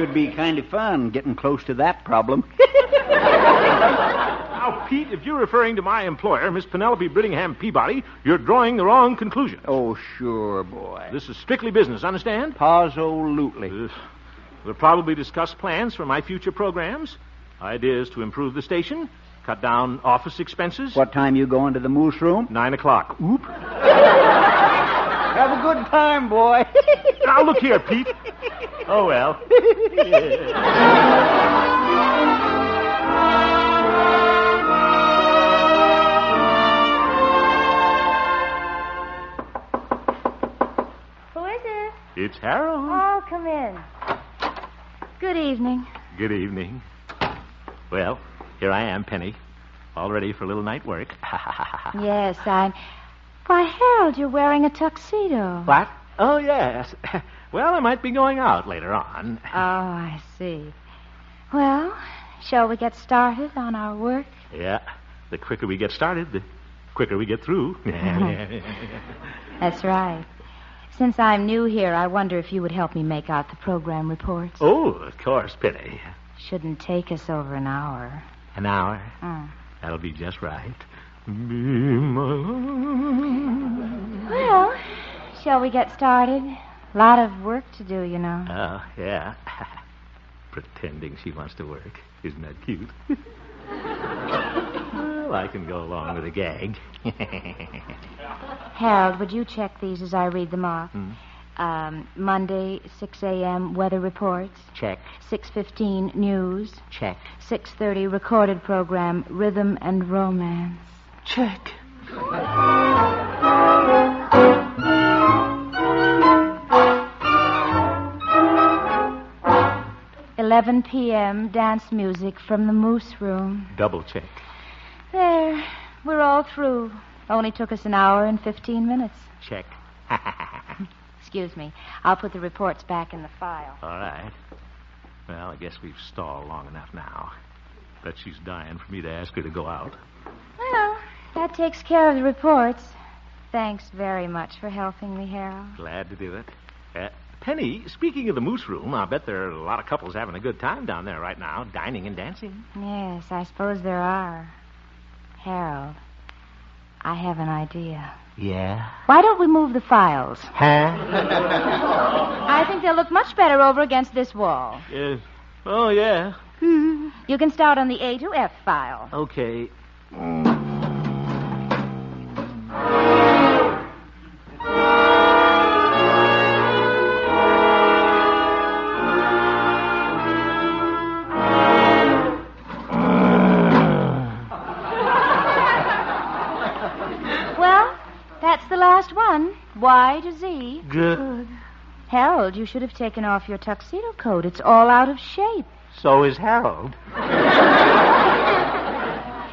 should be kind of fun getting close to that problem. Now, Pete, if you're referring to my employer, Miss Penelope Brittingham Peabody, you're drawing the wrong conclusion. Oh, sure, boy. This is strictly business, understand? Absolutely. We'll probably discuss plans for my future programs, ideas to improve the station, cut down office expenses. What time you going to the moose room? 9:00. Oop. Have a good time, boy. Now, look here, Pete. Oh, well. Who is it? It's Harold. Oh, come in. Good evening. Good evening. Well, here I am, Penny. All ready for a little night work. Yes, I'm... Why, Harold, you're wearing a tuxedo. What? Oh, yes. Well, I might be going out later on. Oh, I see. Well, shall we get started on our work? Yeah. The quicker we get started, the quicker we get through. That's right. Since I'm new here, I wonder if you would help me make out the program reports. Oh, of course, Penny. Shouldn't take us over an hour. An hour? Mm. That'll be just right. Well, shall we get started? A lot of work to do, you know. Oh, yeah. Pretending she wants to work. Isn't that cute? Well, I can go along with a gag. Harold, would you check these as I read them off? Hmm? Monday, 6 a.m., weather reports. Check. 6:15, news. Check. 6:30, recorded program, Rhythm and Romance. Check. 11 p.m., dance music from the Moose Room. Double check. There, we're all through. Only took us an hour and 15 minutes. Check. Excuse me. I'll put the reports back in the file. All right. Well, I guess we've stalled long enough now. Bet she's dying for me to ask her to go out. Well, that takes care of the reports. Thanks very much for helping me, Harold. Glad to do it. Penny, speaking of the Moose Room, I bet there are a lot of couples having a good time down there right now, dining and dancing. Yes, I suppose there are. Harold, I have an idea. Yeah? Why don't we move the files? Huh? I think they'll look much better over against this wall. Yes. Oh, yeah. You can start on the A to F file. Okay. That's the last one. Y to Z. Good. Harold, you should have taken off your tuxedo coat. It's all out of shape. So is Harold.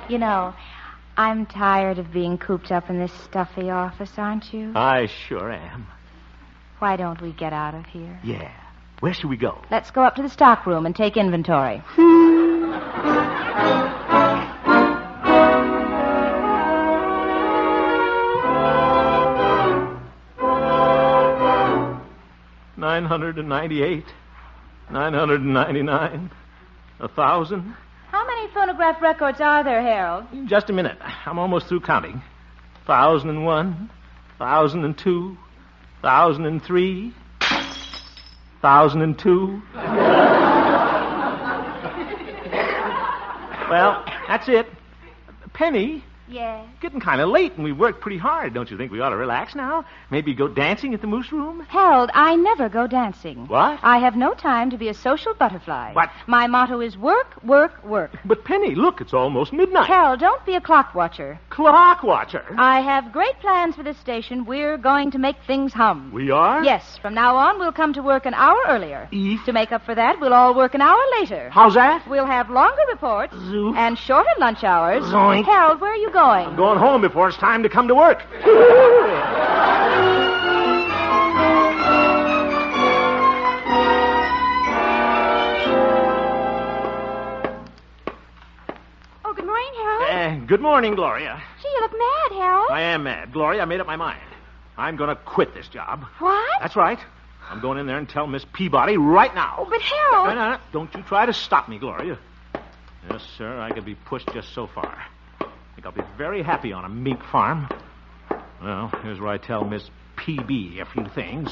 You know, I'm tired of being cooped up in this stuffy office, aren't you? I sure am. Why don't we get out of here? Yeah. Where should we go? Let's go up to the stock room and take inventory. $998, $999, 1,000. How many phonograph records are there, Harold? Just a minute. I'm almost through counting. 1,001, 1,002, 1,003, 1,002. Well, that's it. Penny? Yes. Getting kind of late, and we worked pretty hard. Don't you think we ought to relax now? Maybe go dancing at the Moose Room? Harold, I never go dancing. What? I have no time to be a social butterfly. What? My motto is work, work, work. But, Penny, look, it's almost midnight. Harold, don't be a clock watcher. Clock watcher? I have great plans for this station. We're going to make things hum. We are? Yes. From now on, we'll come to work an hour earlier. Eve? To make up for that, we'll all work an hour later. How's that? We'll have longer reports Zoo. and shorter lunch hours. Zoink. Harold, where are you going? I'm going home before it's time to come to work. Oh, good morning, Harold. Good morning, Gloria. Gee, you look mad, Harold. I am mad. Gloria, I made up my mind. I'm going to quit this job. What? That's right. I'm going in there and tell Miss Peabody right now. Oh, but Harold... No. Don't you try to stop me, Gloria. Yes, sir, I could be pushed just so far. I think I'll be very happy on a mink farm. Well, here's where I tell Miss PB a few things.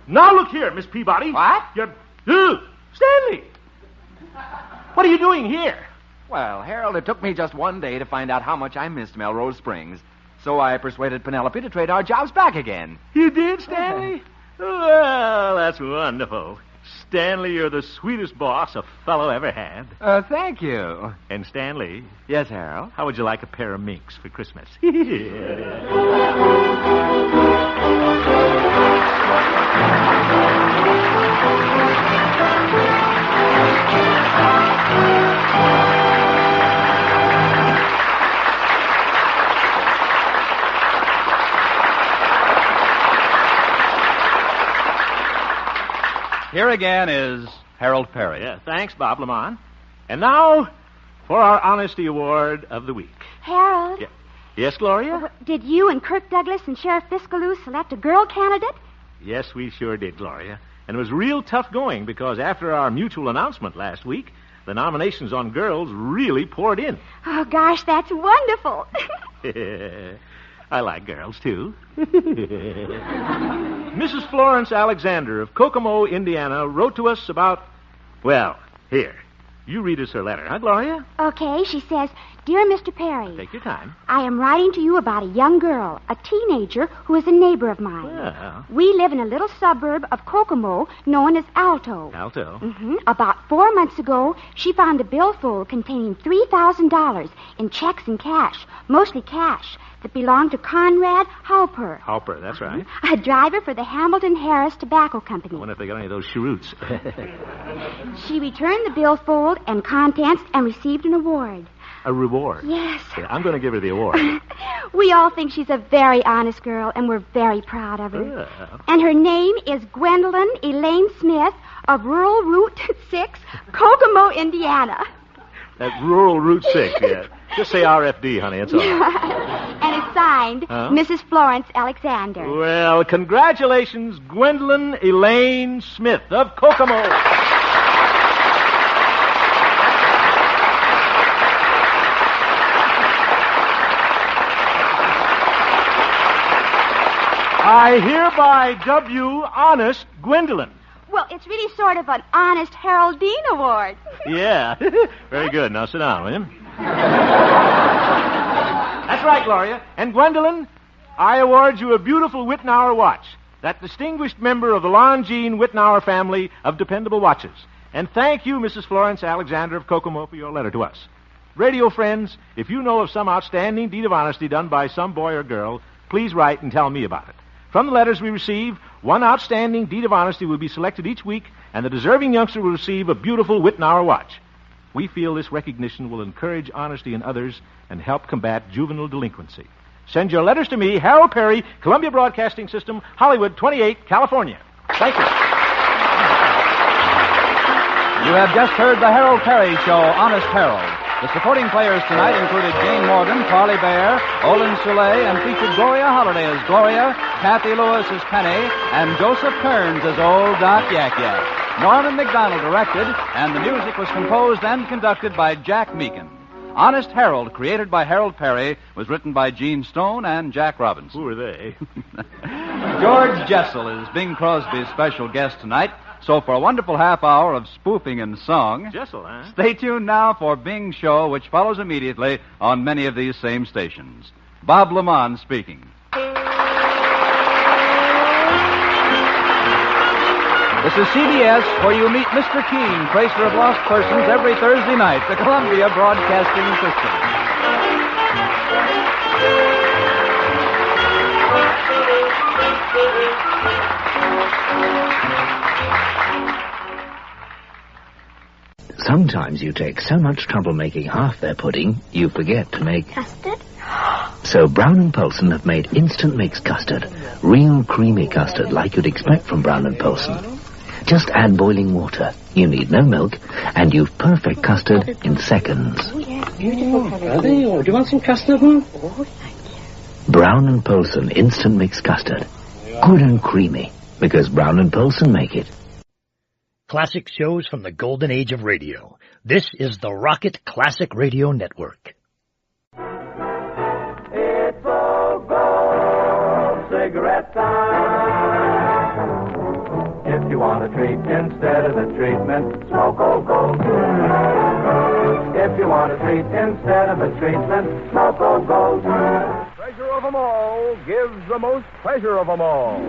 Now look here, Miss Peabody. What? Stanley! What are you doing here? Well, Harold, it took me just one day to find out how much I missed Melrose Springs. So I persuaded Penelope to trade our jobs back again. You did, Stanley? Well, that's wonderful. Stanley, you're the sweetest boss a fellow ever had. Thank you. And Stanley... Yes, Harold? How would you like a pair of minks for Christmas? Here again is Harold Perry. Yeah, thanks, Bob Lamont. And now for our Honesty Award of the week. Harold? Yeah. Yes, Gloria? Did you and Kirk Douglas and Sheriff Fiskaloo select a girl candidate? Yes, we sure did, Gloria. And it was real tough going because after our mutual announcement last week, the nominations on girls really poured in. Oh, gosh, that's wonderful. I like girls, too. Mrs. Florence Alexander of Kokomo, Indiana, wrote to us about... Well, here. You read us her letter, huh, Gloria? Okay, she says, Dear Mr. Perry, Take your time. I am writing to you about a young girl, a teenager, who is a neighbor of mine. Well. We live in a little suburb of Kokomo known as Alto. Alto. About 4 months ago, she found a billfold containing $3,000 in checks and cash, mostly cash, that belonged to Conrad Halper. Halper, that's right. A driver for the Hamilton Harris Tobacco Company. I wonder if they got any of those cheroots. She returned the billfold and contents and received an award. A reward? Yes. Yeah, I'm going to give her the award. We all think she's a very honest girl, and we're very proud of her. Yeah. And her name is Gwendolyn Elaine Smith of Rural Route 6, Kokomo, Indiana. That rural Route 6, yeah. Just say RFD, honey, it's all right. And it's signed Mrs. Florence Alexander. Well, congratulations, Gwendolyn Elaine Smith of Kokomo. I hereby dub you Honest Gwendolyn. Well, it's really sort of an Honest Harold Dean Award. Yeah. Very good. Now sit down, will you? That's right, Gloria. And Gwendolyn, I award you a beautiful Whitnauer watch, that distinguished member of the Longines Whitnauer family of dependable watches. And thank you, Mrs. Florence Alexander of Kokomo, for your letter to us. Radio friends, if you know of some outstanding deed of honesty done by some boy or girl, please write and tell me about it. From the letters we receive, one outstanding deed of honesty will be selected each week, and the deserving youngster will receive a beautiful Whitnauer watch. We feel this recognition will encourage honesty in others and help combat juvenile delinquency. Send your letters to me, Harold Perry, Columbia Broadcasting System, Hollywood 28, California. Thank you. You have just heard the Harold Perry Show, Honest Harold. The supporting players tonight included Jane Morgan, Parley Bear, Olin Soule, and featured Gloria Holliday as Gloria, Kathy Lewis as Penny, and Joseph Kearns as Old Doc Yak Yak. Norman McDonald directed, and the music was composed and conducted by Jack Meakin. Honest Harold, created by Harold Perry, was written by Gene Stone and Jack Robinson. Who are they? George Jessel is Bing Crosby's special guest tonight. So for a wonderful half hour of spoofing and song... Jessel, huh? Stay tuned now for Bing's show, which follows immediately on many of these same stations. Bob Lamont speaking. This is CBS, where you meet Mr. Keene, tracer of lost persons, every Thursday night, the Columbia Broadcasting System. Sometimes you take so much trouble making half their pudding, you forget to make... Custard? So Brown & Polson have made instant mix custard. Real creamy custard like you'd expect from Brown & Polson. Just add boiling water. You need no milk, and you've perfect custard in seconds. Oh, yeah, beautiful. Brother, do you want some custard, Mum? Oh, thank you. Brown & Polson instant mix custard. Good and creamy. because Brown and Polson make it. Classic shows from the golden age of radio. This is the Rocket Classic Radio Network. It's Go cigarette time. If you want a treat instead of the treatment, smoke Go. If you want a treat instead of a treatment, smoke Go. Treasure of them all gives the most pleasure of them all.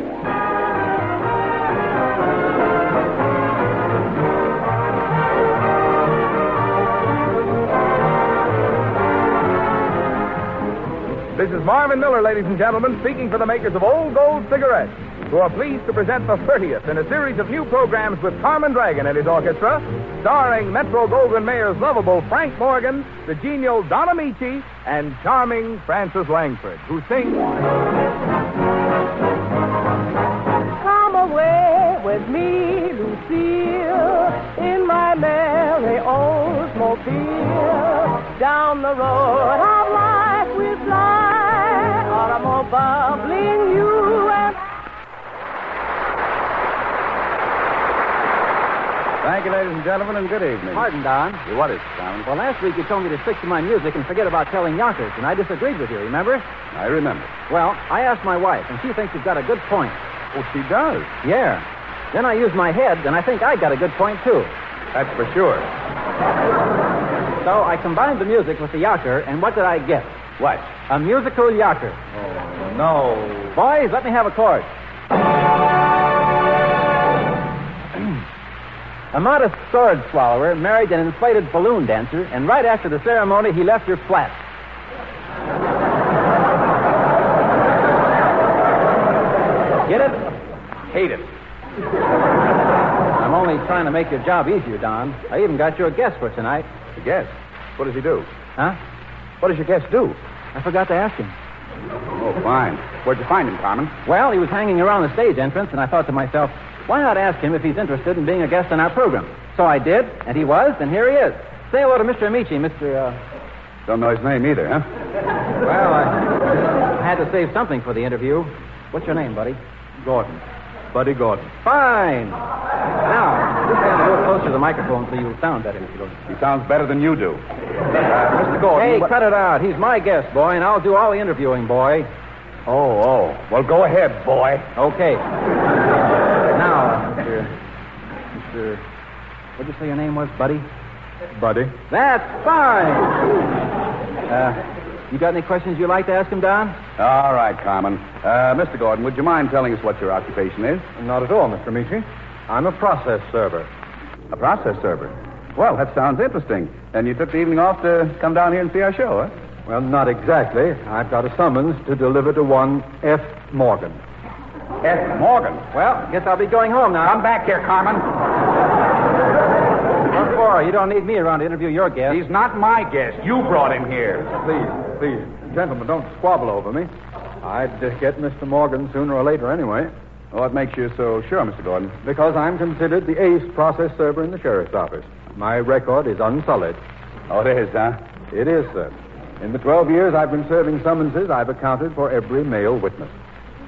This is Marvin Miller, ladies and gentlemen, speaking for the makers of Old Gold cigarettes, who are pleased to present the 30th in a series of new programs with Carmen Dragon and his orchestra, starring Metro-Goldwyn-Mayer's lovable Frank Morgan, the genial Don Amici, and charming Frances Langford, who sing... Come away with me, Lucille, in my merry Oldsmobile. Down the road of life we fly, automobile bubbling you and... Thank you, ladies and gentlemen, and good evening. Pardon, Don. What is it, Simon? Well, last week you told me to stick to my music and forget about telling yonkers, and I disagreed with you, remember? I remember. Well, I asked my wife, and she thinks you've got a good point. Oh, she does? Yeah. Then I used my head, and I think I got a good point, too. That's for sure. So I combined the music with the yoker, and what did I get? What? A musical yoker. Oh, no. Boys, let me have a chord. A modest sword swallower married an inflated balloon dancer, and right after the ceremony, he left her flat. Get it? Hate it. I'm only trying to make your job easier, Don. I even got you a guest for tonight. A guest? What does he do? Huh? What does your guest do? I forgot to ask him. Oh, fine. Where'd you find him, Carmen? Well, he was hanging around the stage entrance, and I thought to myself, why not ask him if he's interested in being a guest on our program? So I did, and he was, and here he is. Say hello to Mr. Amici, Mr. Don't know his name either, huh? Well, I had to save something for the interview. What's your name, buddy? Gordon. Buddy Gordon. Fine. Now, just stand a little closer to the microphone so you'll sound better, Mr. Gordon. He sounds better than you do. Mr. Gordon... Hey, cut it out. He's my guest, boy, and I'll do all the interviewing, boy. Oh. Well, go ahead, boy. Okay. Now, Mr... What'd you say your name was, Buddy? Buddy. That's fine. You got any questions you'd like to ask him, Don? All right, Carmen. Mr. Gordon, would you mind telling us what your occupation is? Not at all, Mr. Amici. I'm a process server. A process server? Well, that sounds interesting. And you took the evening off to come down here and see our show, huh? Well, not exactly. I've got a summons to deliver to one F. Morgan. F. Morgan? Well, guess I'll be going home now. Come back here, Carmen. What for? You don't need me around to interview your guest. He's not my guest. You brought him here. Please. Gentlemen, don't squabble over me. I'd get Mr. Morgan sooner or later anyway. What makes you so sure, Mr. Gordon? Because I'm considered the ace process server in the sheriff's office. My record is unsullied. Oh, it is, huh? It is, sir. In the 12 years I've been serving summonses, I've accounted for every male witness.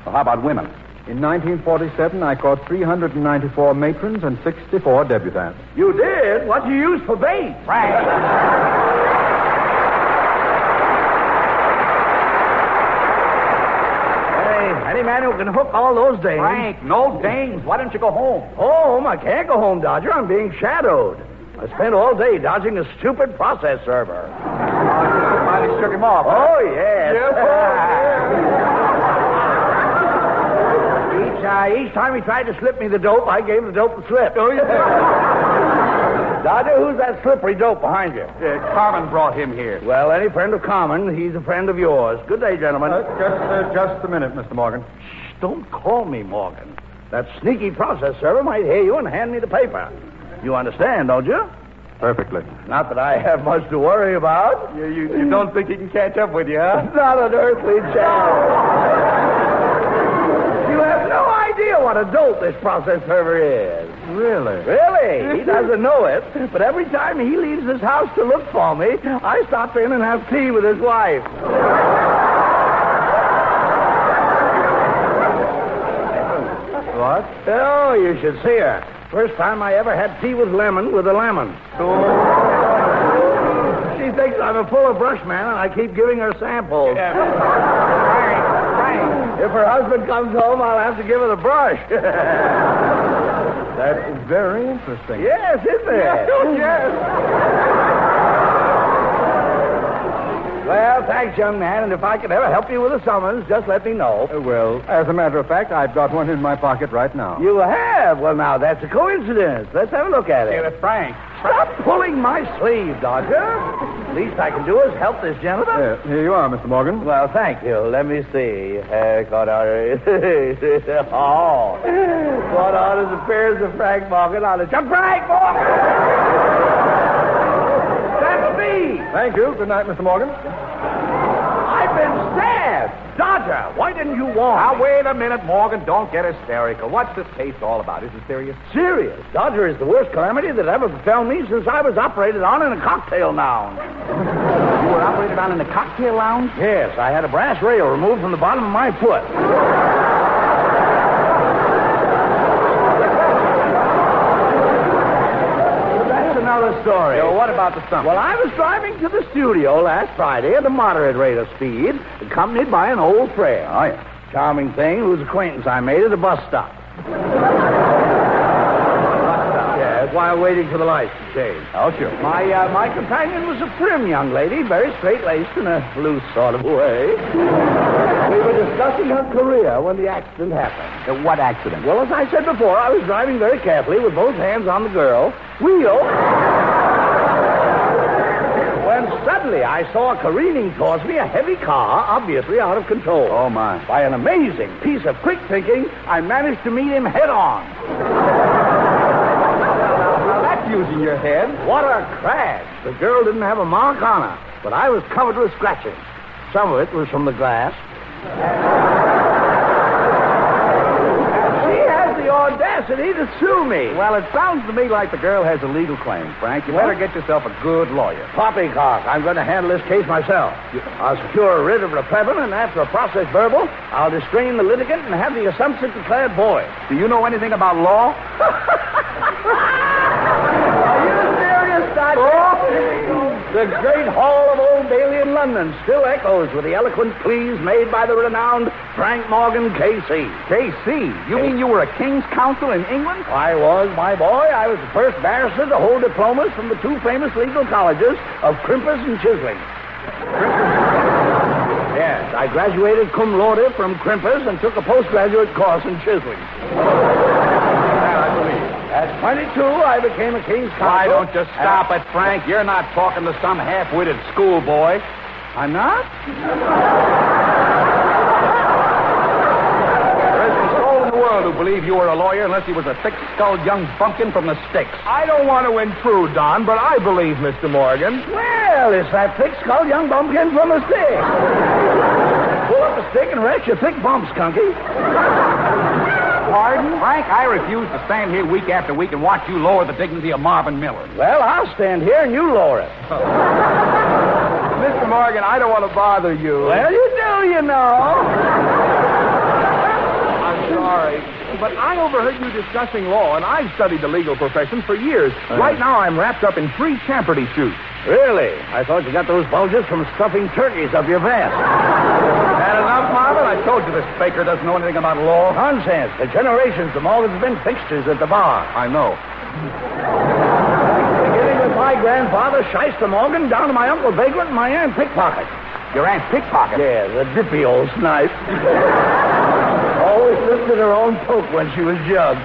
Well, how about women? In 1947, I caught 394 matrons and 64 debutantes. You did? What'd you use for bait? Frank. Any man who can hook all those dames. Frank, no dames. Why don't you go home? Home? I can't go home, Dodger. I'm being shadowed. I spent all day dodging a stupid process server. Somebody shook him off. Oh, yes. Each time he tried to slip me the dope, I gave the dope the slip. Oh, yeah. Dodger, who's that slippery dope behind you? Carmen brought him here. Well, any friend of Carmen, he's a friend of yours. Good day, gentlemen. Just a minute, Mr. Morgan. Shh, don't call me Morgan. That sneaky process server might hear you and hand me the paper. You understand, don't you? Perfectly. Not that I have much to worry about. You don't think he can catch up with you, huh? Not an earthly chance. You have no idea what a dope this process server is. Really? Really? He doesn't know it, but every time he leaves his house to look for me, I stop in and have tea with his wife. What? Oh, you should see her. First time I ever had tea with lemon with a lemon. She thinks I'm a full of brush man, and I keep giving her samples. Frank. If her husband comes home, I'll have to give her the brush. That's very interesting. Yes, isn't it? Yes. Well, thanks, young man, and if I could ever help you with a summons, just let me know. Well, as a matter of fact, I've got one in my pocket right now. You have? Well, now, that's a coincidence. Let's have a look at it. Give it, Frank. Stop pulling my sleeve, Dodger. Least I can do is help this gentleman. Here you are, Mr. Morgan. Well, thank you. Let me see. Caught on. Caught on as appears of Frank Morgan on the jump. Frank Morgan! That's me! Thank you. Good night, Mr. Morgan. I've been stabbed! Dodger, why didn't you warn me? Now, wait a minute, Morgan. Don't get hysterical. What's this case all about? Is it serious? Serious? Dodger is the worst calamity that ever befell me since I was operated on in a cocktail lounge. You were operated on in a cocktail lounge? Yes, I had a brass rail removed from the bottom of my foot. Another story. So what about the stump? Well, I was driving to the studio last Friday at a moderate rate of speed, accompanied by an old friend. Oh, yeah. Charming thing whose acquaintance I made at a bus stop. Yes, while waiting for the lights to change. Oh, sure. My companion was a prim young lady, very straight-laced in a loose sort of way. We were discussing her career when the accident happened. What accident? Well, as I said before, I was driving very carefully with both hands on the girl. Wheel. When suddenly I saw careening towards me a heavy car, obviously out of control. Oh, my. By an amazing piece of quick thinking, I managed to meet him head on. Now, that's using your head. What a crash. The girl didn't have a mark on her, but I was covered with scratches. Some of it was from the glass. She has the audacity to sue me. Well, it sounds to me like the girl has a legal claim, Frank. You better get yourself a good lawyer. Poppycock, I'm going to handle this case myself. I'll secure a writ of replevin, and after a process verbal, I'll distrain the litigant and have the assumption declared void. Do you know anything about law? Are you serious, Dodger? The great hall of Old Bailey in London still echoes with the eloquent pleas made by the renowned Frank Morgan, K.C. K.C.? You mean you were a King's Counsel in England? I was, my boy. I was the first barrister to hold diplomas from the two famous legal colleges of Crimpus and Chisling. Yes, I graduated cum laude from Crimpus and took a postgraduate course in Chisling. At 22, I became a King's Counsel. Why don't you stop it, Frank? You're not talking to some half-witted schoolboy. I'm not? There isn't a soul in the world who believed you were a lawyer unless he was a thick-skulled young bumpkin from the sticks. I don't want to intrude, Don, but I believe Mr. Morgan. Well, it's that thick-skulled young bumpkin from the stick. Pull up a stick and rest your thick bump, Skunky. Pardon? Frank, I refuse to stand here week after week and watch you lower the dignity of Marvin Miller. Well, I'll stand here and you lower it. Mr. Morgan, I don't want to bother you. Well, you do, you know. I'm sorry, but I overheard you discussing law, and I've studied the legal profession for years. Right now, I'm wrapped up in 3 champerty suits. Really? I thought you got those bulges from stuffing turkeys up your vest. Had enough, Marvin? I told you this faker doesn't know anything about law. Nonsense. For generations, the Morgans have been fixtures at the bar. I know. Beginning with my grandfather, Shyster Morgan, down to my Uncle Vagrant and my Aunt Pickpocket. Your Aunt Pickpocket? Yeah, the dippy old snipe. Always lifted her own poke when she was jugged.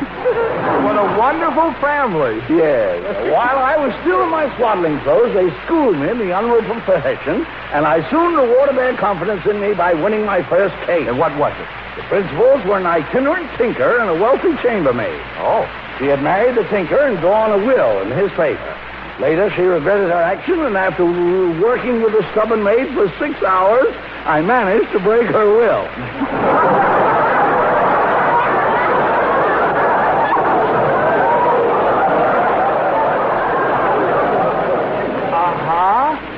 What a wonderful family. Yes. While I was still in my swaddling clothes, they schooled me in the honorable profession, and I soon rewarded their confidence in me by winning my first case. And what was it? The principals were an itinerant tinker and a wealthy chambermaid. Oh. She had married the tinker and drawn a will in his favor. Later, she regretted her action, and after working with the stubborn maid for 6 hours, I managed to break her will.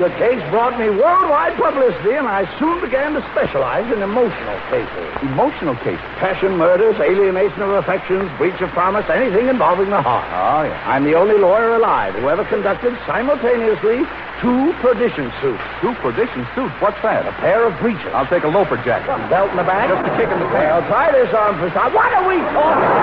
The case brought me worldwide publicity, and I soon began to specialize in emotional cases. Emotional cases? Passion, murders, alienation of affections, breach of promise, anything involving the heart. Oh, yeah. I'm the only lawyer alive who ever conducted simultaneously 2 perdition suits. 2 perdition suits? What's that? A pair of breeches. I'll take a loafer jacket. Belt in the back? Just a kick in the face. Well, try this on for size. What are we talking?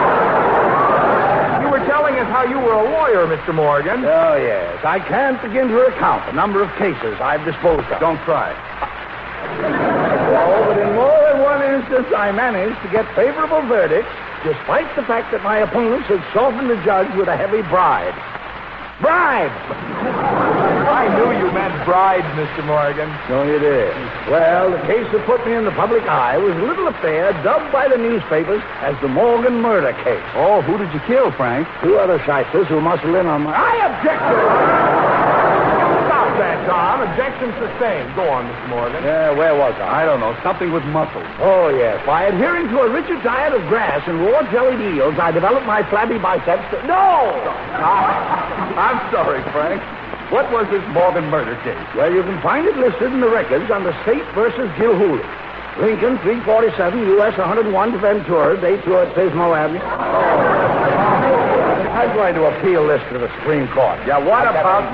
You were telling us how you were a lawyer, Mr. Morgan. Oh, yes. I can't begin to recount the number of cases I've disposed of. Don't try. Oh, but in more than one instance, I managed to get favorable verdicts, despite the fact that my opponents had softened the judge with a heavy bribe. Bribe! I knew you meant brides, Mr. Morgan. So you did. Well, the case that put me in the public eye was a little affair dubbed by the newspapers as the Morgan murder case. Oh, who did you kill, Frank? 2 other shysters who muscled in on my... I object to it! Stop that, Tom. Objection sustained. Go on, Mr. Morgan. Yeah, where was I? I don't know. Something with muscles. Oh, yes. By adhering to a rigid diet of grass and raw jellied eels, I developed my flabby biceps to... No! I'm sorry, Frank. What was this Morgan murder case? Well, you can find it listed in the records under State versus Gilhooly. Lincoln, 347, U.S. 101 to Ventura, date to at Pismo Avenue. I'm going to appeal this to the Supreme Court. Yeah, what about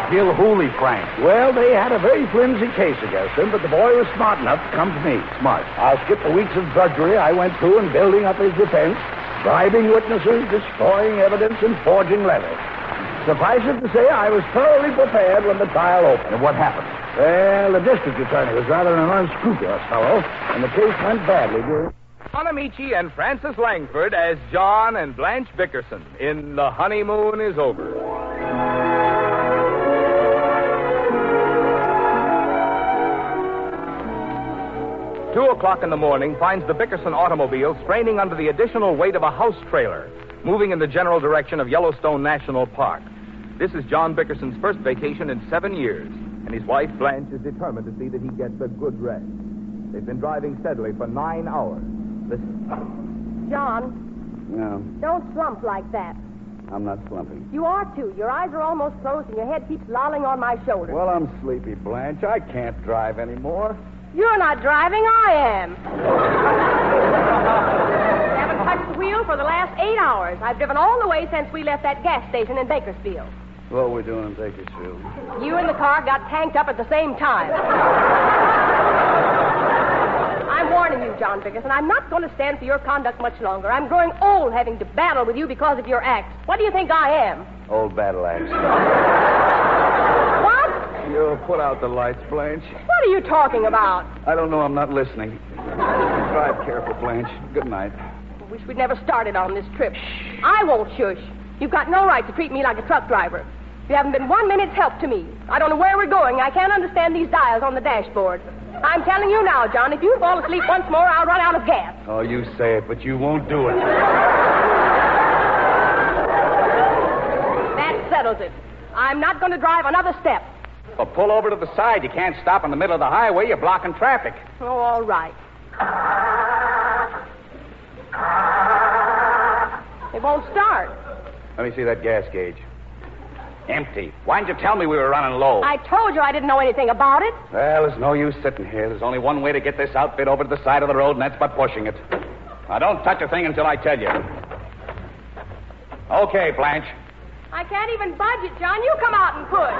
Gilhooly, Frank? Well, they had a very flimsy case against him, but the boy was smart enough to come to me. Smart. I'll skip the weeks of drudgery I went through in building up his defense, bribing witnesses, destroying evidence, and forging letters. Suffice it to say, I was thoroughly prepared when the trial opened. And what happened? Well, the district attorney was rather an unscrupulous fellow, and the case went badly during... John Amici and Francis Langford as John and Blanche Bickerson in The Honeymoon is Over. Two 2:00 in the morning finds the Bickerson automobile straining under the additional weight of a house trailer, moving in the general direction of Yellowstone National Park. This is John Bickerson's first vacation in 7 years, and his wife, Blanche, is determined to see that he gets a good rest. They've been driving steadily for 9 hours. Listen. John, No, don't slump like that. I'm not slumping. You are, too. Your eyes are almost closed, and your head keeps lolling on my shoulder. Well, I'm sleepy, Blanche. I can't drive anymore. You're not driving, I am. I haven't touched the wheel for the last 8 hours. I've driven all the way since we left that gas station in Bakersfield. What are we doing in Bakersfield? You and the car got tanked up at the same time. I'm warning you, John Bickerson. I'm not going to stand for your conduct much longer. I'm growing old having to battle with you because of your acts. What do you think I am? Old battle axe. What? You put out the lights, Blanche. What are you talking about? I don't know. I'm not listening. Drive careful, Blanche. Good night. I wish we'd never started on this trip. I won't shush. You've got no right to treat me like a truck driver. You haven't been 1 minute's help to me. I don't know where we're going. I can't understand these dials on the dashboard. I'm telling you now, John, if you fall asleep once more, I'll run out of gas. Oh, you say it, but you won't do it. That settles it. I'm not going to drive another step. Well, pull over to the side. You can't stop in the middle of the highway. You're blocking traffic. Oh, all right. It won't start. Let me see that gas gauge. Empty. Why didn't you tell me we were running low? I told you I didn't know anything about it. Well, there's no use sitting here. There's only one way to get this outfit over to the side of the road, and that's by pushing it. Now, don't touch a thing until I tell you. Okay, Blanche. I can't even budge it, John. You come out and push.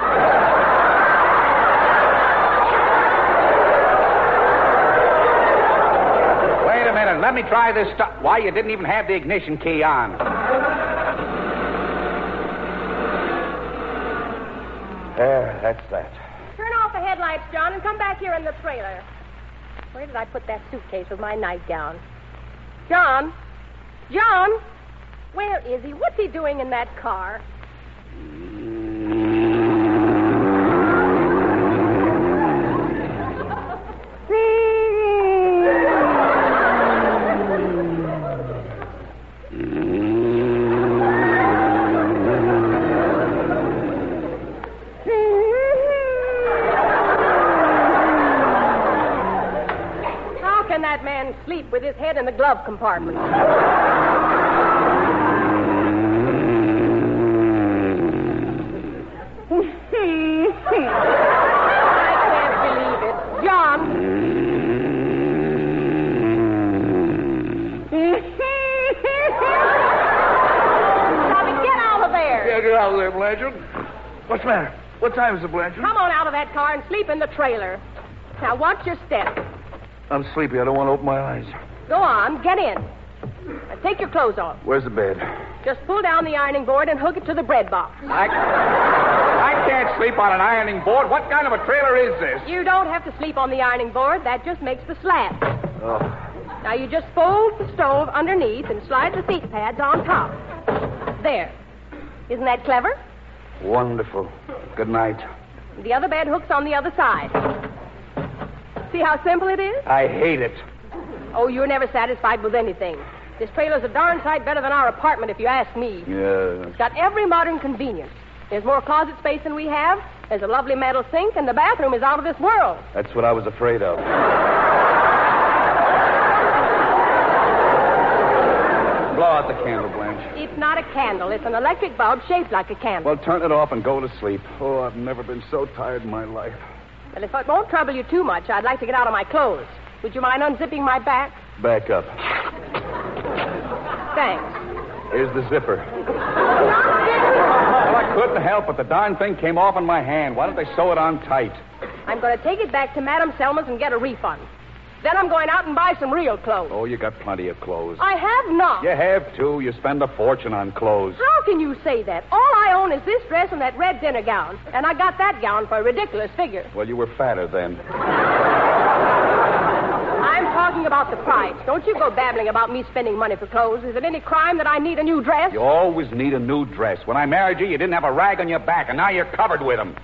Wait a minute. Let me try this stuff. Why, you didn't even have the ignition key on. There, that's that. Turn off the headlights, John, and come back here in the trailer. Where did I put that suitcase with my nightgown? John? John? Where is he? What's he doing in that car? Sleep with his head in the glove compartment. can't get out of there, Blanchard. What's the matter? What time is it, Blanchard? Come on out of that car and sleep in the trailer. Now, watch your step. I'm sleepy. I don't want to open my eyes. Go on, get in. Now, take your clothes off. Where's the bed? Just pull down the ironing board and hook it to the bread box. I can't sleep on an ironing board. What kind of a trailer is this? You don't have to sleep on the ironing board. That just makes the slab. Oh. Now, you just fold the stove underneath and slide the seat pads on top. There. Isn't that clever? Wonderful. Good night. The other bed hooks on the other side. See how simple it is? I hate it. Oh, you're never satisfied with anything. This trailer's a darn sight better than our apartment, if you ask me. Yeah. It's got every modern convenience. There's more closet space than we have. There's a lovely metal sink, and the bathroom is out of this world. That's what I was afraid of. Blow out the candle, Blanche. It's not a candle. It's an electric bulb shaped like a candle. Well, turn it off and go to sleep. Oh, I've never been so tired in my life. Well, if it won't trouble you too much, I'd like to get out of my clothes. Would you mind unzipping my back? Back up. Thanks. Here's the zipper. Well, I couldn't help it. The darn thing came off in my hand. Why don't they sew it on tight? I'm going to take it back to Madame Selma's and get a refund. Then I'm going out and buy some real clothes. Oh, you got plenty of clothes. I have not. You have, too. You spend a fortune on clothes. How can you say that? All I own is this dress and that red dinner gown. And I got that gown for a ridiculous figure. Well, you were fatter then. I'm talking about the price. Don't you go babbling about me spending money for clothes. Is it any crime that I need a new dress? You always need a new dress. When I married you, you didn't have a rag on your back, and now you're covered with them.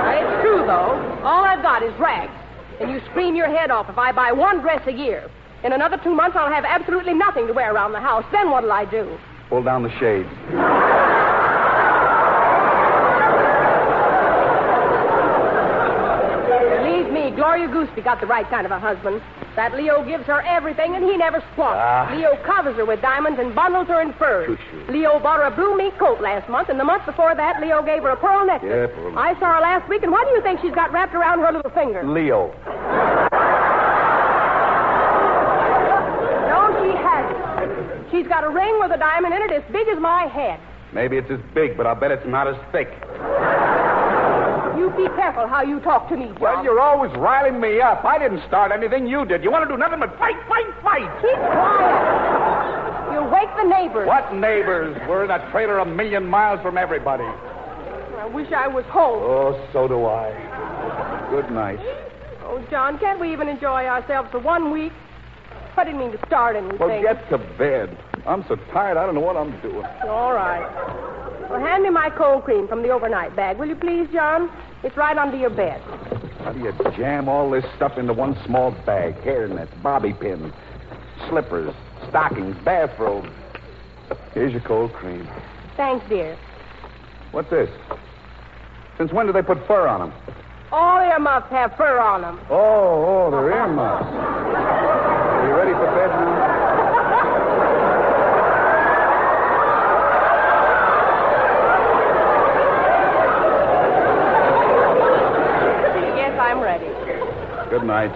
It's true, though. All I've got is rags. And you scream your head off if I buy one dress a year. In another 2 months, I'll have absolutely nothing to wear around the house. Then what'll I do? Pull down the shades. Believe me, Gloria Gooseby got the right kind of a husband. That Leo gives her everything, and he never squawks. Leo covers her with diamonds and bundles her in furs. Leo bought her a blue mink coat last month, and the month before that, Leo gave her a pearl necklace. Yeah, pearl. I saw her last week, and what do you think she's got wrapped around her little finger? Leo. No, she hasn't. She's got a ring with a diamond in it as big as my head. Maybe it's as big, but I'll bet it's not as thick. You be careful how you talk to me, John. Well, you're always riling me up. I didn't start anything. You did. You want to do nothing but fight, fight, fight. Keep quiet. You'll wake the neighbors. What neighbors? We're in a trailer a million miles from everybody. I wish I was home. Oh, so do I. Good night. Oh, John, can't we even enjoy ourselves for 1 week? I didn't mean to start anything. Well, get to bed. I'm so tired, I don't know what I'm doing. All right. Well, hand me my cold cream from the overnight bag, will you please, John? It's right under your bed. How do you jam all this stuff into one small bag? Hairnets, bobby pins, slippers, stockings, bathrobe. Here's your cold cream. Thanks, dear. What's this? Since when do they put fur on them? All earmuffs have fur on them. Oh, they're earmuffs. Are you ready for bed now? Yes, I'm ready. Good night.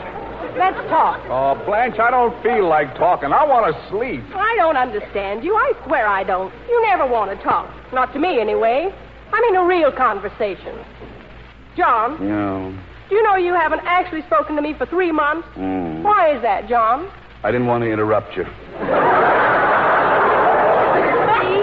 Let's talk. Oh, Blanche, I don't feel like talking. I want to sleep. I don't understand you. I swear I don't. You never want to talk. Not to me, anyway. I mean a real conversation. John? Yeah. Do you know you haven't actually spoken to me for 3 months? Why is that, John? I didn't want to interrupt you. See,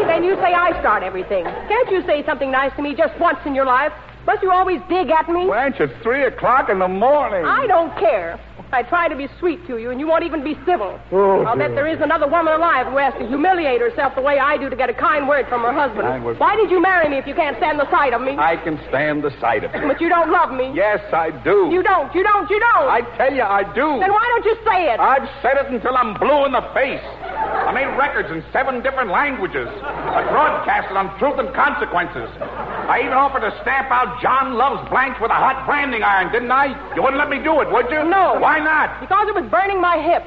then you say I start everything. Can't you say something nice to me just once in your life? Must you always dig at me? Blanche, it's 3 o'clock in the morning. I don't care. I try to be sweet to you, and you won't even be civil. Oh, I'll bet there is another woman alive who has to humiliate herself the way I do to get a kind word from her husband. Kind word. Why did you marry me if you can't stand the sight of me? I can stand the sight of it. But you don't love me. Yes, I do. You don't. I tell you, I do. Then why don't you say it? I've said it until I'm blue in the face. I made records in 7 different languages. I broadcasted on Truth and Consequences. I even offered to stamp out John Loves Blanche with a hot branding iron, didn't I? You wouldn't let me do it, would you? No. Why not? Because it was burning my hip.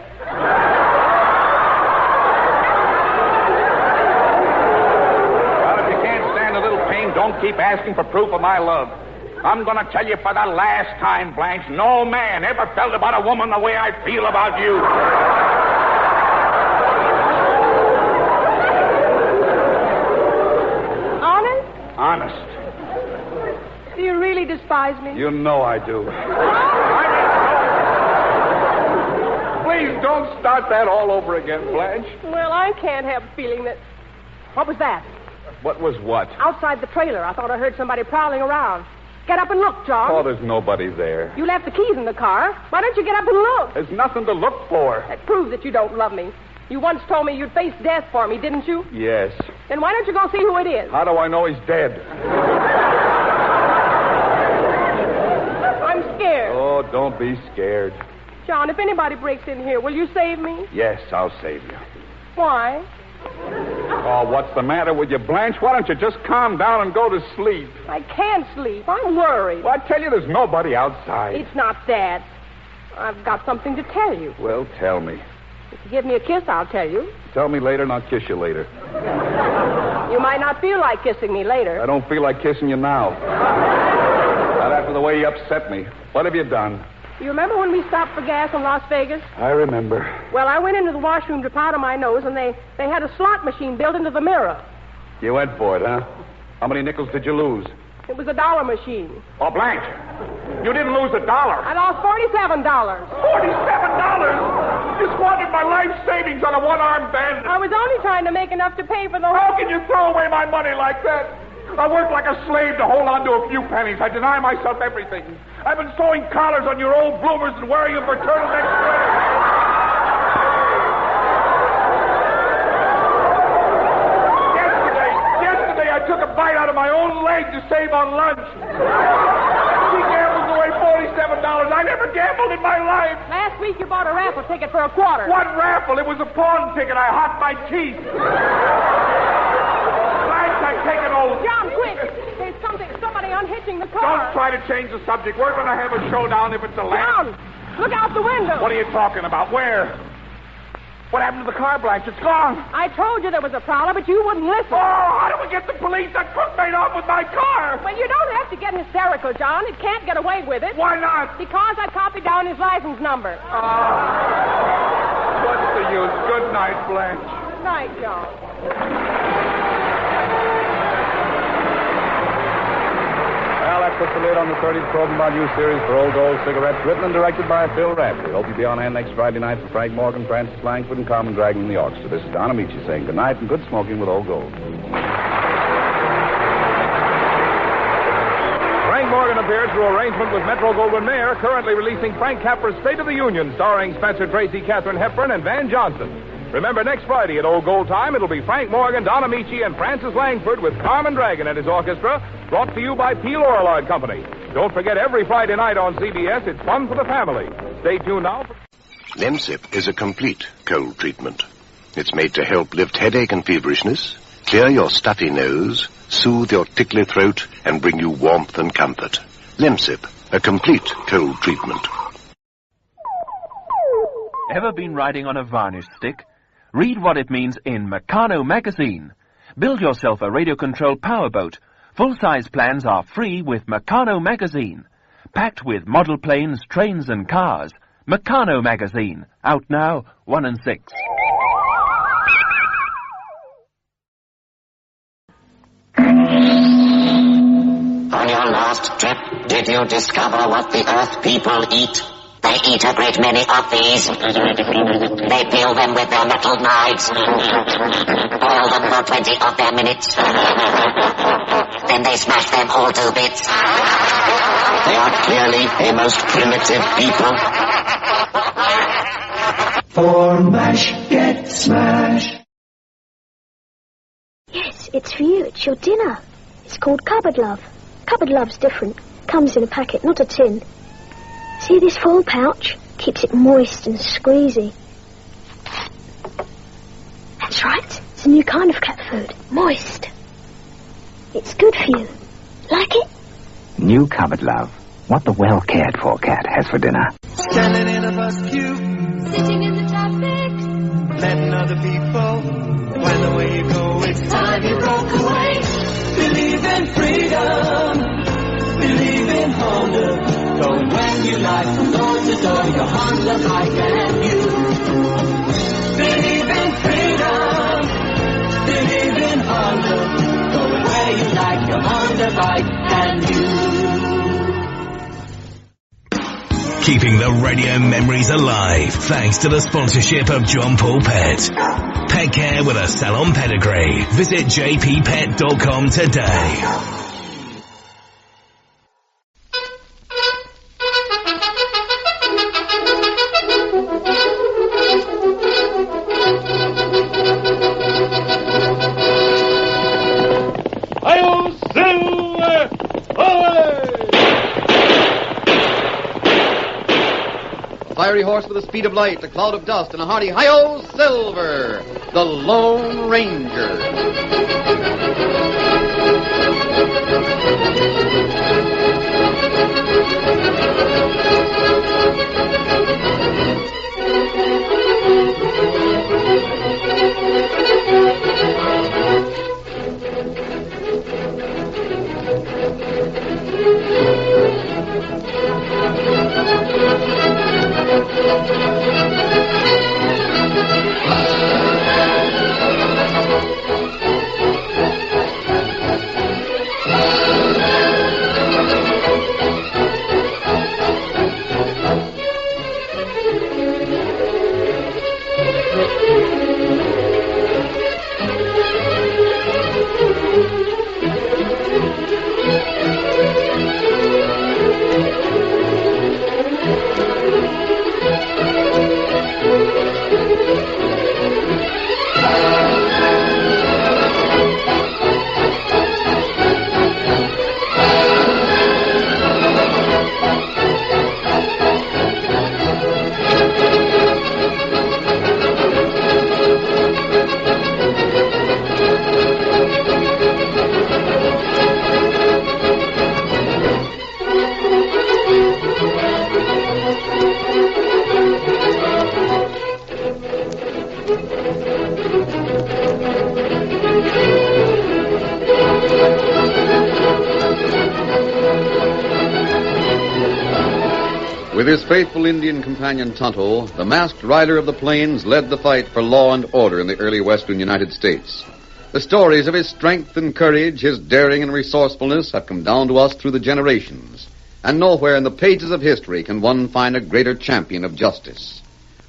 Well, if you can't stand a little pain, don't keep asking for proof of my love. I'm going to tell you for the last time, Blanche, no man ever felt about a woman the way I feel about you. honest. Do you really despise me? You know I do. Please don't start that all over again, Blanche. Well, I can't help feeling that... What was that? What was what? Outside the trailer. I thought I heard somebody prowling around. Get up and look, John. Oh, there's nobody there. You left the keys in the car. Why don't you get up and look? There's nothing to look for. That proves that you don't love me. You once told me you'd face death for me, didn't you? Yes. Then why don't you go see who it is? How do I know he's dead? I'm scared. Oh, don't be scared. John, if anybody breaks in here, will you save me? Yes, I'll save you. Why? Oh, what's the matter with you, Blanche? Why don't you just calm down and go to sleep? I can't sleep. I'm worried. Well, I tell you, there's nobody outside. It's not that. I've got something to tell you. Well, tell me. If you give me a kiss, I'll tell you. Tell me later and I'll kiss you later. You might not feel like kissing me later. I don't feel like kissing you now. Not after the way you upset me. What have you done? You remember when we stopped for gas in Las Vegas? I remember. Well, I went into the washroom to powder my nose, and they had a slot machine built into the mirror. You went for it, huh? How many nickels did you lose? It was a dollar machine. Oh, Blanche, you didn't lose $1. I lost $47. $47? You squandered my life savings on a one-armed bandit. I was only trying to make enough to pay for the... How can you throw away my money like that? I worked like a slave to hold on to a few pennies. I deny myself everything. I've been sewing collars on your old bloomers and wearing them for turtleneck sweaters. Yesterday I took a bite out of my own leg to save on lunch. She gambles away $47. I never gambled in my life. Last week you bought a raffle ticket for $25. What raffle? It was a pawn ticket. I hocked my teeth. Take it over. John, quick! There's somebody unhitching the car. Don't try to change the subject. We're going to have a showdown if it's a lamb. John, look out the window. What are you talking about? Where? What happened to the car, Blanche? It's gone. I told you there was a prowler, but you wouldn't listen. Oh, how do we get the police? That crook made off with my car. Well, you don't have to get hysterical, John. It can't get away with it. Why not? Because I copied down his license number. What's the use? Good night, Blanche. Good night, John. Well, that's what's the lid on the 30th Program About You series for Old Gold Cigarettes, written and directed by Phil Rafferty. Hope you'll be on hand next Friday night for Frank Morgan, Francis Langford, and Carmen Dragon in the orchestra. This is Don Amici saying good night and good smoking with Old Gold. Frank Morgan appears through arrangement with Metro-Goldwyn-Mayer, currently releasing Frank Capra's State of the Union, starring Spencer Tracy, Katharine Hepburn, and Van Johnson. Remember, next Friday at Old Gold time, it'll be Frank Morgan, Don Amici, and Francis Langford with Carmen Dragon and his orchestra, brought to you by P. Lorillard Company. Don't forget, every Friday night on CBS, it's fun for the family. Stay tuned now. Lemsip is a complete cold treatment. It's made to help lift headache and feverishness, clear your stuffy nose, soothe your tickly throat, and bring you warmth and comfort. Lemsip, a complete cold treatment. Ever been riding on a varnish stick? Read what it means in Meccano magazine. Build yourself a radio-controlled powerboat. Full-size plans are free with Meccano magazine. Packed with model planes, trains, and cars. Meccano magazine. Out now, 1 and 6. On your last trip, did you discover what the Earth people eat? They eat a great many of these. They peel them with their metal knives. Boil them for 20 of their minutes. Then they smash them all to bits. They are clearly a most primitive people. For MASH, get smashed. Yes, it's for you. It's your dinner. It's called Cupboard Love. Cupboard Love's different. Comes in a packet, not a tin. See this foil pouch? Keeps it moist and squeezy. That's right. It's a new kind of cat food. Moist. It's good for you. Like it? New Cupboard Love. What the well-cared-for cat has for dinner. Standing in a bus queue. Sitting in the traffic. Letting other people plan the way you go. It's time you broke away. Believe in freedom. Believe in Honda. Going when you like, from door to door, your Honda bike and you. Believe in freedom. Believe in Honda. Going where you like, your Honda keeping the radio memories alive thanks to the sponsorship of John Paul Pet. Pet care with a salon pedigree. Visit jppet.com today. Fiery horse with the speed of light, a cloud of dust, and a hearty hi-yo Silver, the Lone With his faithful Indian companion Tonto, the masked rider of the plains led the fight for law and order in the early western United States. The stories of his strength and courage, his daring and resourcefulness have come down to us through the generations. And nowhere in the pages of history can one find a greater champion of justice.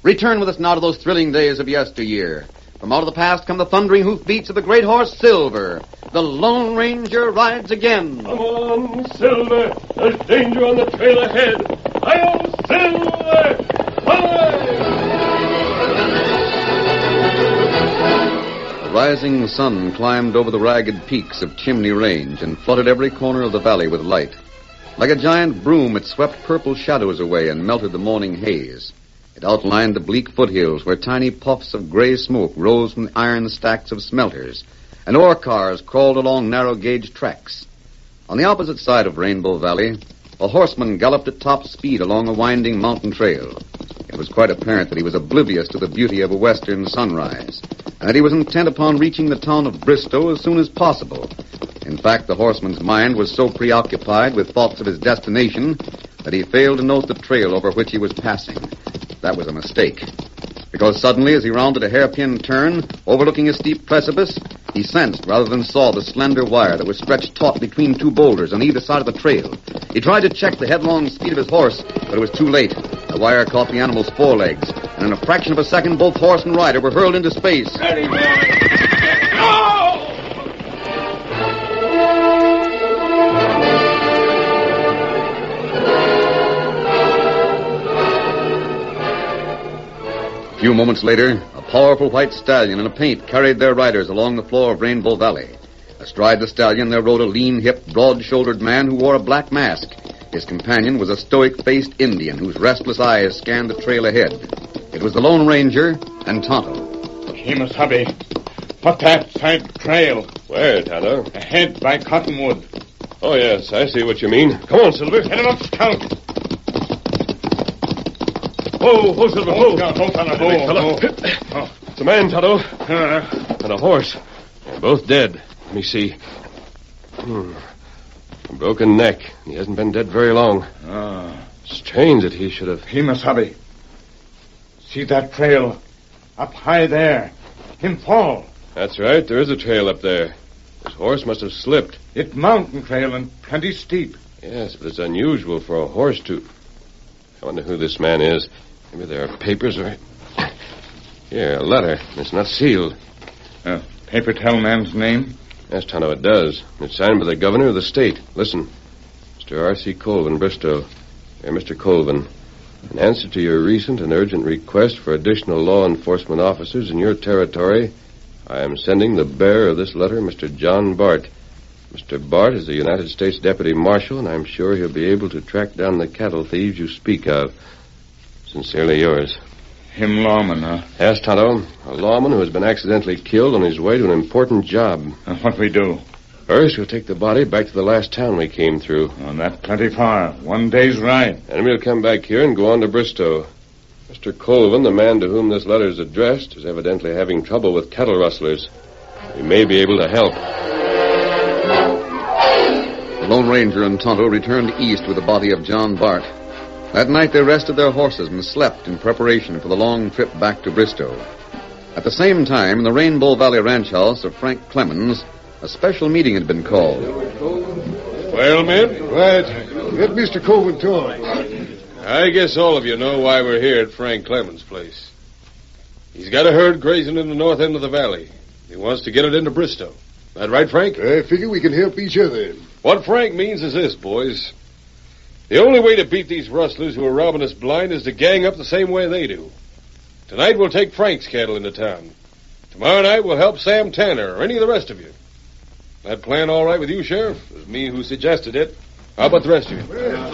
Return with us now to those thrilling days of yesteryear. From out of the past come the thundering hoofbeats of the great horse Silver. The Lone Ranger rides again. Come on, Silver. There's danger on the trail ahead. Hi-yo, Silver! The rising sun climbed over the ragged peaks of Chimney Range and flooded every corner of the valley with light. Like a giant broom, it swept purple shadows away and melted the morning haze. It outlined the bleak foothills where tiny puffs of gray smoke rose from the iron stacks of smelters, and ore cars crawled along narrow-gauge tracks. On the opposite side of Rainbow Valley, a horseman galloped at top speed along a winding mountain trail. It was quite apparent that he was oblivious to the beauty of a western sunrise, and that he was intent upon reaching the town of Bristow as soon as possible. In fact, the horseman's mind was so preoccupied with thoughts of his destination that he failed to note the trail over which he was passing. That was a mistake, because suddenly, as he rounded a hairpin turn, overlooking a steep precipice, he sensed rather than saw the slender wire that was stretched taut between two boulders on either side of the trail. He tried to check the headlong speed of his horse, but it was too late. The wire caught the animal's forelegs, and in a fraction of a second, both horse and rider were hurled into space. Steady, boy! No! A few moments later, a powerful white stallion and a paint carried their riders along the floor of Rainbow Valley. Astride the stallion, there rode a lean-hipped, broad-shouldered man who wore a black mask. His companion was a stoic-faced Indian whose restless eyes scanned the trail ahead. It was the Lone Ranger and Tonto. Kemosabe, what's that side trail? Where, Tonto? Ahead by Cottonwood. Oh, yes, I see what you mean. Come on, Silver. Head him up, Scout. Ho, Silver, ho. Tonto, ho. It's a man, Tonto. And a horse. They're both dead. Let me see. A broken neck. He hasn't been dead very long. Strange that he should have... Kemosabe. See that trail? Up high there. Him fall. That's right. There is a trail up there. His horse must have slipped. It mountain trail and plenty steep. Yes, but it's unusual for a horse to... I wonder who this man is. Maybe there are papers or... Here, a letter. It's not sealed. Paper tell man's name? Yes, Tonto, it does. It's signed by the governor of the state. Listen. Mr. R.C. Colvin, Bristow. Dear Mr. Colvin, in answer to your recent and urgent request for additional law enforcement officers in your territory, I am sending the bearer of this letter, Mr. John Bart. Mr. Bart is the United States Deputy Marshal, and I'm sure he'll be able to track down the cattle thieves you speak of. Sincerely yours. Him lawman, huh? Yes, Tonto. A lawman who has been accidentally killed on his way to an important job. And what we do? First, we'll take the body back to the last town we came through. Oh, that's plenty far. 1 day's ride. And we'll come back here and go on to Bristow. Mr. Colvin, the man to whom this letter is addressed, is evidently having trouble with cattle rustlers. We may be able to help. The Lone Ranger and Tonto returned east with the body of John Bart. That night they rested their horses and slept in preparation for the long trip back to Bristow. At the same time, in the Rainbow Valley ranch house of Frank Clemens, a special meeting had been called. Well, men? Right. Let Mr. Colvin talk. I guess all of you know why we're here at Frank Clemens' place. He's got a herd grazing in the north end of the valley. He wants to get it into Bristow. That right, Frank? I figure we can help each other. What Frank means is this, boys. The only way to beat these rustlers who are robbing us blind is to gang up the same way they do. Tonight we'll take Frank's cattle into town. Tomorrow night we'll help Sam Tanner or any of the rest of you. That plan all right with you, Sheriff? It was me who suggested it. How about the rest of you?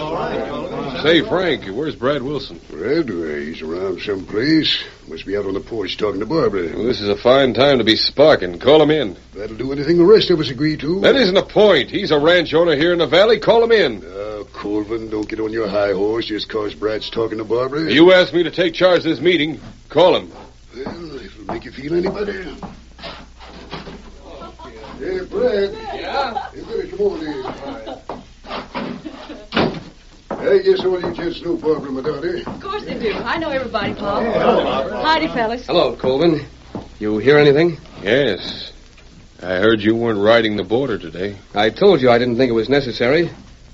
All right. Say, Frank, where's Brad Wilson? Brad, he's around someplace. Must be out on the porch talking to Barbara. Well, this is a fine time to be sparking. Call him in. That'll do anything the rest of us agree to. That isn't the point. He's a ranch owner here in the valley. Call him in. Colvin, don't get on your high horse just cause Brad's talking to Barbara. You asked me to take charge of this meeting. Call him. Well, if it'll make you feel any better. Hey, Brad. Yeah? You better come over here. I guess all you gents know Barbara, my daughter. Of course they do. I know everybody, Paul. Hello, Barbara. Howdy, fellas. Hello, Colvin. You hear anything? Yes. I heard you weren't riding the border today. I told you I didn't think it was necessary.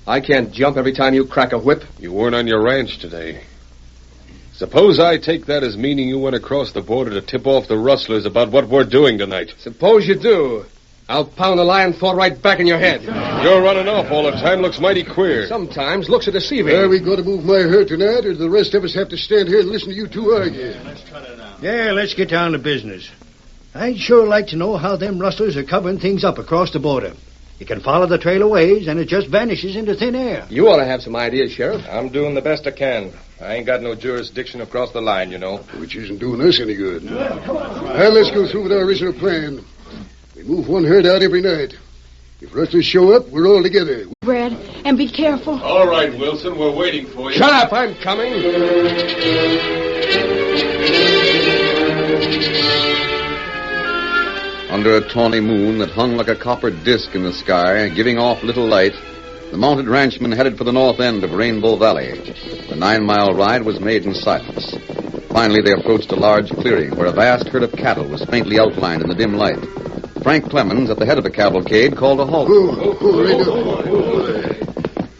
I can't jump every time you crack a whip. You weren't on your ranch today. Suppose I take that as meaning you went across the border to tip off the rustlers about what we're doing tonight. Suppose you do. I'll pound the lion thought right back in your head. You're running off all the time. Looks mighty queer. Sometimes looks are deceiving. Are we going to move my herd tonight, or do the rest of us have to stand here and listen to you two argue? Yeah, let's get down to business. I'd sure like to know how them rustlers are covering things up across the border. You can follow the trail a ways, and it just vanishes into thin air. You ought to have some ideas, Sheriff. I'm doing the best I can. I ain't got no jurisdiction across the line, you know. Which isn't doing us any good. Now, let's go through with our original plan. We move one herd out every night. If rustlers show up, we're all together. Brad, and be careful. All right, Wilson, we're waiting for you. Shut up, I'm coming. Under a tawny moon that hung like a copper disk in the sky, giving off little light, the mounted ranchmen headed for the north end of Rainbow Valley. The 9-mile ride was made in silence. Finally, they approached a large clearing where a vast herd of cattle was faintly outlined in the dim light. Frank Clemens, at the head of the cavalcade, called a halt.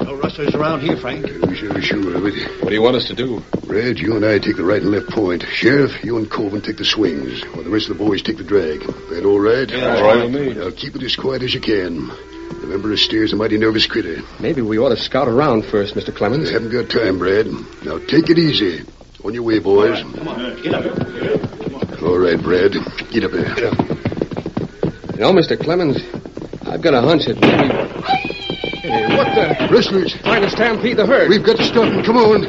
No rustlers around here, Frank. Sure of it. What do you want us to do? Red, you and I take the right and left point. Sheriff, you and Colvin take the swings, while the rest of the boys take the drag. That all right? Yeah, all right with me. Now keep it as quiet as you can. Remember, a steer's a mighty nervous critter. Maybe we ought to scout around first, Mr. Clemens. I haven't got time, Brad. Now take it easy. On your way, boys. Come on, get up. All right, Brad. Get up there. You know, Mr. Clemens, I've got a hunch that maybe... Hey, what the... Rustlers. Trying to stampede the herd. We've got to stop them. Come on.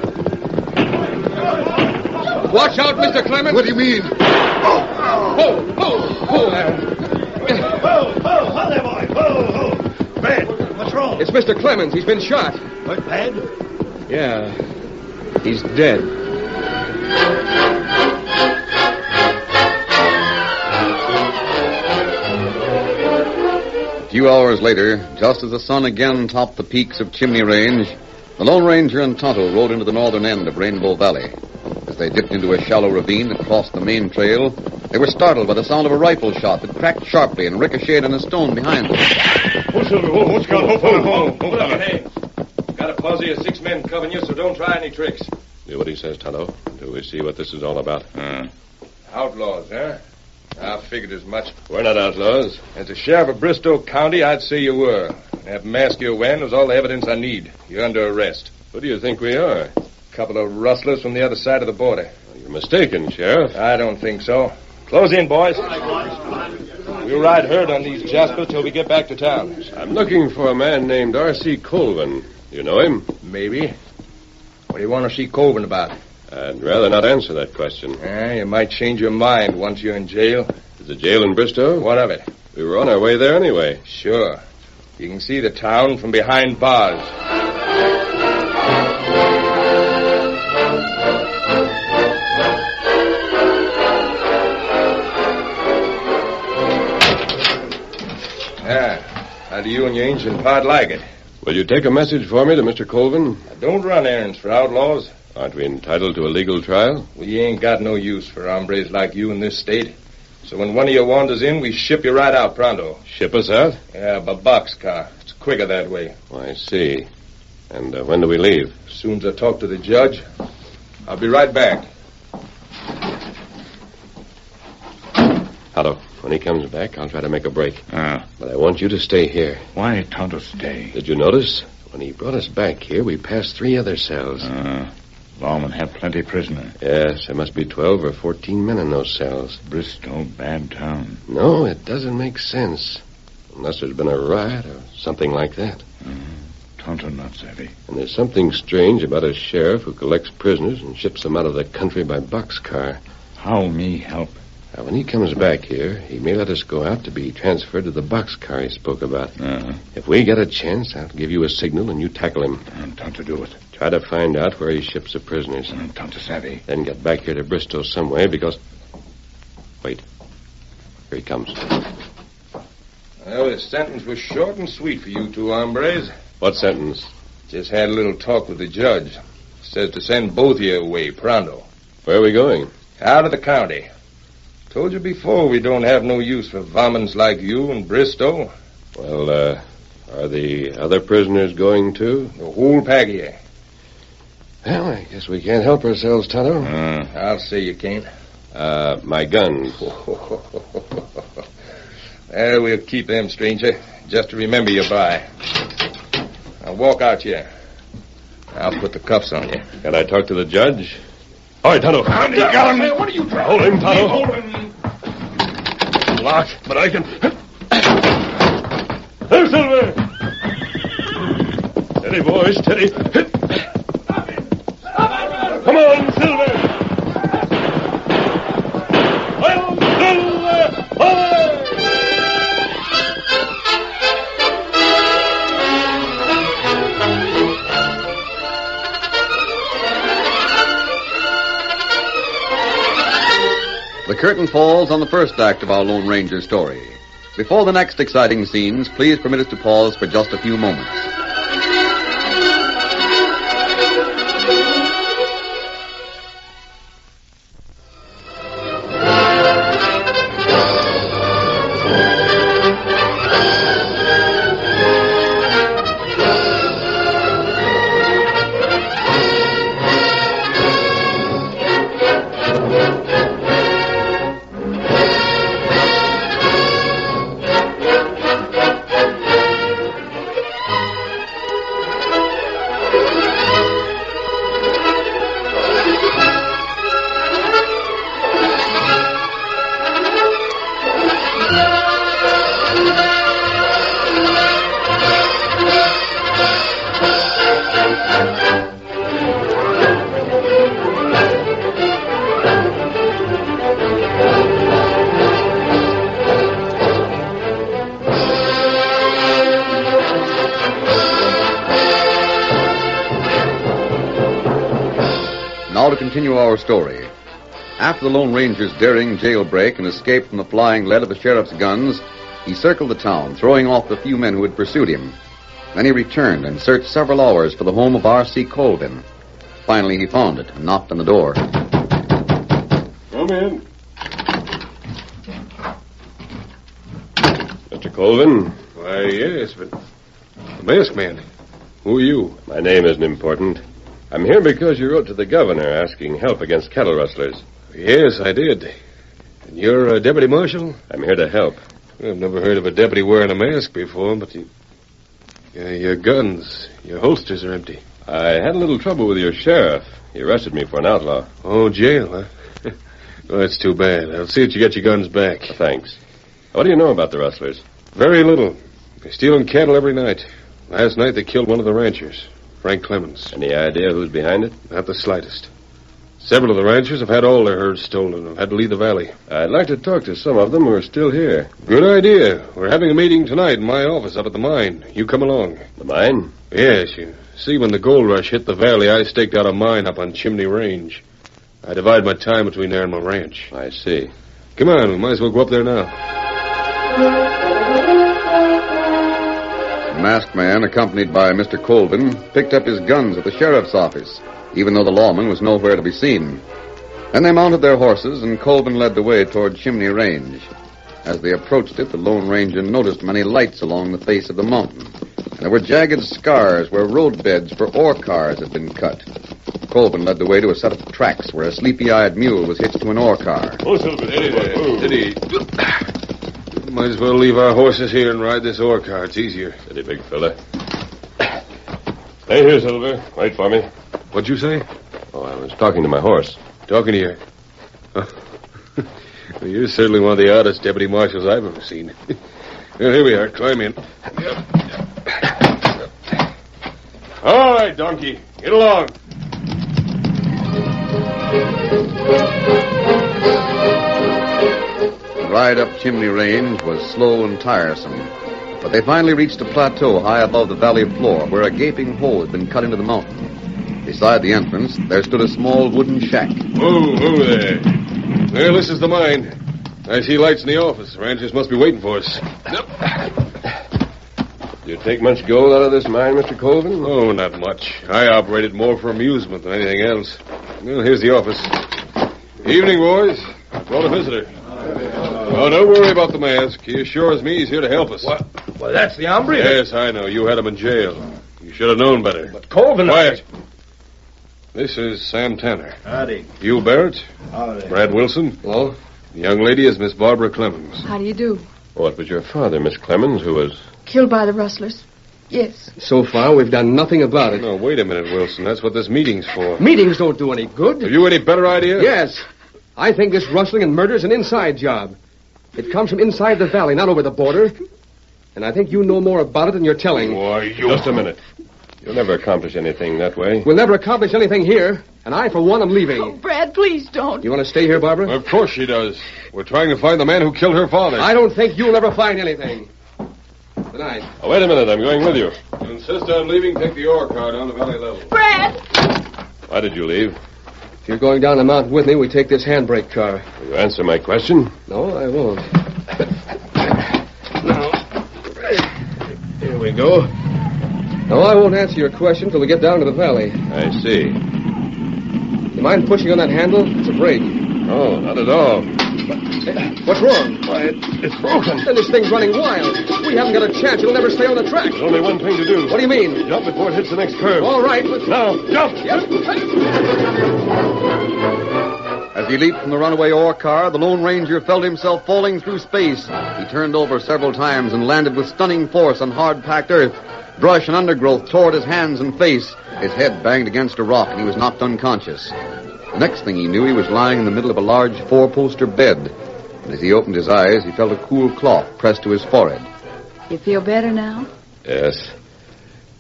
Watch out, Mr. Clemens. What do you mean? Ho there. Ho there, boy. Ho. Brad, what's wrong? It's Mr. Clemens. He's been shot. Hurt bad? Yeah. He's dead. A few hours later, just as the sun again topped the peaks of Chimney Range, the Lone Ranger and Tonto rode into the northern end of Rainbow Valley. As they dipped into a shallow ravine that crossed the main trail, they were startled by the sound of a rifle shot that cracked sharply and ricocheted on a stone behind them. What's going on? Hold on. Got a posse of 6 men covering you, so don't try any tricks. Do what he says, Tonto, until we see what this is all about. Outlaws, huh? I figured as much. We're not outlaws. As the sheriff of Bristow County, I'd say you were. That mask you're wearing was all the evidence I need. You're under arrest. Who do you think we are? A couple of rustlers from the other side of the border. Well, you're mistaken, Sheriff. I don't think so. Close in, boys. We'll ride herd on these jaspers till we get back to town. I'm looking for a man named R.C. Colvin. You know him? Maybe. What do you want to see Colvin about? I'd rather not answer that question. You might change your mind once you're in jail. Is the jail in Bristow? What of it? We were on our way there anyway. Sure. You can see the town from behind bars. How do you and your ancient pard like it? Will you take a message for me to Mr. Colvin? I don't run errands for outlaws. Aren't we entitled to a legal trial? We ain't got no use for hombres like you in this state. So when one of you wanders in, we ship you right out pronto. Ship us out? Yeah, by boxcar. It's quicker that way. Oh, I see. And when do we leave? As soon as I talk to the judge. I'll be right back. Tonto, when he comes back, I'll try to make a break. But I want you to stay here. Why Tonto stay? Did you notice? When he brought us back here, we passed 3 other cells. Lawmen have plenty prisoner. Yes, there must be 12 or 14 men in those cells. Bristow, bad town. No, it doesn't make sense. Unless there's been a riot or something like that. Tonto not savvy. And there's something strange about a sheriff who collects prisoners and ships them out of the country by boxcar. How me help? Now, when he comes back here, he may let us go out to be transferred to the boxcar he spoke about. If we get a chance, I'll give you a signal and you tackle him. Tonto do it. Try to find out where he ships the prisoners. Tonto savvy. Then get back here to Bristow some way because... Wait. Here he comes. Well, this sentence was short and sweet for you two hombres. What sentence? Just had a little talk with the judge. Says to send both of you away pronto. Where are we going? Out of the county. Told you before we don't have no use for varmints like you in Bristow. Well, are the other prisoners going too? The whole pack of you. Well, I guess we can't help ourselves, Tonto. I'll say you can't. My guns. Well, we'll keep them, stranger, just to remember you by. Now walk out here. I'll put the cuffs on you. Can I talk to the judge? All right, Tonto. You got him. What are you trying? Hold him, Tonto. Hold him. Locked, but I can... There, Silver! Steady, boys, steady. Come on, Silver! Well, Silver! Away! The curtain falls on the first act of our Lone Ranger story. Before the next exciting scenes, please permit us to pause for just a few moments. Now to continue our story. After the Lone Ranger's daring jailbreak and escape from the flying lead of the sheriff's guns, he circled the town, throwing off the few men who had pursued him. Then he returned and searched several hours for the home of R.C. Colvin. Finally, he found it and knocked on the door. Come in. Mr. Colvin? Why, yes, but... The masked man. Who are you? My name isn't important. I'm here because you wrote to the governor asking help against cattle rustlers. Yes, I did. And you're a deputy marshal? I'm here to help. I've never heard of a deputy wearing a mask before, but your guns, your holsters are empty. I had a little trouble with your sheriff. He arrested me for an outlaw. Oh, jail, huh? Well, that's too bad. I'll see that you get your guns back. Thanks. What do you know about the rustlers? Very little. They're stealing cattle every night. Last night they killed one of the ranchers, Frank Clemens. Any idea who's behind it? Not the slightest. Several of the ranchers have had all their herds stolen and have had to leave the valley. I'd like to talk to some of them who are still here. Good idea. We're having a meeting tonight in my office up at the mine. You come along. The mine? Yes, you see, when the gold rush hit the valley, I staked out a mine up on Chimney Range. I divide my time between there and my ranch. I see. Come on, we might as well go up there now. The masked man, accompanied by Mr. Colvin, picked up his guns at the sheriff's office, even though the lawman was nowhere to be seen. Then they mounted their horses, and Colvin led the way toward Chimney Range. As they approached it, the Lone Ranger noticed many lights along the face of the mountain, and there were jagged scars where roadbeds for ore cars had been cut. Colvin led the way to a set of tracks where a sleepy-eyed mule was hitched to an ore car. Oh, Silver, steady. Might as well leave our horses here and ride this ore car. It's easier. Steady, big fella. Stay here, Silver. Wait for me. What'd you say? Oh, I was talking to my horse. Talking to you? Oh. Well, you're certainly one of the oddest deputy marshals I've ever seen. Well, here we are. Climb in. All right, donkey. Get along. The ride up Chimney Range was slow and tiresome, but they finally reached a plateau high above the valley floor where a gaping hole had been cut into the mountain. Beside the entrance, there stood a small wooden shack. Whoa there. Well, this is the mine. I see lights in the office. The ranchers must be waiting for us. Do you take much gold out of this mine, Mr. Colvin? Oh, not much. I operated more for amusement than anything else. Well, here's the office. Evening, boys. I brought a visitor. Oh, don't worry about the mask. He assures me he's here to help us. What? Well, that's the hombre. Yes, I know. You had him in jail. You should have known better. But Colvin... Quiet. This is Sam Tanner. Howdy. Hugh Barrett. Howdy. Brad Wilson. Hello. The young lady is Miss Barbara Clemens. How do you do? Oh, it was your father, Miss Clemens, who was... Killed by the rustlers. Yes. So far, we've done nothing about it. No, wait a minute, Wilson. That's what this meeting's for. Meetings don't do any good. Have you any better idea? Yes. I think this rustling and murder is an inside job. It comes from inside the valley, not over the border. And I think you know more about it than you're telling. Why, you... Just a minute. You'll never accomplish anything that way. We'll never accomplish anything here. And I, for one, am leaving. Oh, Brad, please don't. You want to stay here, Barbara? Of course she does. We're trying to find the man who killed her father. I don't think you'll ever find anything. Good night. Oh, wait a minute. I'm going with you. You insist on leaving, take the ore car down the valley level. Brad! Why did you leave? If you're going down the mountain with me, we take this handbrake car. Will you answer my question? No, I won't. Now, here we go. No, I won't answer your question till we get down to the valley. I see. You mind pushing on that handle? It's a brake. Oh, not at all. What's wrong? Why, it's broken. Then this thing's running wild. We haven't got a chance. It'll never stay on the track. There's only one thing to do. What do you mean? Jump before it hits the next curve. All right, but... Now, jump! Yes. As he leaped from the runaway ore car, the Lone Ranger felt himself falling through space. He turned over several times and landed with stunning force on hard-packed earth. Brush and undergrowth tore at his hands and face. His head banged against a rock, and he was knocked unconscious. The next thing he knew, he was lying in the middle of a large four-poster bed. And as he opened his eyes, he felt a cool cloth pressed to his forehead. You feel better now? Yes.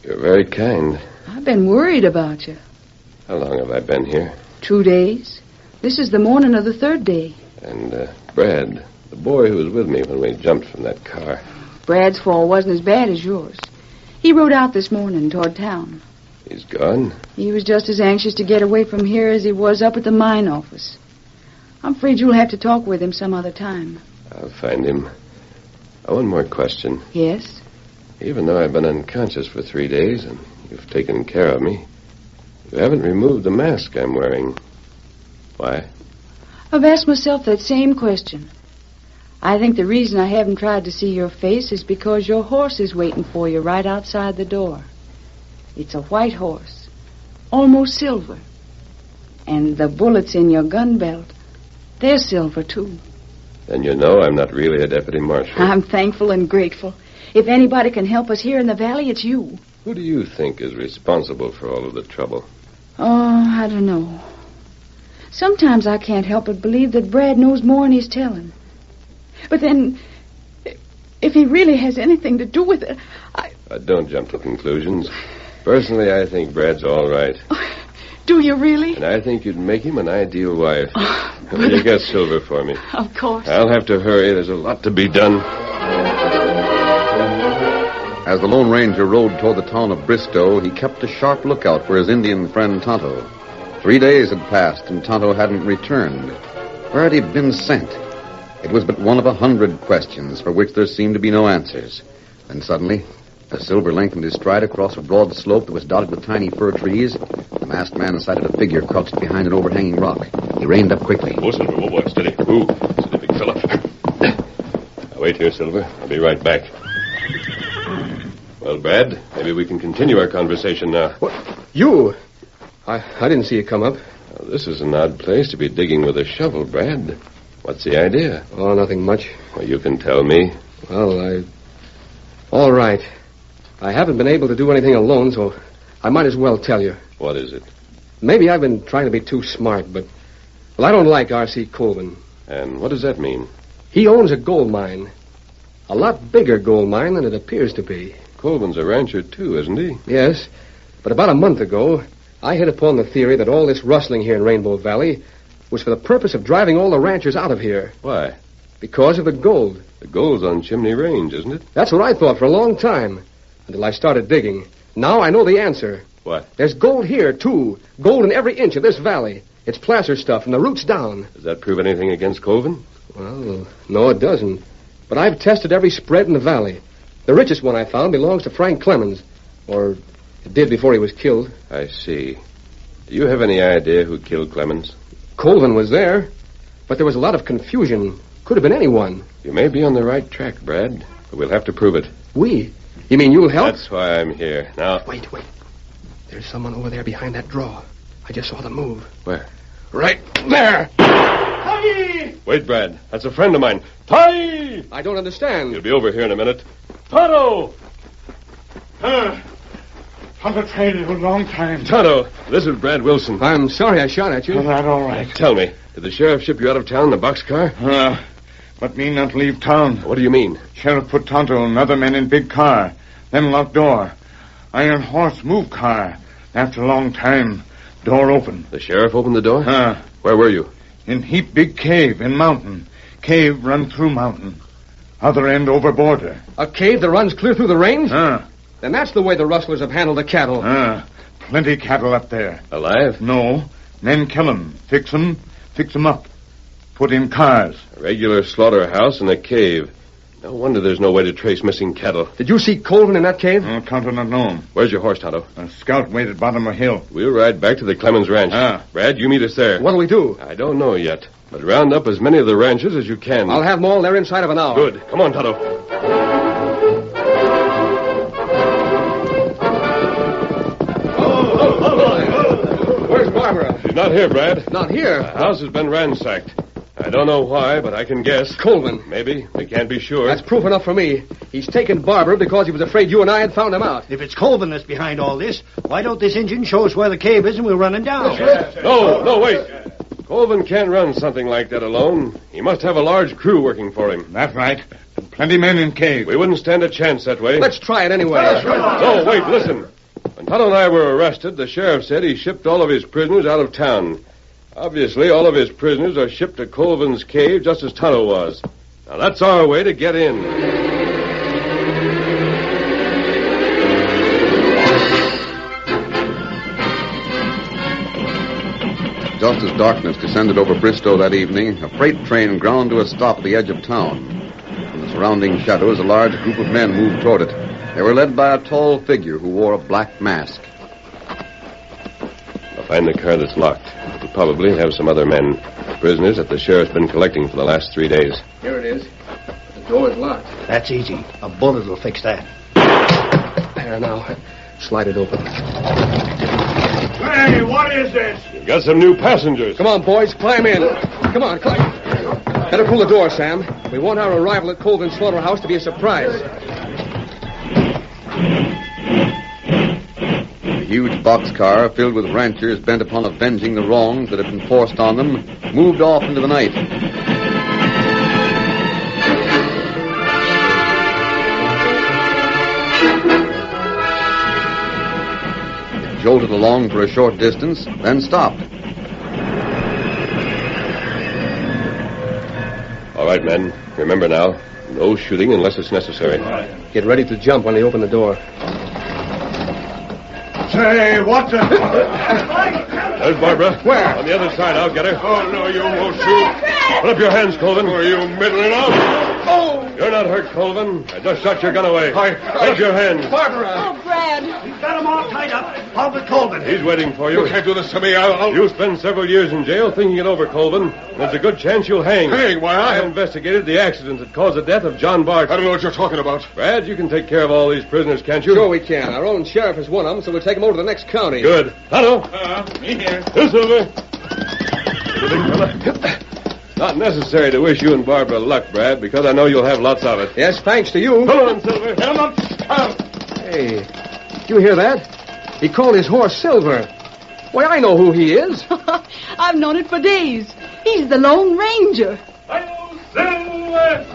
You're very kind. I've been worried about you. How long have I been here? 2 days. This is the morning of the third day. And, Brad, the boy who was with me when we jumped from that car. Brad's fall wasn't as bad as yours. He rode out this morning toward town. He's gone? He was just as anxious to get away from here as he was up at the mine office. I'm afraid you'll have to talk with him some other time. I'll find him. One more question. Yes? Even though I've been unconscious for 3 days and you've taken care of me, you haven't removed the mask I'm wearing. Why? I've asked myself that same question. I think the reason I haven't tried to see your face is because your horse is waiting for you right outside the door. It's a white horse. almost silver. And the bullets in your gun belt, they're silver, too. Then you know I'm not really a deputy marshal. I'm thankful and grateful. If anybody can help us here in the valley, it's you. Who do you think is responsible for all of the trouble? Oh, I don't know. Sometimes I can't help but believe that Brad knows more than he's telling. But then, if he really has anything to do with it, Don't jump to conclusions. Personally, I think Brad's all right. Do you really? And I think you'd make him an ideal wife. Will you get silver for me? Of course. I'll have to hurry. There's a lot to be done. As the Lone Ranger rode toward the town of Bristow, he kept a sharp lookout for his Indian friend Tonto. 3 days had passed, and Tonto hadn't returned. Where had he been sent? It was but one of 100 questions for which there seemed to be no answers. Then suddenly, a silver lengthened his stride across a broad slope that was dotted with tiny fir trees. The masked man sighted a figure crouched behind an overhanging rock. He reined up quickly. Oh, Silver, boy, steady. Ooh, steady, big fella. Now, wait here, Silver. I'll be right back. Well, Brad, maybe we can continue our conversation now. What? You? I didn't see you come up. Well, this is an odd place to be digging with a shovel, Brad. What's the idea? Oh, nothing much. Well, you can tell me. Well, all right. I haven't been able to do anything alone, so I might as well tell you. What is it? Maybe I've been trying to be too smart, but... Well, I don't like R.C. Colvin. And what does that mean? He owns a gold mine. A lot bigger gold mine than it appears to be. Colvin's a rancher, too, isn't he? Yes, but about a month ago, I hit upon the theory that all this rustling here in Rainbow Valley was for the purpose of driving all the ranchers out of here. Why? Because of the gold. The gold's on Chimney Range, isn't it? That's what I thought for a long time, until I started digging. Now I know the answer. What? There's gold here, too. Gold in every inch of this valley. It's placer stuff from the roots down. Does that prove anything against Colvin? Well, no, it doesn't. But I've tested every spread in the valley. The richest one I found belongs to Frank Clemens. Or it did before he was killed. I see. Do you have any idea who killed Clemens? Colvin was there, but there was a lot of confusion. Could have been anyone. You may be on the right track, Brad, but we'll have to prove it. We? You mean you'll help? That's why I'm here. Now... Wait. There's someone over there behind that draw. I just saw them move. Where? Right there! Ty! Wait, Brad. That's a friend of mine. Ty! I don't understand. He'll be over here in a minute. Tonto! Tonto trained a long time. Tonto, this is Brad Wilson. I'm sorry I shot at you. That's all right. Tell me, did the sheriff ship you out of town in the boxcar? But me not leave town. What do you mean? Sheriff put Tonto and other men in big car. Then locked door. Iron horse move car. After a long time, door open. The sheriff opened the door? Where were you? In heap big cave in mountain. Cave run through mountain. Other end over border. A cave that runs clear through the range? Then that's the way the rustlers have handled the cattle. Plenty cattle up there. Alive? No. Men kill 'em. Fix 'em up. Put in cars. A regular slaughterhouse in a cave. No wonder there's no way to trace missing cattle. Did you see Colvin in that cave? Tonto not know him. Where's your horse, Tonto? A scout waited bottom of hill. We'll ride back to the Clemens Ranch. Brad, you meet us there. What'll we do? I don't know yet. But round up as many of the ranchers as you can. I'll have them all there inside of an hour. Good. Come on, Tonto. Where's Barbara? She's not here, Brad. Not here? The house has been ransacked. I don't know why, but I can guess. Colvin. Maybe. We can't be sure. That's proof enough for me. He's taken Barbara because he was afraid you and I had found him out. If it's Colvin that's behind all this, why don't this engine show us where the cave is and we'll run him down? No, wait. Colvin can't run something like that alone. He must have a large crew working for him. That's right. Plenty men in cave. We wouldn't stand a chance that way. Let's try it anyway. No, wait, listen. When Tonto and I were arrested, the sheriff said he shipped all of his prisoners out of town. Obviously, all of his prisoners are shipped to Colvin's cave just as Tonto was. Now, that's our way to get in. Just as darkness descended over Bristow that evening, a freight train ground to a stop at the edge of town. From the surrounding shadows, a large group of men moved toward it. They were led by a tall figure who wore a black mask. I'll find the car that's locked. We'll probably have some other men, prisoners that the sheriff's been collecting for the last 3 days. Here it is. The door is locked. That's easy. A bullet will fix that. There now. Slide it open. Hey, what is this? Got some new passengers. Come on, boys, climb in. Come on, climb. Better pull the door, Sam. We want our arrival at Colvin's slaughterhouse to be a surprise. A huge boxcar filled with ranchers bent upon avenging the wrongs that had been forced on them moved off into the night. It jolted along for a short distance, then stopped. All right, men. Remember now, no shooting unless it's necessary. Get ready to jump when they open the door. Say, what the... There's Barbara. Where? On the other side. I'll get her. Oh, no, you won't shoot. Put up your hands, Colvin. Are you middling out? Oh! You're not hurt, Colvin. I just shot your gun away. Put up your hands. Barbara! Oh, Brad. He's got them all tied up. How about Colvin? He's waiting for you. You can't do this to me. I'll... You spent several years in jail thinking it over, Colvin. There's a good chance you'll hang. Hang? Why, I investigated the accident that caused the death of John Bart. I don't know what you're talking about. Brad, you can take care of all these prisoners, can't you? Sure we can. Our own sheriff is one of them, so we'll take him over to the next county. Good. Hello. Me here. Here, Silver. Good big fella. Not necessary to wish you and Barbara luck, Brad, because I know you'll have lots of it. Yes, thanks to you. Come on, Silver. Get him up. Hey, you hear that? He called his horse Silver. Why, I know who he is. I've known it for days. He's the Lone Ranger. Silver!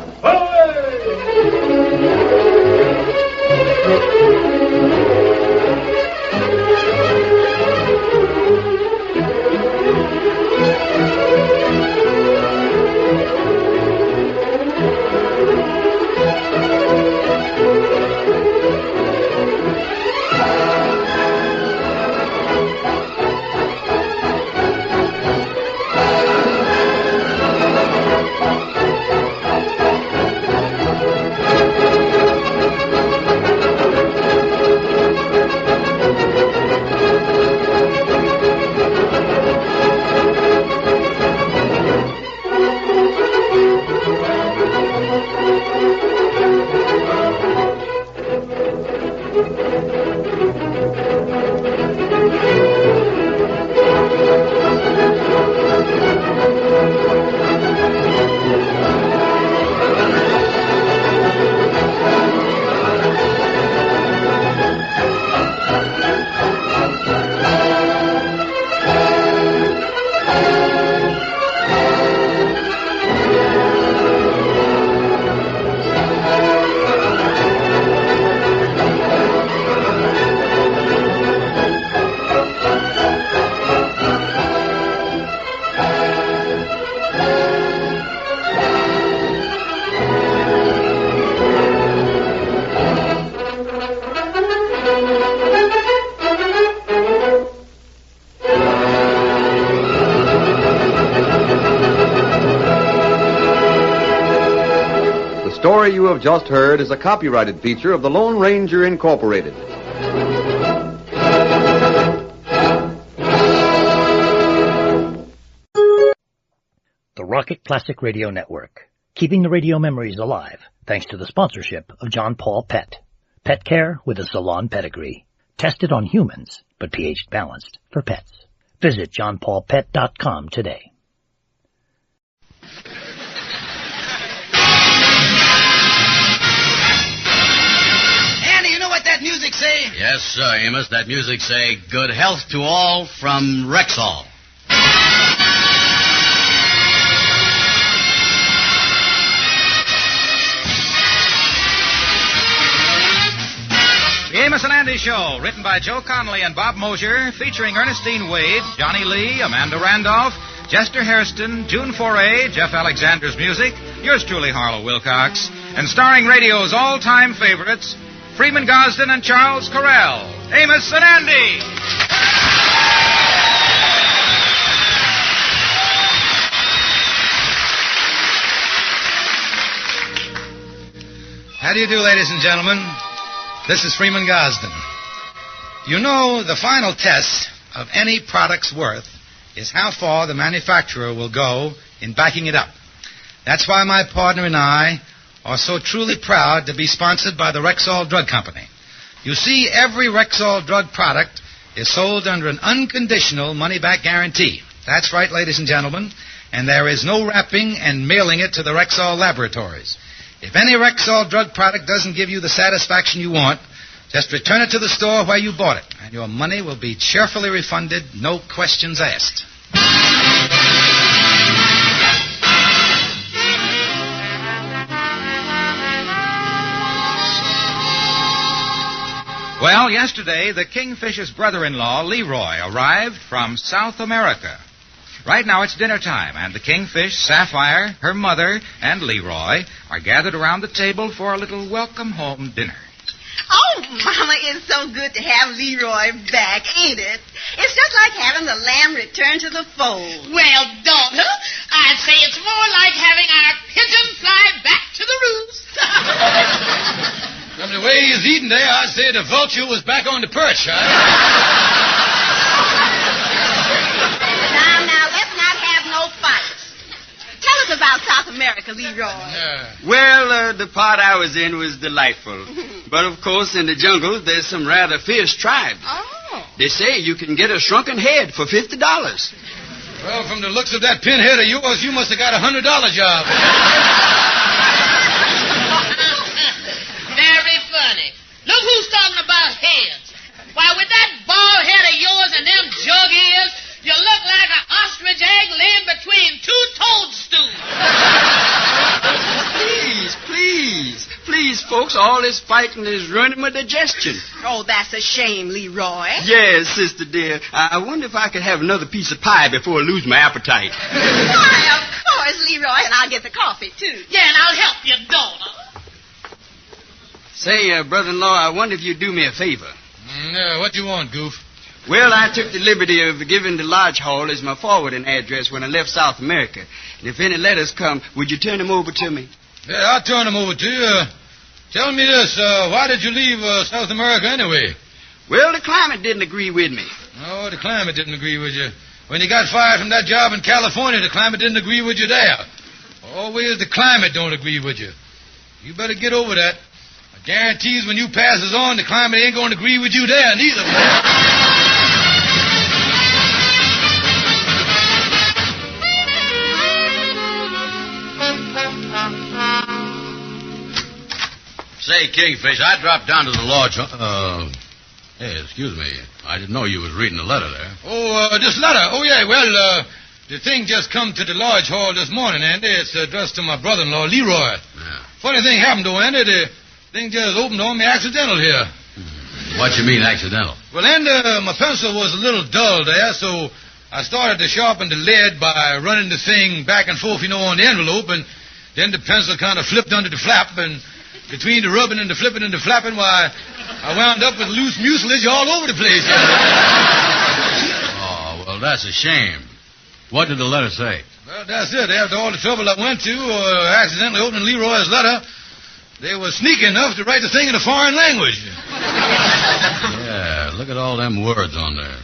The story you have just heard is a copyrighted feature of the Lone Ranger Incorporated. The Rocket Classic Radio Network, keeping the radio memories alive thanks to the sponsorship of John Paul Pet. Pet care with a salon pedigree. Tested on humans, but pH balanced for pets. Visit johnpaulpet.com today. Andy, you know what that music say? Yes, sir, Amos. That music say, good health to all from Rexall. The Amos and Andy Show, written by Joe Connolly and Bob Mosier, featuring Ernestine Wade, Johnny Lee, Amanda Randolph, Jester Hairston, June Foray, Jeff Alexander's music, yours truly, Harlow Wilcox, and starring radio's all-time favorites, Freeman Gosden and Charles Correll. Amos and Andy! How do you do, ladies and gentlemen? This is Freeman Gosden. You know, the final test of any product's worth is how far the manufacturer will go in backing it up. That's why my partner and I are so truly proud to be sponsored by the Rexall Drug Company. You see, every Rexall drug product is sold under an unconditional money-back guarantee. That's right, ladies and gentlemen. And there is no wrapping and mailing it to the Rexall laboratories. If any Rexall drug product doesn't give you the satisfaction you want, just return it to the store where you bought it, and your money will be cheerfully refunded, no questions asked. Well, yesterday, the Kingfisher's brother-in-law, Leroy, arrived from South America. Right now it's dinner time, and the Kingfish, Sapphire, her mother, and Leroy are gathered around the table for a little welcome-home dinner. Oh, Mama, it's so good to have Leroy back, ain't it? It's just like having the lamb return to the fold. Well, daughter, I'd say it's more like having our pigeon fly back to the roost. From the way he's eating there, I'd say the vulture was back on the perch, huh? Now, let's not have no fights. Tell us about South America, Leroy. Well, the part I was in was delightful. But, of course, in the jungle, there's some rather fierce tribes. Oh. They say you can get a shrunken head for $50. Well, from the looks of that pinhead of yours, you must have got a $100 job. Very funny. Look who's talking about heads. Why, with that bald head of yours and them jug ears, you look like an ostrich egg laying between two toadstools. Please, folks, all this fighting is ruining my digestion. Oh, that's a shame, Leroy. Yes, sister dear. I wonder if I could have another piece of pie before I lose my appetite. Why, of course, Leroy, and I'll get the coffee, too. Yeah, and I'll help you, daughter. Say, brother-in-law, I wonder if you'd do me a favor. What you want, Goof? Well, I took the liberty of giving the Lodge Hall as my forwarding address when I left South America. And if any letters come, would you turn them over to me? Yeah, I'll turn them over to you. Tell me this, why did you leave South America anyway? Well, the climate didn't agree with me. Oh, the climate didn't agree with you. When you got fired from that job in California, the climate didn't agree with you there. Always the climate don't agree with you. You better get over that. I guarantees when you passes on, the climate ain't going to agree with you there neither. Say, Kingfish, I dropped down to the lodge. Hey, excuse me. I didn't know you was reading the letter there. Oh, this letter? Oh, yeah, well, the thing just come to the Lodge Hall this morning, Andy. It's addressed to my brother-in-law, Leroy. Yeah. Funny thing happened, though, Andy. The thing just opened on me accidental here. What you mean, accidental? Well, Andy, my pencil was a little dull there, so I started to sharpen the lead by running the thing back and forth, on the envelope, and then the pencil kind of flipped under the flap, and between the rubbing and the flipping and the flapping, why, I wound up with loose mucilage all over the place. Oh, well, that's a shame. What did the letter say? Well, that's it. After all the trouble I went to, accidentally opening Leroy's letter, they were sneaky enough to write the thing in a foreign language. Yeah, look at all them words on there.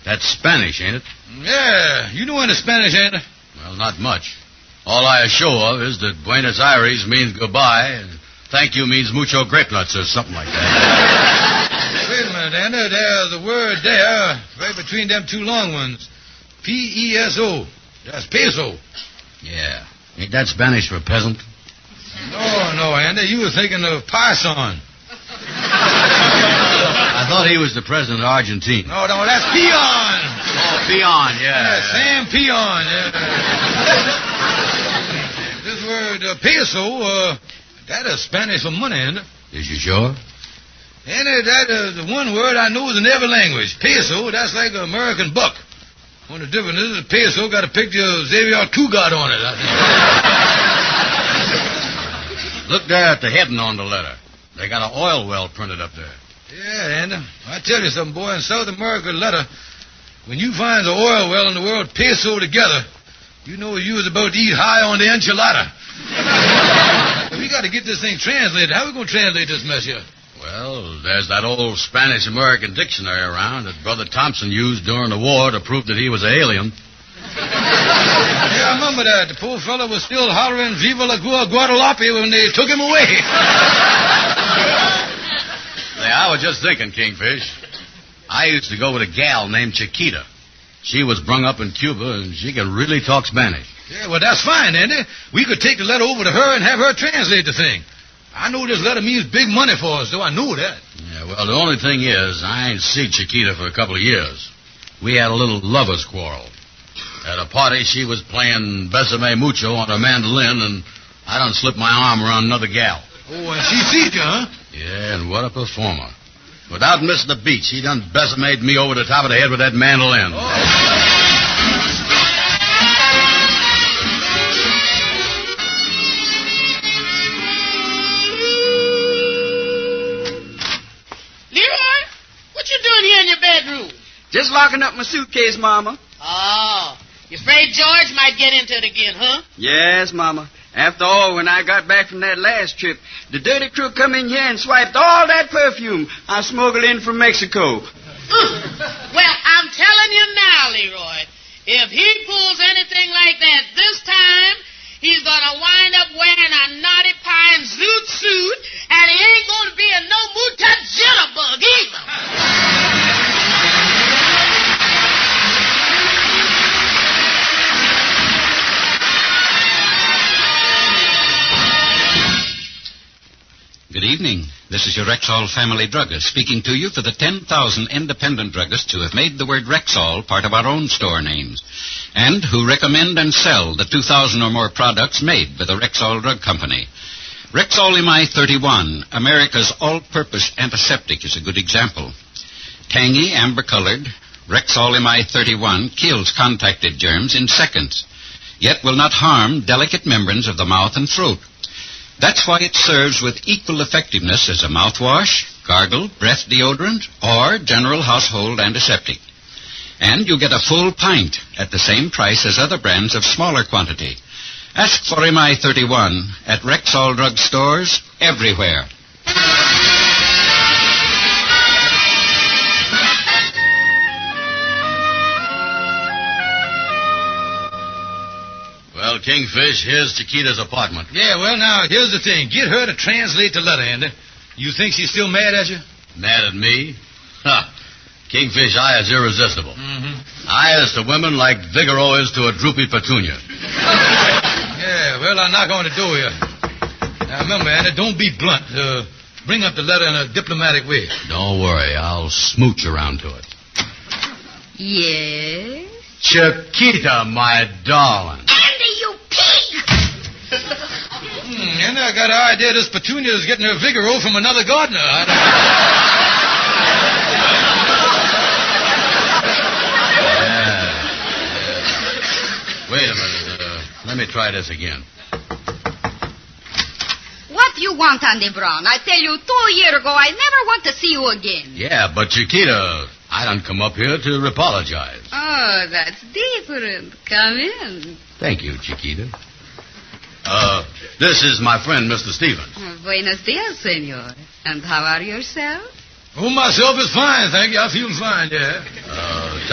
That's Spanish, ain't it? Yeah, you know any Spanish, ain't it? Well, not much. All I show of is that Buenos Aires means goodbye, and thank you means mucho grape nuts or something like that. Wait a minute, Andy. There's a word there, right between them two long ones. P-E-S-O. That's peso. Yeah. Ain't that Spanish for peasant? No, Andy. You were thinking of Parson. I thought he was the president of Argentina. No, that's peon. Oh, peon, yeah. Sam Peon, yeah. This word peso, that is Spanish for money, isn't it? Is you sure? Andy, that is the one word I know is in every language. Peso, that's like an American buck. Only difference is the peso got a picture of Xavier Cugat on it, I think. Look there at the heading on the letter. They got an oil well printed up there. Yeah, Andy. I tell you something, boy. In South America letter, when you find the oil well and the word peso together, you know you was about to eat high on the enchilada. We got to get this thing translated. How are we going to translate this mess here? Well, there's that old Spanish-American dictionary around that Brother Thompson used during the war to prove that he was an alien. Yeah, I remember that. The poor fellow was still hollering Viva la Guadalupe when they took him away. Say, I was just thinking, Kingfish. I used to go with a gal named Chiquita. She was brung up in Cuba, and she can really talk Spanish. Yeah, well, that's fine, Andy. We could take the letter over to her and have her translate the thing. I know this letter means big money for us, though. I know that. Yeah, well, the only thing is, I ain't seen Chiquita for a couple of years. We had a little lover's quarrel. At a party, she was playing Besame Mucho on her mandolin, and I done slipped my arm around another gal. Oh, and she sees you, huh? Yeah, and what a performer. Without missing a beat, she done besamed me over the top of the head with that mandolin. Leroy, what you doing here in your bedroom? Just locking up my suitcase, Mama. Oh, you afraid George might get into it again, huh? Yes, Mama. After all, when I got back from that last trip, the dirty crook come in here and swiped all that perfume I smuggled in from Mexico. Well, I'm telling you now, Leroy, if he pulls anything like that this time, he's going to wind up wearing a naughty pine zoot suit, and he ain't going to be a no muta jitterbug either. Good evening. This is your Rexall family druggist speaking to you for the 10,000 independent druggists who have made the word Rexall part of our own store names and who recommend and sell the 2,000 or more products made by the Rexall Drug Company. Rexall Imai 31, America's all-purpose antiseptic, is a good example. Tangy, amber-colored, Rexall Imai 31 kills contacted germs in seconds, yet will not harm delicate membranes of the mouth and throat. That's why it serves with equal effectiveness as a mouthwash, gargle, breath deodorant, or general household antiseptic. And you get a full pint at the same price as other brands of smaller quantity. Ask for Imai 31 at Rexall drug stores everywhere. Well, Kingfish, here's Chiquita's apartment. Yeah, well, now, here's the thing. Get her to translate the letter, Andy. You think she's still mad at you? Mad at me? Ha! Kingfish eye is irresistible. I is to women like Vigoro is to a droopy petunia. Yeah, well, I'll knock on the door here. Now, remember, Andy, don't be blunt. Bring up the letter in a diplomatic way. Don't worry, I'll smooch around to it. Yes? Chiquita, my darling. Andy, you pig! And I got an idea this Petunia is getting her Vigoro from another gardener. Wait a minute. Let me try this again. What you want, Andy Brown? I tell you, 2 years ago, I never want to see you again. Yeah, but Chiquita, I done come up here to apologize. Oh, that's different. Come in. Thank you, Chiquita. This is my friend, Mr. Stevens. Buenos dias, senor. And how are yourself? Oh, myself is fine, thank you. I feel fine, yeah.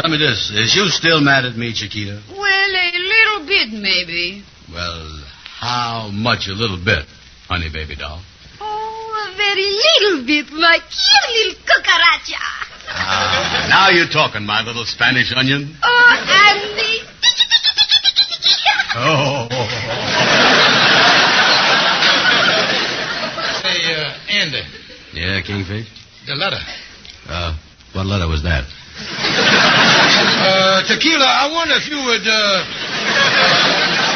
Tell me this. Is you still mad at me, Chiquita? Well, a little bit, maybe. Well, how much a little bit, honey baby doll? Oh, a very little bit, my cute little cucaracha. Now you're talking, my little Spanish onion. Oh, Andy. Oh. Say, Andy. Yeah, Kingfish? The letter. What letter was that? Tequila, I wonder if you would,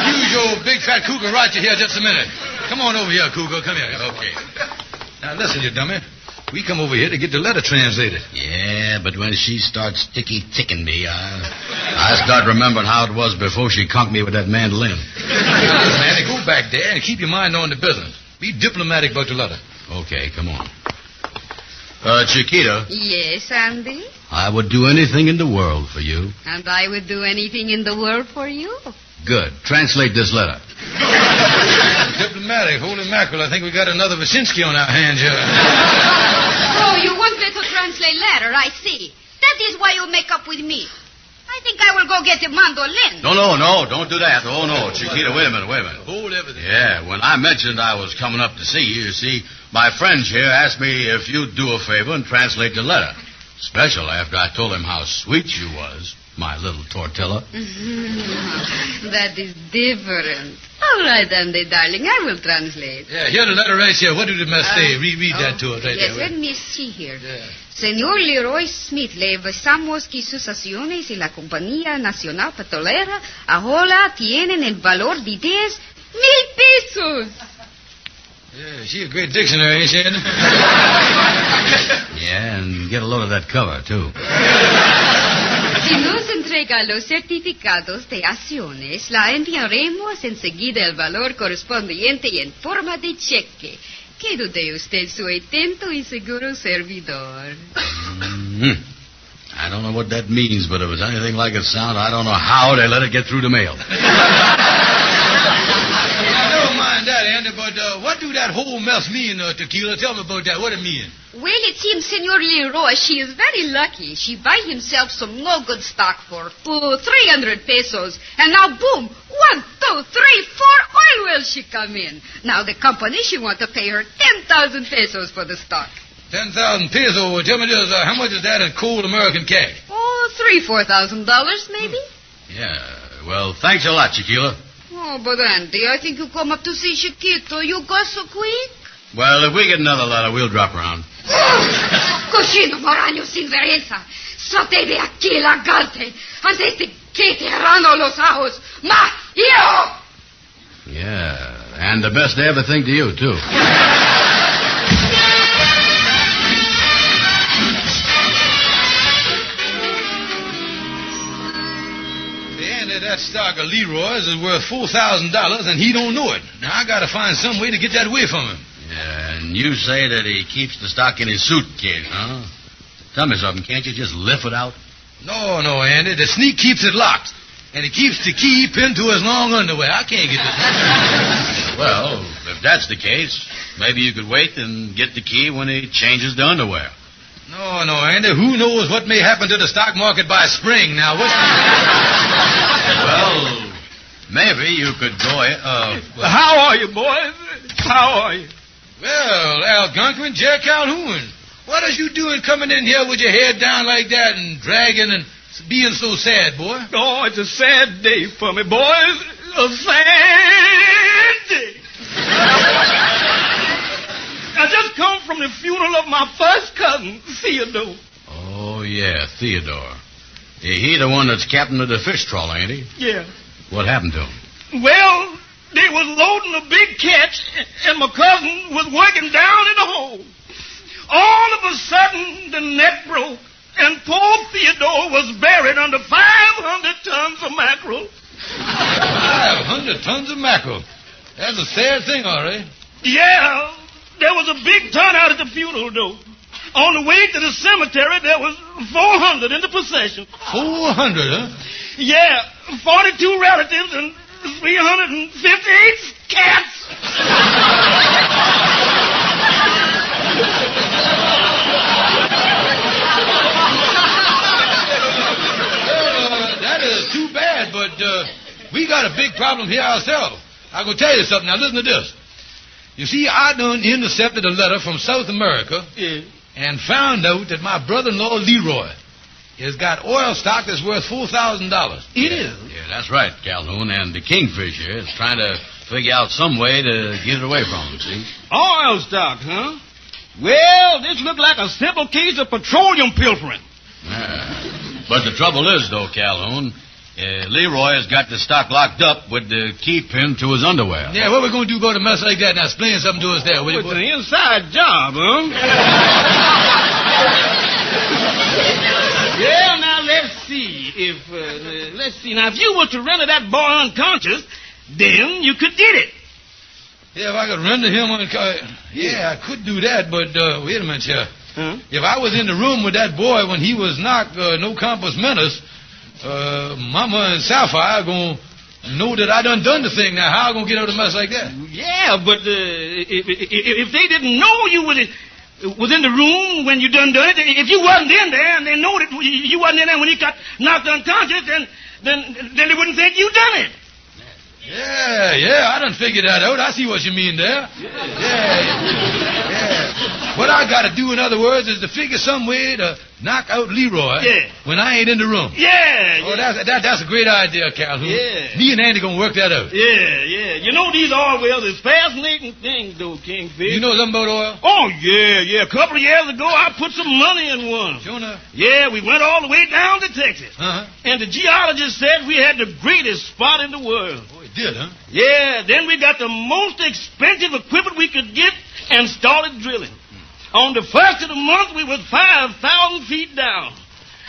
use your big fat cucaracha here just a minute. Come on over here, Cougar. Come here. Okay. Now, listen, you dummy. We come over here to get the letter translated. Yeah, but when she starts ticking me, I start remembering how it was before she conked me with that mandolin. Listen, Andy, go back there and keep your mind on the business. Be diplomatic about the letter. Okay, come on. Chiquita. Yes, Andy? I would do anything in the world for you. And I would do anything in the world for you. Good. Translate this letter. Diplomatic. Holy mackerel. I think we got another Wyszynski on our hands here. Oh, you want me to translate letter, I see. That is why you make up with me. I think I will go get a mandolin. No, don't do that. Oh, no, Chiquita, wait a minute. Hold everything. Yeah, when I mentioned I was coming up to see you, my friends here asked me if you'd do a favor and translate the letter. Special after I told him how sweet you was, my little tortilla. That is different. All right, Andy, darling. I will translate. Yeah, here the letter right here. What did it must say? Read that to us right yes, there. let me see here. Señor Leroy Smith, le avisamos que sus acciones en la Compañía Nacional Petrolera ahora tienen el valor de 10,000 pesos. Yeah, she's a great dictionary, ain't she? Yeah, and get a load of that cover, too. Si nos entrega los certificados de acciones, la enviaremos enseguida el valor correspondiente en forma de cheque. Quede usted su atento y seguro servidor. I don't know what that means, but if it's anything like it sounds, I don't know how they let it get through the mail. Never mind that, Andy, but what do that whole mess mean, Tequila? Tell me about that. What it mean? Well, it seems Senor Leroy, she is very lucky. She buy himself some no-good stock for 300 pesos. And now, boom, 1, 2, 3, 4 oil wells she come in. Now, the company, she want to pay her 10,000 pesos for the stock. 10,000 pesos? Well, tell me this, how much is that in cold American cash? Oh, $3,000-$4,000 maybe. Yeah, well, thanks a lot, Chiquila. Oh, but Andy, I think you come up to see Chiquito. You go so quick. Well, if we get another letter, we'll drop around. Cochino, moraño, sin vergüenza. Salte de aquí, lagarto, antes de que te arranco los ojos. ¡Ma, hijo! Yeah, and the best day of the thing to you, too. That stock of Leroy's is worth $4,000, and he don't know it. Now, I got to find some way to get that away from him. Yeah, and you say that he keeps the stock in his suitcase, huh? Tell me something. Can't you just lift it out? No, Andy. The sneak keeps it locked, and he keeps the key pinned to his long underwear. I can't get this. Well, if that's the case, maybe you could wait and get the key when he changes the underwear. No, Andy. Who knows what may happen to the stock market by spring? Now, what... Well, maybe you could go... How are you, boys? How are you? Well, Algonquin, Jack Calhoun, what are you doing coming in here with your head down like that and dragging and being so sad, boy? Oh, it's a sad day for me, boys. A sad day. I just come from the funeral of my first cousin, Theodore. Oh, yeah, Theodore. He the one that's captain of the fish trawler, ain't he? Yeah. What happened to him? Well, they was loading a big catch, and my cousin was working down in the hole. All of a sudden, the net broke, and poor Theodore was buried under 500 tons of mackerel. 500 tons of mackerel? That's a sad thing, all right. Yeah, there was a big turnout at the funeral, though. On the way to the cemetery, there was 400 in the procession. 400, huh? Yeah, 42 relatives and 358 cats. That is too bad, but we got a big problem here ourselves. I'm going to tell you something. Now, listen to this. You see, I done intercepted a letter from South America and found out that my brother-in-law, Leroy, has got oil stock that's worth $4,000. Yeah, that's right, Calhoun. And the Kingfisher is trying to figure out some way to get it away from him, see? Oil stock, huh? Well, this looked like a simple case of petroleum pilfering. Yeah. But the trouble is, though, Calhoun, Leroy has got the stock locked up with the key pinned to his underwear. Yeah, what we going to do about a mess like that? Now, explain something to us there, will you? It's an inside job, huh? Well, now, let's see. Now, if you were to render that boy unconscious, then you could get it. Yeah, if I could render him unconscious. Yeah, I could do that, but wait a minute here. Huh? If I was in the room with that boy when he was knocked no compos mentis, Mama and Sapphire are going to know that I done the thing. Now, how I going to get out of a mess like that? Yeah, but if they didn't know you was in the room when you done it, if you wasn't in there and they know that you wasn't in there when he got knocked unconscious, then they wouldn't think you done it. Yeah, I done figured that out. I see what you mean there. Yeah. What I got to do, in other words, is to figure some way to knock out Leroy when I ain't in the room. Yeah. Oh, that's a great idea, Calhoun. Yeah. Me and Andy gonna work that out. Yeah. You know, these oil wells is fascinating things, though, Kingfish. You know something about oil? Oh, yeah. A couple of years ago, I put some money in one. Sure enough. Yeah, we went all the way down to Texas. Uh-huh. And the geologist said we had the greatest spot in the world. Oh, it did, huh? Yeah, then we got the most expensive equipment we could get and started drilling. On the first of the month, we was 5,000 feet down.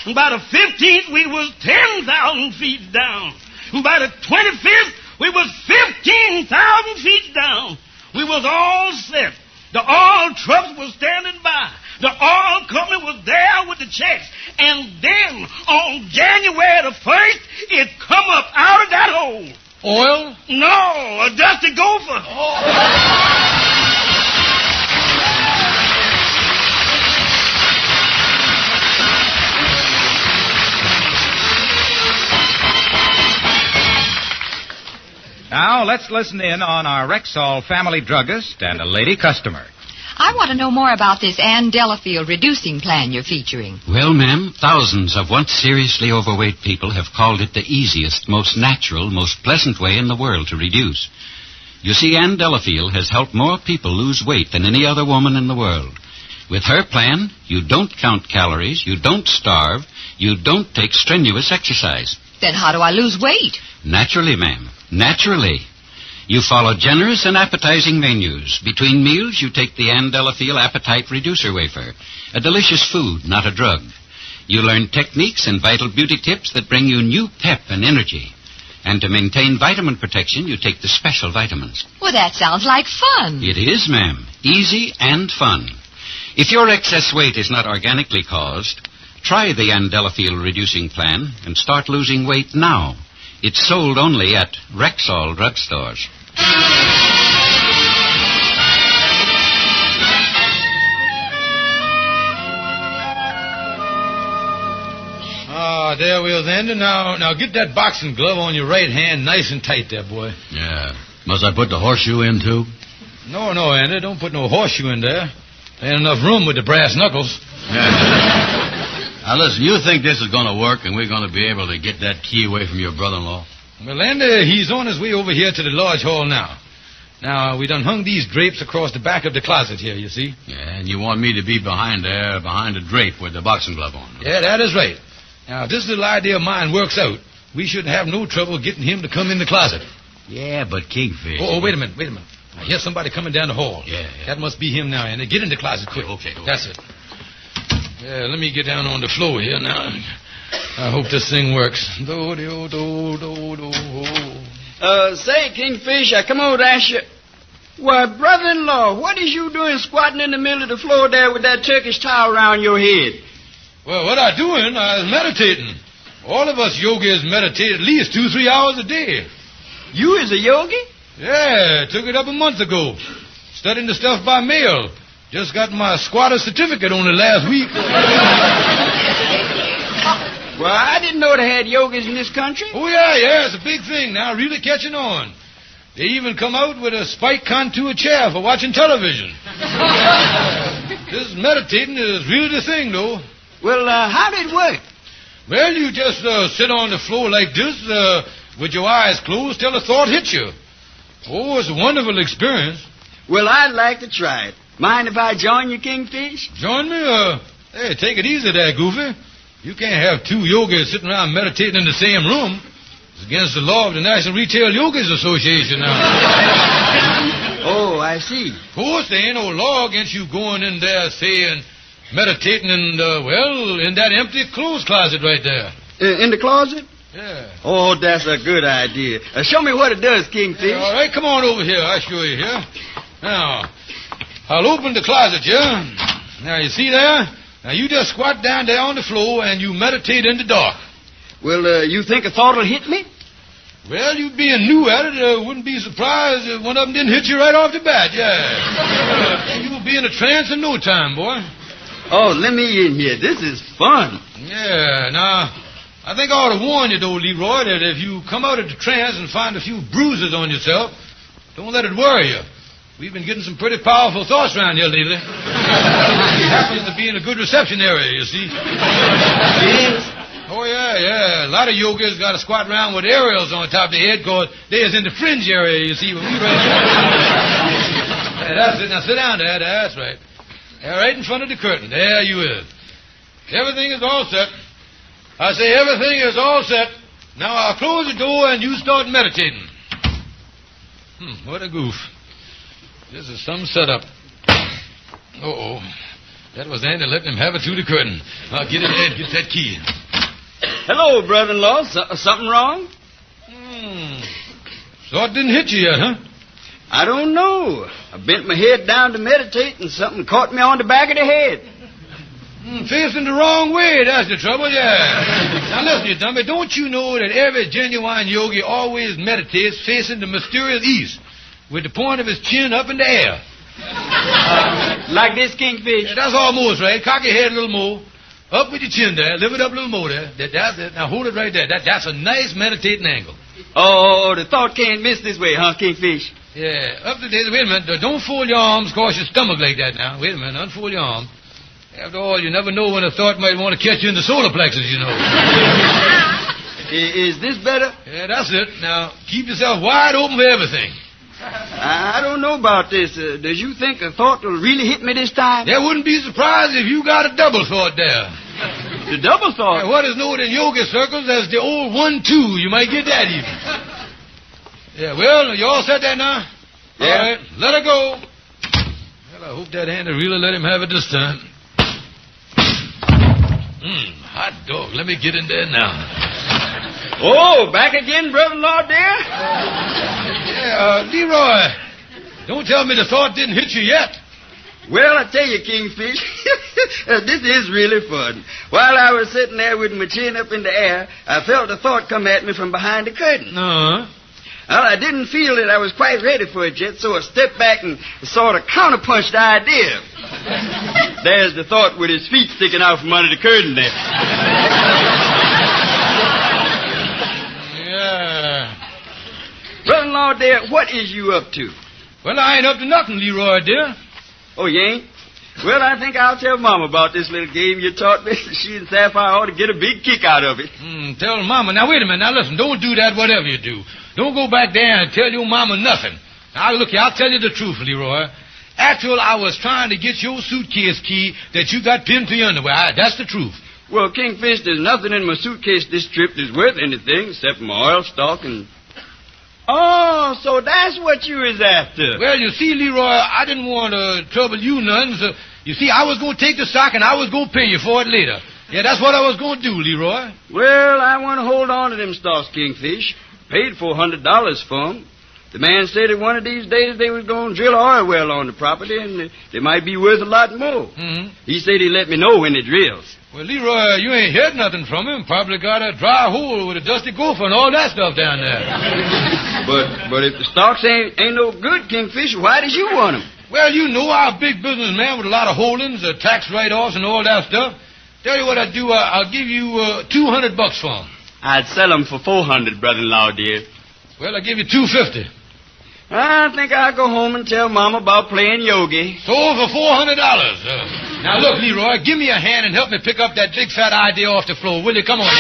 And by the 15th, we was 10,000 feet down. And by the 25th, we was 15,000 feet down. We was all set. The oil trucks was standing by. The oil company was there with the checks. And then, on January the 1st, it come up out of that hole. Oil? No, a dusty gopher. Now, let's listen in on our Rexall family druggist and a lady customer. I want to know more about this Ann Delafield reducing plan you're featuring. Well, ma'am, thousands of once seriously overweight people have called it the easiest, most natural, most pleasant way in the world to reduce. You see, Ann Delafield has helped more people lose weight than any other woman in the world. With her plan, you don't count calories, you don't starve, you don't take strenuous exercise. Then how do I lose weight? Naturally, ma'am. Naturally. You follow generous and appetizing menus. Between meals, you take the Ann Delafield Appetite Reducer Wafer. A delicious food, not a drug. You learn techniques and vital beauty tips that bring you new pep and energy. And to maintain vitamin protection, you take the special vitamins. Well, that sounds like fun. It is, ma'am. Easy and fun. If your excess weight is not organically caused, try the Ann Delafield Reducing Plan and start losing weight now. It's sold only at Rexall drugstores. Ah, there we are, Andy. Now get that boxing glove on your right hand nice and tight there, boy. Yeah. Must I put the horseshoe in, too? No, Andy. Don't put no horseshoe in there. There ain't enough room with the brass knuckles. Now, listen, you think this is going to work and we're going to be able to get that key away from your brother-in-law? Well, Andy, he's on his way over here to the lodge hall now. Now, we done hung these drapes across the back of the closet here, you see. Yeah, and you want me to be behind there, behind a drape with the boxing glove on. Yeah, that is right. Now, if this little idea of mine works out, we shouldn't have no trouble getting him to come in the closet. Yeah, but Kingfish... Oh, wait a minute. I hear somebody coming down the hall. Yeah. That must be him now, Andy. Get in the closet quick. Okay. That's it. Yeah, let me get down on the floor here now. I hope this thing works. Say, Kingfish, I come over to ask you... Why, brother-in-law, what is you doing squatting in the middle of the floor there with that Turkish towel around your head? Well, what I doing? I was meditating. All of us yogis meditate at least 2-3 hours a day. You is a yogi? Yeah, took it up a month ago. Studying the stuff by mail. Just got my squatter certificate only last week. Well, I didn't know they had yogis in this country. Oh, yeah, it's a big thing now, really catching on. They even come out with a spike contour chair for watching television. This meditating is really the thing, though. Well, how did it work? Well, you just sit on the floor like this with your eyes closed till a thought hits you. Oh, it's a wonderful experience. Well, I'd like to try it. Mind if I join you, Kingfish? Join me? Hey, take it easy there, Goofy. You can't have two yogis sitting around meditating in the same room. It's against the law of the National Retail Yogis Association now. Oh, I see. Of course, there ain't no law against you going in there, saying, meditating in, in that empty clothes closet right there. In the closet? Yeah. Oh, that's a good idea. Show me what it does, Kingfish. Yeah, all right, come on over here. I'll show you here. Now, I'll open the closet here. Now, you see there? Now, you just squat down there on the floor and you meditate in the dark. Well, you think a thought will hit me? Well, you being new at it, wouldn't be surprised if one of them didn't hit you right off the bat, yeah. You'll be in a trance in no time, boy. Oh, let me in here. This is fun. Yeah, now, I think I ought to warn you, though, Leroy, that if you come out of the trance and find a few bruises on yourself, don't let it worry you. We've been getting some pretty powerful thoughts around here lately. He happens to be in a good reception area, you see. Oh, yeah. A lot of yogis got to squat around with aerials on top of their head because they is in the fringe area, you see. When we right there. That's it. Now, sit down there. That's right. There, right in front of the curtain. There you is. Everything is all set. I say everything is all set. Now, I'll close the door and you start meditating. What a goof. This is some setup. Uh-oh. That was Andy letting him have it through the curtain. I'll get in there and get that key. Hello, brother-in-law. Something wrong? Thought didn't hit you yet, huh? I don't know. I bent my head down to meditate and something caught me on the back of the head. Facing the wrong way, that's the trouble, yeah. Now listen, you dummy, don't you know that every genuine yogi always meditates facing the mysterious east with the point of his chin up in the air? Like this, Kingfish? Yeah, that's almost right. Cock your head a little more. Up with your chin there. Lift it up a little more there. That's it. Now hold it right there. That's a nice meditating angle. Oh, the thought can't miss this way, huh, Kingfish? Yeah. Up to this. Wait a minute. Don't fold your arms across your stomach like that now. Wait a minute. Unfold your arm. After all, you never know when a thought might want to catch you in the solar plexus, you know. Is this better? Yeah, that's it. Now, keep yourself wide open for everything. I don't know about this. Does you think a thought will really hit me this time? There wouldn't be surprised if you got a double thought there. The double thought? Yeah, what is known in yoga circles as the old 1-2. You might get that even. Yeah, well, you all set there now? Yeah. All right, let her go. Well, I hope that hand will really let him have it this time. Hot dog. Let me get in there now. Oh, back again, brother-in-law, dear? Yeah, Leroy, don't tell me the thought didn't hit you yet. Well, I tell you, Kingfish, this is really fun. While I was sitting there with my chin up in the air, I felt a thought come at me from behind the curtain. Uh-huh. Well, I didn't feel that I was quite ready for it yet, so I stepped back and sort of counterpunched the idea. There's the thought with his feet sticking out from under the curtain there. Yeah. Brother-in-law, dear, what is you up to? Well, I ain't up to nothing, Leroy, dear. Oh, you ain't? Well, I think I'll tell Mama about this little game you taught me. She and Sapphire ought to get a big kick out of it. Tell Mama. Now, wait a minute. Now, listen, don't do that whatever you do. Don't go back there and tell your Mama nothing. Now, look here, I'll tell you the truth, Leroy. After all, I was trying to get your suitcase key that you got pinned to your underwear. That's the truth. Well, Kingfish, there's nothing in my suitcase this trip that's worth anything except my oil stock and... Oh, so that's what you was after. Well, you see, Leroy, I didn't want to trouble you none. So, you see, I was going to take the stock and I was going to pay you for it later. Yeah, that's what I was going to do, Leroy. Well, I want to hold on to them stocks, Kingfish. Paid $400 for them. The man said that one of these days they was going to drill an oil well on the property and they might be worth a lot more. Mm-hmm. He said he'd let me know when it drills. Well, Leroy, you ain't heard nothing from him. Probably got a dry hole with a dusty gopher and all that stuff down there. But if the stocks ain't no good, Kingfish, why did you want them? Well, you know, I'm a big businessman with a lot of holdings, tax write-offs and all that stuff. Tell you what I'd do, I'll give you $200 for them. I'd sell them for $400, brother-in-law, dear. Well, I'll give you $250. I think I'll go home and tell Mama about playing yogi. Sold for $400. Now, look, Leroy, give me a hand and help me pick up that big fat idea off the floor, will you? Come on.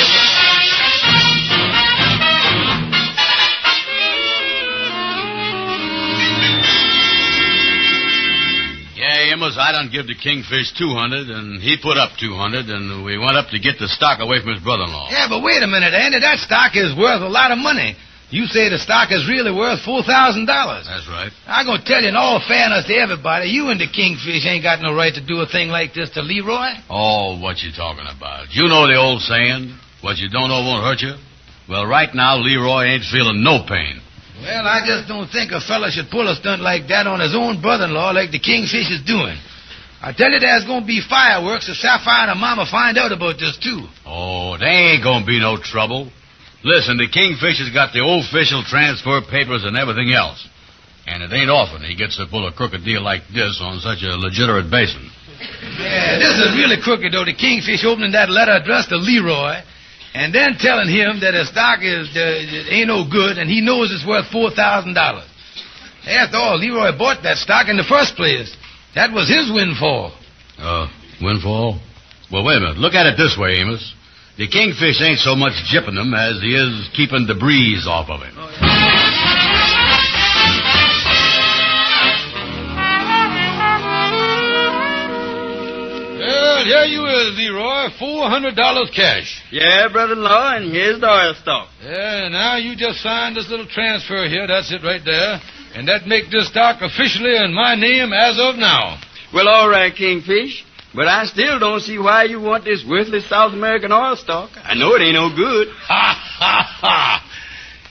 Yeah, Amos, I done give the Kingfish $200, and he put up $200, and we went up to get the stock away from his brother-in-law. Yeah, but wait a minute, Andy. That stock is worth a lot of money. You say the stock is really worth $4,000. That's right. I'm going to tell you in all fairness to everybody, you and the Kingfish ain't got no right to do a thing like this to Leroy. Oh, what you talking about? You know the old saying, what you don't know won't hurt you? Well, right now, Leroy ain't feeling no pain. Well, I just don't think a fella should pull a stunt like that on his own brother-in-law like the Kingfish is doing. I tell you, there's going to be fireworks if Sapphire and her mama find out about this, too. Oh, there ain't going to be no trouble. Listen, the Kingfish has got the official transfer papers and everything else. And it ain't often he gets to pull a crooked deal like this on such a legitimate basis. Yeah, this is really crooked, though. The Kingfish opening that letter addressed to Leroy and then telling him that his stock ain't no good and he knows it's worth $4,000. After all, Leroy bought that stock in the first place. That was his windfall. Windfall? Well, wait a minute. Look at it this way, Amos. The kingfish ain't so much jipping him as he is keeping the breeze off of him. Well, here you is, Leroy. $400 cash. Yeah, brother-in-law, and here's the oil stock. Yeah, now you just signed this little transfer here. That's it right there. And that make this stock officially in my name as of now. Well, all right, Kingfish. But I still don't see why you want this worthless South American oil stock. I know it ain't no good. Ha, ha, ha.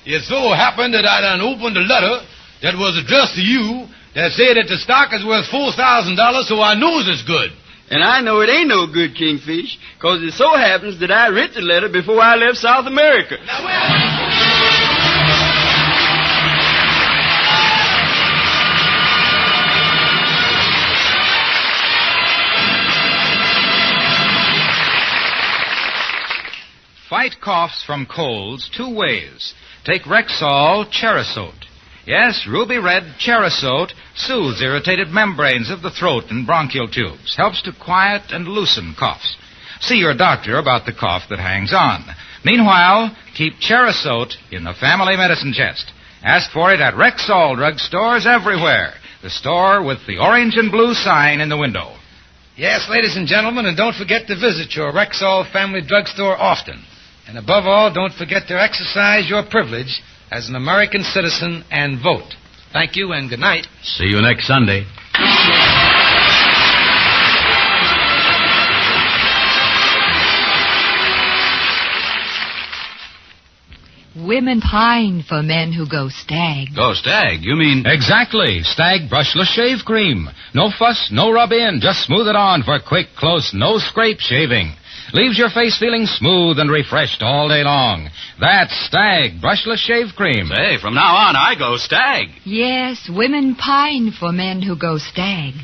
It so happened that I done opened a letter that was addressed to you that said that the stock is worth $4,000, so I knows it's good. And I know it ain't no good, Kingfish, because it so happens that I writ the letter before I left South America. Fight coughs from colds 2 ways. Take Rexall Cherisot. Yes, ruby red Cherisot soothes irritated membranes of the throat and bronchial tubes, helps to quiet and loosen coughs. See your doctor about the cough that hangs on. Meanwhile, keep Cherisot in the family medicine chest. Ask for it at Rexall drugstores everywhere. The store with the orange and blue sign in the window. Yes, ladies and gentlemen, and don't forget to visit your Rexall family drugstore often. And above all, don't forget to exercise your privilege as an American citizen and vote. Thank you and good night. See you next Sunday. Women pine for men who go stag. Go stag? You mean... Exactly. Stag brushless shave cream. No fuss, no rub in. Just smooth it on for quick, close, no scrape shaving. Leaves your face feeling smooth and refreshed all day long. That's Stag brushless shave cream. Say, from now on, I go stag. Yes, women pine for men who go stag.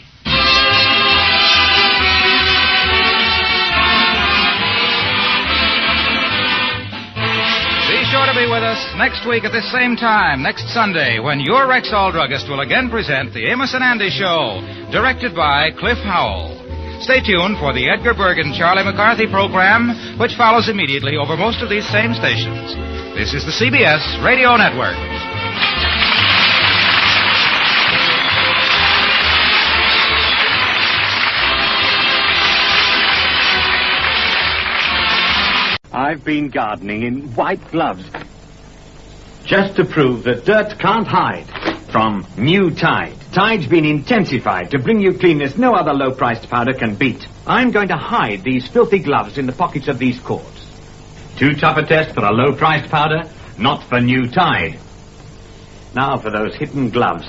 Be sure to be with us next week at this same time, next Sunday, when your Rexall druggist will again present the Amos and Andy Show, directed by Cliff Howell. Stay tuned for the Edgar Bergen Charlie McCarthy program, which follows immediately over most of these same stations. This is the CBS Radio Network. I've been gardening in white gloves just to prove that dirt can't hide from new Tide. Tide's been intensified to bring you cleanness no other low-priced powder can beat. I'm going to hide these filthy gloves in the pockets of these cords. Too tough a test for a low-priced powder? Not for new Tide. Now for those hidden gloves.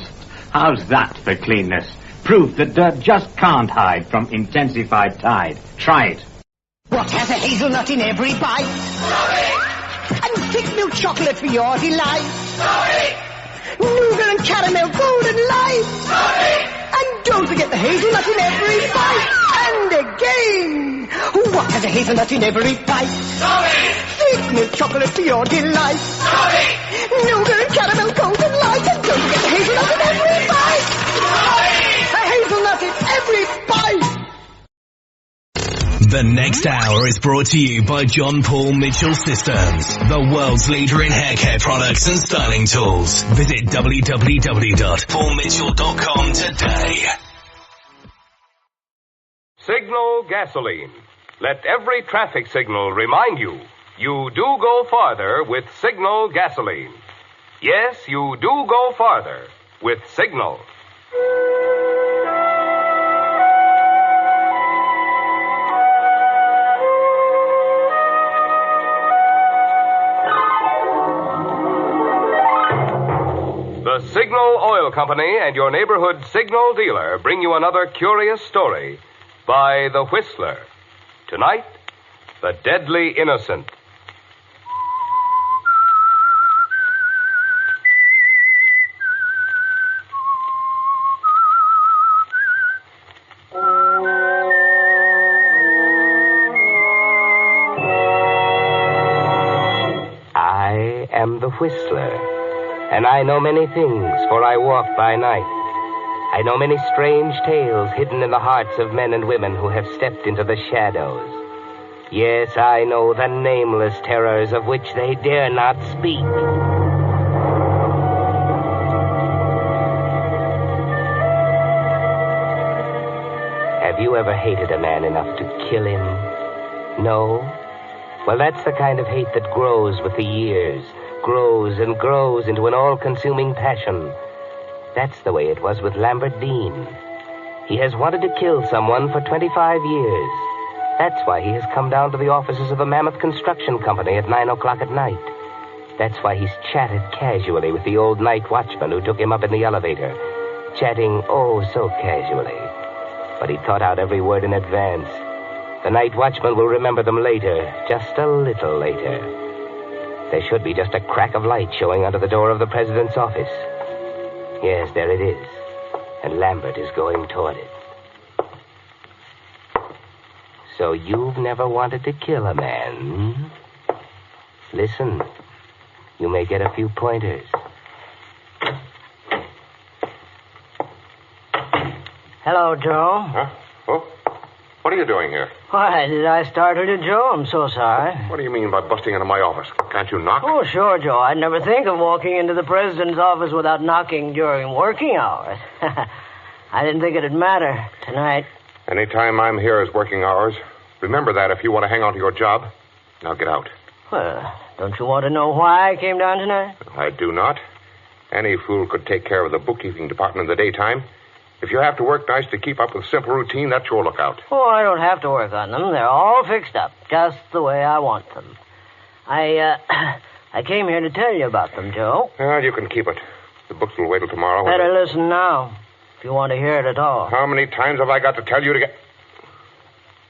How's that for cleanness? Proof that dirt just can't hide from intensified Tide. Try it. What has a hazelnut in every bite? Sorry. And thick milk chocolate for your delight? Sorry. Nougat and caramel golden light? Sorry. And don't forget the hazelnut in every bite. And again. What has a hazelnut in every bite? Sorry. Thick milk chocolate for your delight? Sorry. Nougat and caramel golden light. And don't forget the hazelnut in every bite. Sorry. A hazelnut in every bite. The next hour is brought to you by John Paul Mitchell Systems, the world's leader in hair care products and styling tools. Visit www.paulmitchell.com today. Signal gasoline. Let every traffic signal remind you, you do go farther with Signal gasoline. Yes, you do go farther with Signal. The Signal Oil Company and your neighborhood Signal dealer bring you another curious story by The Whistler. Tonight, The Deadly Innocent. I am The Whistler. And I know many things, for I walk by night. I know many strange tales hidden in the hearts of men and women who have stepped into the shadows. Yes, I know the nameless terrors of which they dare not speak. Have you ever hated a man enough to kill him? No? Well, that's the kind of hate that grows with the years, grows and grows into an all-consuming passion. That's the way it was with Lambert Dean. He has wanted to kill someone for 25 years. That's why he has come down to the offices of the Mammoth Construction Company at 9 o'clock at night. That's why he's chatted casually with the old night watchman who took him up in the elevator. Chatting, oh, so casually. But he thought out every word in advance. The night watchman will remember them later, just a little later. There should be just a crack of light showing under the door of the president's office. Yes, there it is. And Lambert is going toward it. So you've never wanted to kill a man, hmm? Listen, you may get a few pointers. Hello, Joe. Huh? Oh? What are you doing here? Why, did I startle you, Joe? I'm so sorry. What do you mean by busting into my office? Can't you knock? Oh, sure, Joe. I'd never think of walking into the president's office without knocking during working hours. I didn't think it'd matter tonight. Any time I'm here is working hours. Remember that if you want to hang on to your job. Now get out. Well, don't you want to know why I came down tonight? I do not. Any fool could take care of the bookkeeping department in the daytime. If you have to work nights to keep up with simple routine, that's your lookout. Oh, I don't have to work on them. They're all fixed up, just the way I want them. I came here to tell you about them, Joe. Well, you can keep it. The books will wait till tomorrow. Better listen now, if you want to hear it at all. How many times have I got to tell you to get...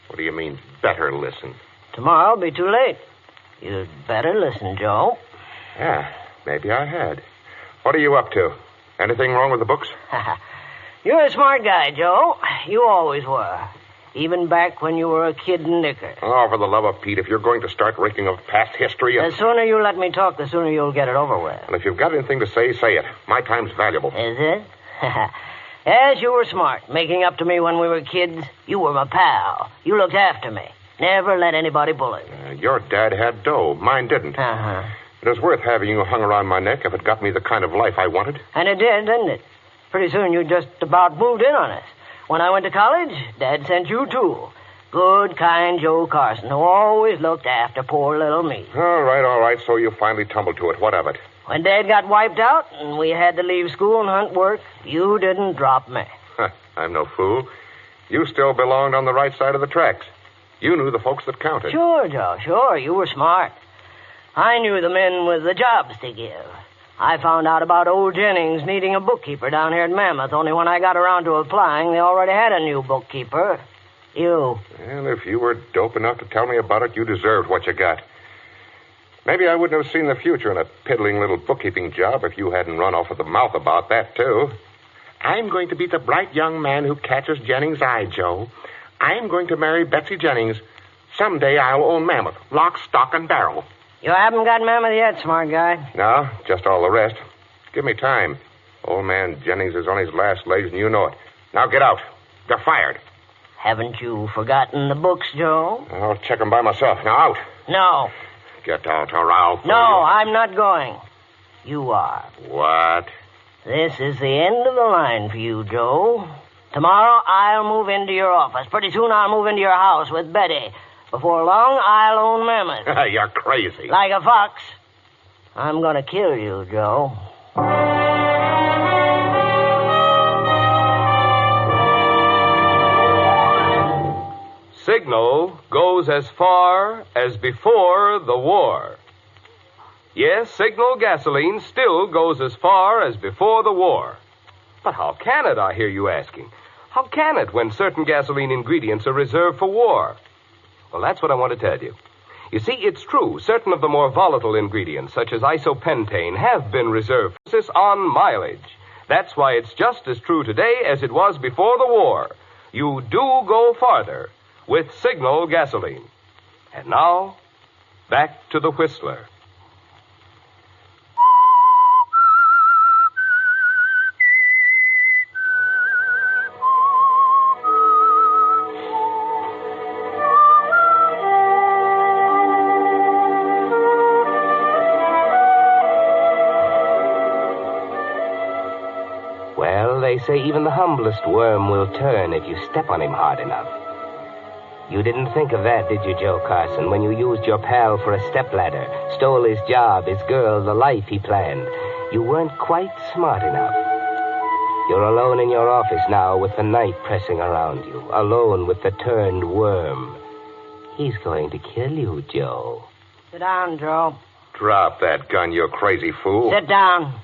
What do you mean, better listen? Tomorrow will be too late. You'd better listen, Joe. Yeah, maybe I had. What are you up to? Anything wrong with the books? You're a smart guy, Joe. You always were. Even back when you were a kid in knickers. Oh, for the love of Pete, if you're going to start raking of past history... The sooner you let me talk, the sooner you'll get it over with. And if you've got anything to say, say it. My time's valuable. Is it? Yes, you were smart, making up to me when we were kids. You were my pal. You looked after me. Never let anybody bully me. Your dad had dough. Mine didn't. Uh-huh. It was worth having you hung around my neck if it got me the kind of life I wanted. And it did, didn't it? Pretty soon you just about moved in on us. When I went to college, Dad sent you, too. Good, kind Joe Carson, who always looked after poor little me. All right. So you finally tumbled to it. What of it? When Dad got wiped out and we had to leave school and hunt work, you didn't drop me. I'm no fool. You still belonged on the right side of the tracks. You knew the folks that counted. Sure, Joe, sure. You were smart. I knew the men with the jobs to give. I found out about old Jennings needing a bookkeeper down here at Mammoth, only when I got around to applying, they already had a new bookkeeper. You. Well, if you were dope enough to tell me about it, you deserved what you got. Maybe I wouldn't have seen the future in a piddling little bookkeeping job if you hadn't run off with the mouth about that, too. I'm going to be the bright young man who catches Jennings' eye, Joe. I'm going to marry Betsy Jennings. Someday I'll own Mammoth, lock, stock, and barrel. You haven't got Mammoth yet, smart guy. No, just all the rest. Give me time. Old man Jennings is on his last legs, and you know it. Now get out. They're fired. Haven't you forgotten the books, Joe? I'll check them by myself. Now out. No. Get out, or I'll... No, I'm not going. You are. What? This is the end of the line for you, Joe. Tomorrow I'll move into your office. Pretty soon I'll move into your house with Betty. Before long, I'll own Mammoth. You're crazy. Like a fox. I'm going to kill you, Joe. Signal goes as far as before the war. Yes, Signal gasoline still goes as far as before the war. But how can it, I hear you asking? How can it when certain gasoline ingredients are reserved for war? Well, that's what I want to tell you. You see, it's true. Certain of the more volatile ingredients, such as isopentane, have been reserved on mileage. That's why it's just as true today as it was before the war. You do go farther with Signal gasoline. And now, back to the Whistler. they say even the humblest worm will turn if you step on him hard enough. You didn't think of that, did you, Joe Carson, when you used your pal for a stepladder, stole his job, his girl, the life he planned? You weren't quite smart enough. You're alone in your office now with the night pressing around you, alone with the turned worm. He's going to kill you, Joe. Sit down, Joe. Drop that gun, you crazy fool. Sit down.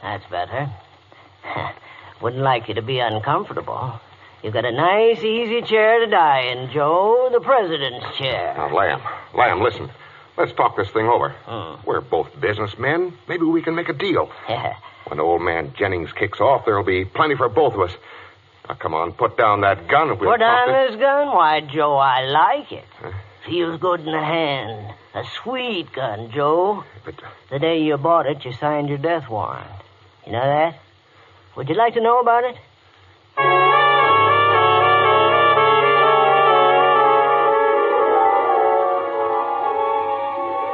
That's better. Wouldn't like you to be uncomfortable. You've got a nice, easy chair to die in, Joe. The president's chair. Now, Lamb, listen. Let's talk this thing over. We're both businessmen. Maybe we can make a deal. When old man Jennings kicks off, there'll be plenty for both of us. Now, come on, put down that gun and we'll Put talk down this gun? Why, Joe, I like it. Feels good in the hand. A sweet gun, Joe. But the day you bought it, you signed your death warrant. You know that? Would you like to know about it?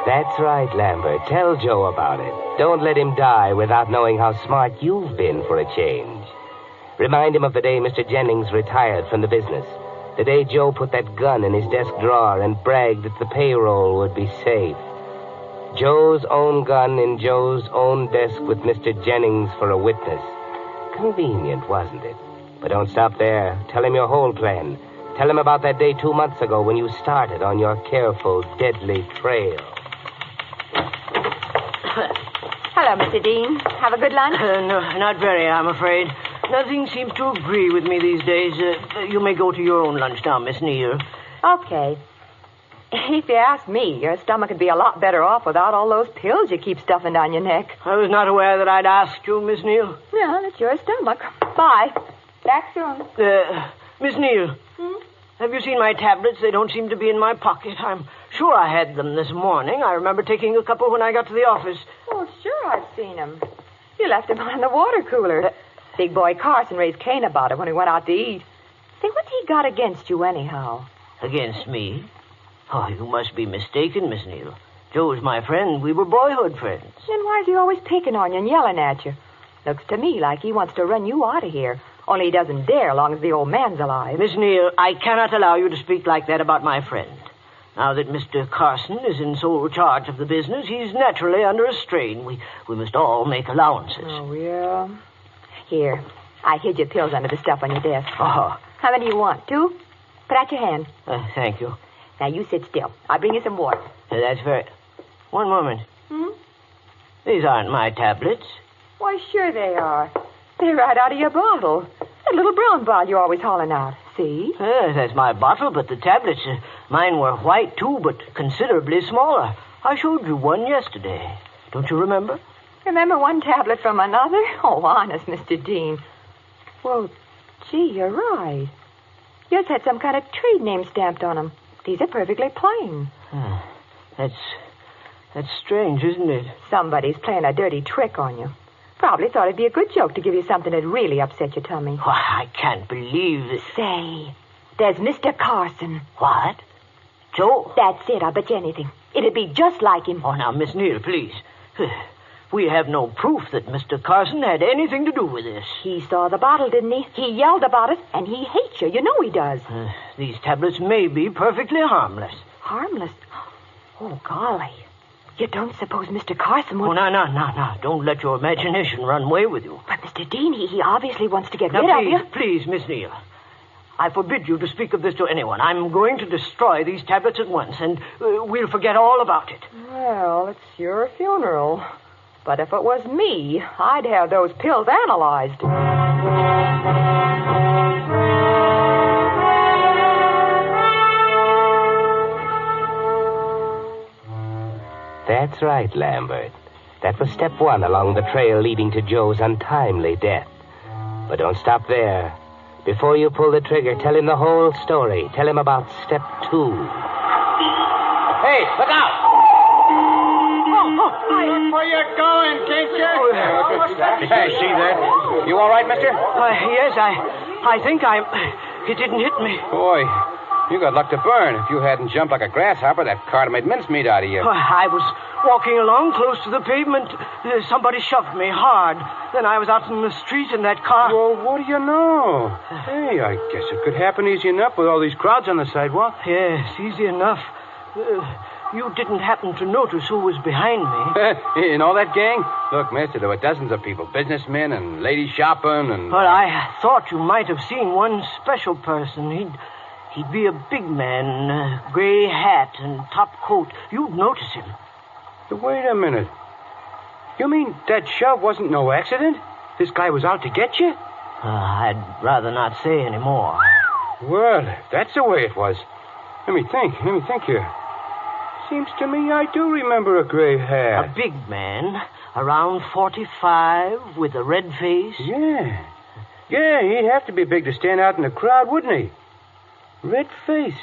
That's right, Lambert. Tell Joe about it. Don't let him die without knowing how smart you've been for a change. Remind him of the day Mr. Jennings retired from the business. The day Joe put that gun in his desk drawer and bragged that the payroll would be safe. Joe's own gun in Joe's own desk with Mr. Jennings for a witness. Convenient, wasn't it? But don't stop there. Tell him your whole plan. Tell him about that day 2 months ago when you started on your careful, deadly trail. Hello, Mr. Dean. Have a good lunch? No, not very, I'm afraid. Nothing seems to agree with me these days. You may go to your own lunch now, Miss Neal. Okay. If you ask me, your stomach would be a lot better off without all those pills you keep stuffing down your neck. I was not aware that I'd asked you, Miss Neal. Yeah, that's your stomach. Bye. Back soon. Miss Neal. Have you seen my tablets? They don't seem to be in my pocket. I'm sure I had them this morning. I remember taking a couple when I got to the office. Oh, sure, I've seen them. You left them on the water cooler. Big boy Carson raised Cain about it when we went out to eat. Say, what's he got against you anyhow? Against me? Oh, you must be mistaken, Miss Neal. Joe's my friend. We were boyhood friends. Then why is he always picking on you and yelling at you? Looks to me like he wants to run you out of here. Only he doesn't dare long as the old man's alive. Miss Neal, I cannot allow you to speak like that about my friend. Now that Mr. Carson is in sole charge of the business, he's naturally under a strain. We must all make allowances. Oh, yeah. Here, I hid your pills under the stuff on your desk. Oh. How many do you want? 2? Put out your hand. Thank you. Now, you sit still. I'll bring you some water. That's very... One moment. These aren't my tablets. Why, sure they are. They're right out of your bottle. That little brown bottle you're always hauling out. See? That's my bottle, but the tablets, mine were white, too, but considerably smaller. I showed you one yesterday. Don't you remember? Remember one tablet from another? Oh, honest, Mr. Dean. Well, gee, you're right. Yours had some kind of trade name stamped on them. These are perfectly plain. That's strange, isn't it? Somebody's playing a dirty trick on you. Probably thought it'd be a good joke to give you something that really upset your tummy. Why, I can't believe it. Say, there's Mr. Carson. What? Joe? That's it, I'll bet you anything. It'd be just like him. Oh, now, Miss Neal, please. We have no proof that Mr. Carson had anything to do with this. He saw the bottle, didn't he? He yelled about it, and he hates you. You know he does. These tablets may be perfectly harmless. Harmless? Oh, golly. You don't suppose Mr. Carson would... Oh, no. Don't let your imagination run away with you. But, Mr. Dean, he obviously wants to get rid of you. Please, Miss Neal. I forbid you to speak of this to anyone. I'm going to destroy these tablets at once, and we'll forget all about it. Well, it's your funeral. But if it was me, I'd have those pills analyzed. That's right, Lambert. That was step 1 along the trail leading to Joe's untimely death. But don't stop there. Before you pull the trigger, tell him the whole story. Tell him about step 2. Hey, look out! Where you going, can't you? Hey, see that? You all right, mister? Yes, I think It didn't hit me. Boy, You got luck to burn. If you hadn't jumped like a grasshopper, that cart made mincemeat out of you. I was walking along close to the pavement. Somebody shoved me hard. Then I was out in the street in that car. Well, what do you know? Hey, I guess it could happen easy enough with all these crowds on the sidewalk. Yes, easy enough. You didn't happen to notice who was behind me. In all that gang? Look, mister, there were dozens of people. Businessmen and ladies shopping and... Well, I thought you might have seen one special person. He'd be a big man, gray hat and top coat. You'd notice him. Wait a minute. You mean that shove wasn't no accident? This guy was out to get you? I'd rather not say any more. Well, if that's the way it was. Let me think here. Seems to me I do remember a gray hat. A big man, around 45, with a red face. Yeah, he'd have to be big to stand out in the crowd, wouldn't he? Red face.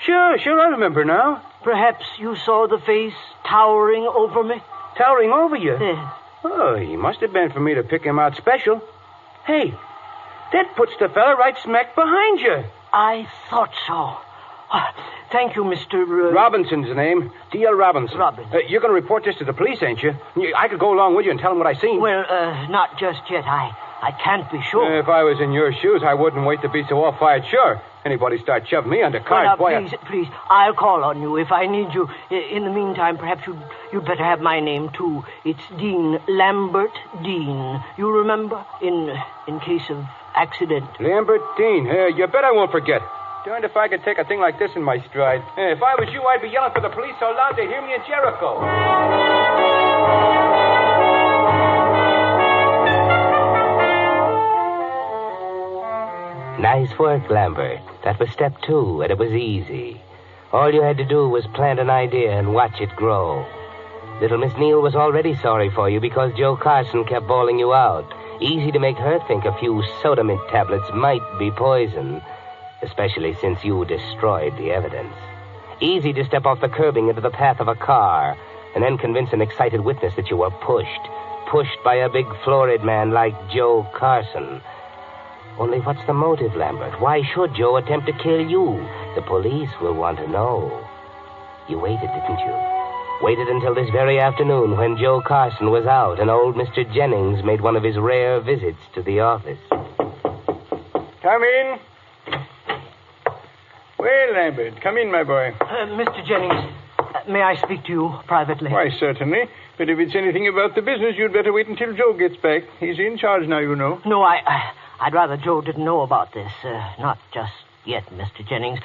Sure, I remember now. Perhaps you saw the face towering over me? Towering over you? Yes. Oh, he must have been for me to pick him out special. Hey, that puts the fella right smack behind you. I thought so. Thank you, Mr. Robinson's the name. D.L. Robinson. Robinson. You're going to report this to the police, ain't you? I could go along with you and tell them what I seen. Well, not just yet. I can't be sure. If I was in your shoes, I wouldn't wait to be so all-fired sure. Anybody start shoving me under cars, boy. Please, I'll call on you if I need you. In the meantime, perhaps you'd better have my name, too. It's Dean, Lambert Dean. You remember? In case of accident. Lambert Dean. You bet I won't forget. Darned if I could take a thing like this in my stride. If I was you, I'd be yelling for the police so loud they'd hear me in Jericho. Nice work, Lambert. That was step 2, and it was easy. All you had to do was plant an idea and watch it grow. Little Miss Neal was already sorry for you because Joe Carson kept bawling you out. Easy to make her think a few soda mint tablets might be poison, especially since you destroyed the evidence. Easy to step off the curbing into the path of a car and then convince an excited witness that you were pushed by a big florid man like Joe Carson. Only what's the motive, Lambert? Why should Joe attempt to kill you? The police will want to know. You waited, didn't you? Waited until this very afternoon when Joe Carson was out and old Mr. Jennings made one of his rare visits to the office. Come in. Well, Lambert, come in, my boy. Mr. Jennings, may I speak to you privately? Why, certainly. But if it's anything about the business, you'd better wait until Joe gets back. He's in charge now, you know. No, I'd rather Joe didn't know about this. Not just yet, Mr. Jennings.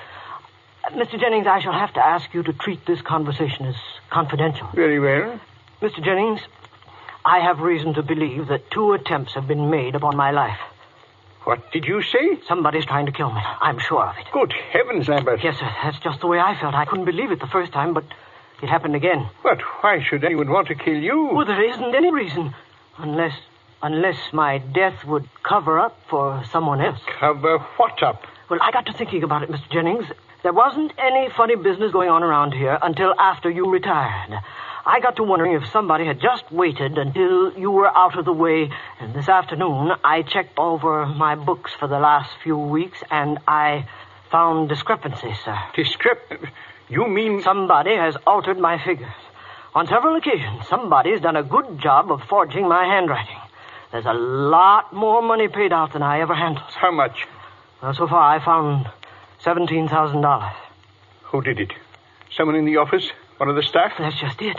Mr. Jennings, I shall have to ask you to treat this conversation as confidential. Very well. Mr. Jennings, I have reason to believe that 2 attempts have been made upon my life. What did you say? Somebody's trying to kill me. I'm sure of it. Good heavens, Lambert. Yes, sir. That's just the way I felt. I couldn't believe it the first time, but it happened again. But why should anyone want to kill you? Well, there isn't any reason. Unless my death would cover up for someone else. Cover what up? Well, I got to thinking about it, Mr. Jennings. There wasn't any funny business going on around here until after you retired. I got to wondering if somebody had just waited until you were out of the way. And this afternoon, I checked over my books for the last few weeks, and I found discrepancies, sir. You mean... Somebody has altered my figures. On several occasions, somebody's done a good job of forging my handwriting. There's a lot more money paid out than I ever handled. How much? Well, so far, I found $17,000. Who did it? Someone in the office? One of the staff? That's just it.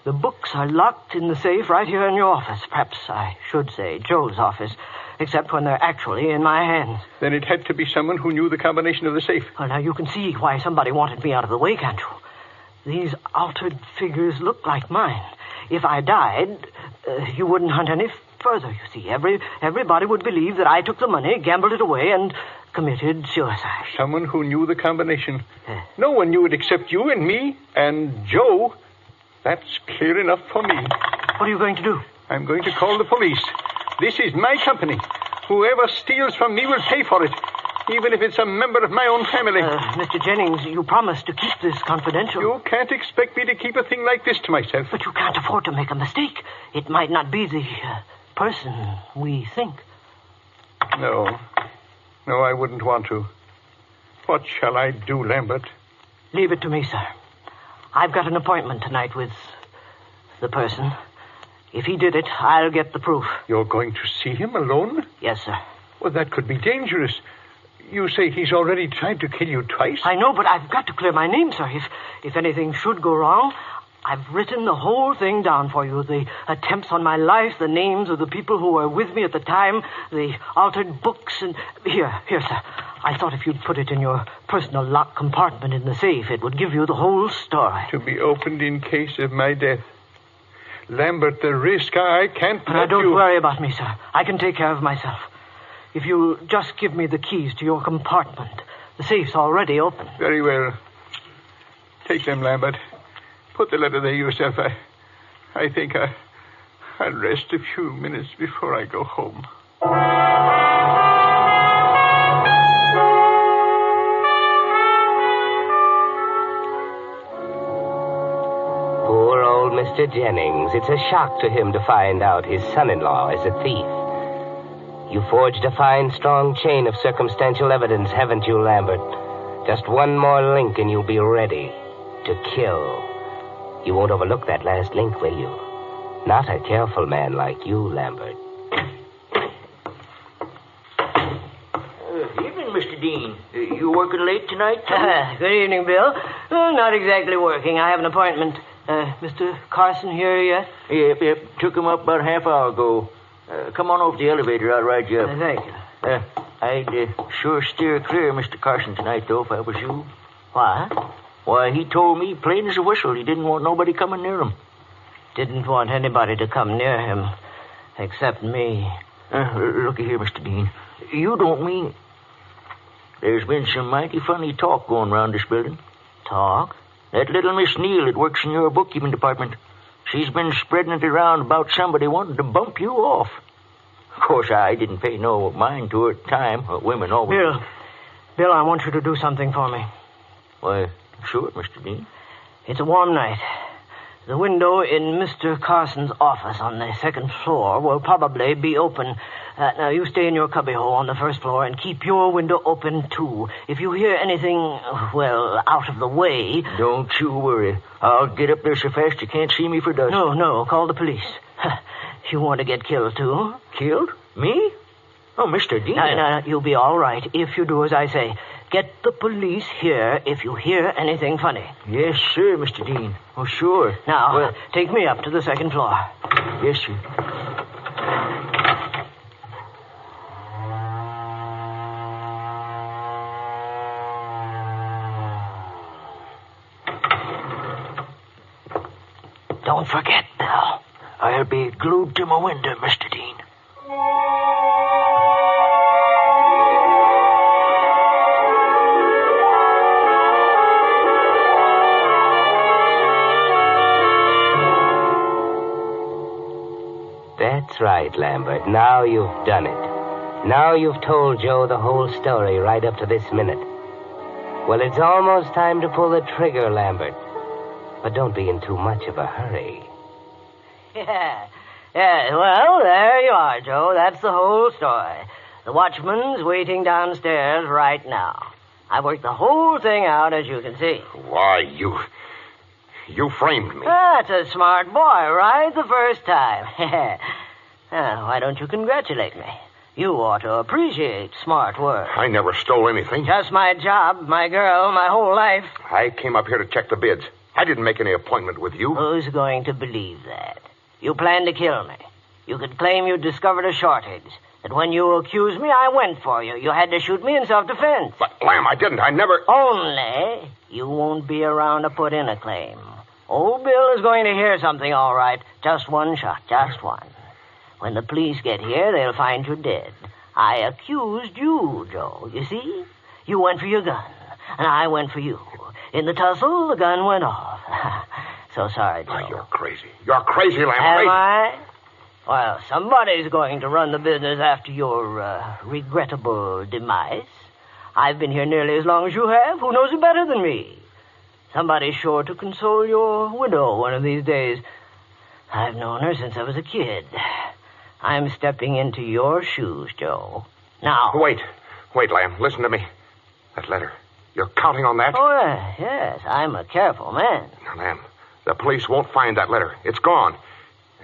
The books are locked in the safe right here in your office. Perhaps I should say Joe's office, except when they're actually in my hands. Then it had to be someone who knew the combination of the safe. Well, now you can see why somebody wanted me out of the way, can't you? These altered figures look like mine. If I died, you wouldn't hunt any further, you see. Everybody would believe that I took the money, gambled it away, and committed suicide. Someone who knew the combination. No one knew it except you and me and Joe. That's clear enough for me. What are you going to do? I'm going to call the police. This is my company. Whoever steals from me will pay for it, even if it's a member of my own family. Mr. Jennings, you promised to keep this confidential. You can't expect me to keep a thing like this to myself. But you can't afford to make a mistake. It might not be the person we think. No, I wouldn't want to. What shall I do, Lambert? Leave it to me, sir. I've got an appointment tonight with the person. If he did it, I'll get the proof. You're going to see him alone? Yes, sir. Well, that could be dangerous. You say he's already tried to kill you twice? I know, but I've got to clear my name, sir. If anything should go wrong, I've written the whole thing down for you. The attempts on my life, the names of the people who were with me at the time, the altered books, and... Here, sir. I thought if you'd put it in your personal locked compartment in the safe, it would give you the whole story. To be opened in case of my death. Lambert, the risk, I can't But let don't you... worry about me, sir. I can take care of myself. If you'll just give me the keys to your compartment. The safe's already open. Very well. Take them, Lambert. Put the letter there yourself. I think I'll rest a few minutes before I go home. Poor old Mr. Jennings. It's a shock to him to find out his son-in-law is a thief. You forged a fine, strong chain of circumstantial evidence, haven't you, Lambert? Just one more link and you'll be ready to kill. You won't overlook that last link, will you? Not a careful man like you, Lambert. Evening, Mr. Dean. You working late tonight? Good evening, Bill. Not exactly working. I have an appointment. Mr. Carson here yet? Yep. Took him up about a half hour ago. Come on over to the elevator. I'll ride you up. Thank you. I'd sure steer clear of Mr. Carson tonight, though, if I was you. What? Why, he told me plain as a whistle he didn't want nobody coming near him. Didn't want anybody to come near him, except me. Looky here, Mr. Dean. You don't mean... There's been some mighty funny talk going around this building. Talk? That little Miss Neal that works in your bookkeeping department. She's been spreading it around about somebody wanting to bump you off. Of course, I didn't pay no mind to her at the time. Women always... Bill, I want you to do something for me. Why, sure, Mr. Dean. It's a warm night. The window in Mr. Carson's office on the second floor will probably be open. Now, you stay in your cubbyhole on the first floor and keep your window open, too. If you hear anything, well, out of the way... Don't you worry. I'll get up there so fast you can't see me for dust. No, call the police. You want to get killed, too? Killed? Me? Oh, Mr. Dean. No, you'll be all right if you do as I say. Get the police here if you hear anything funny. Yes, sir, Mr. Dean. Oh, sure. Now, take me up to the second floor. Yes, sir. Don't forget, Bill. I'll be glued to my window, Mr. Dean. That's right, Lambert. Now you've done it. Now you've told Joe the whole story right up to this minute. Well, it's almost time to pull the trigger, Lambert. But don't be in too much of a hurry. Yeah, well, there you are, Joe. That's the whole story. The watchman's waiting downstairs right now. I worked the whole thing out, as you can see. Why, you framed me. That's a smart boy, right the first time. Why don't you congratulate me? You ought to appreciate smart work. I never stole anything. Just my job, my girl, my whole life. I came up here to check the bids. I didn't make any appointment with you. Who's going to believe that? You planned to kill me. You could claim you discovered a shortage. That when you accused me, I went for you. You had to shoot me in self-defense. But, Lamb, I didn't. I never... Only you won't be around to put in a claim. Old Bill is going to hear something, all right. Just one shot, just one. When the police get here, they'll find you dead. I accused you, Joe, you see? You went for your gun, and I went for you. In the tussle, the gun went off. So sorry, Joe. Oh, you're crazy. You're crazy, Lamb. Am I? Well, somebody's going to run the business after your regrettable demise. I've been here nearly as long as you have. Who knows it better than me? Somebody's sure to console your widow one of these days. I've known her since I was a kid. I'm stepping into your shoes, Joe. Now... Wait, Lamb. Listen to me. That letter. You're counting on that? Oh, yes. I'm a careful man. Now, Lamb, the police won't find that letter. It's gone.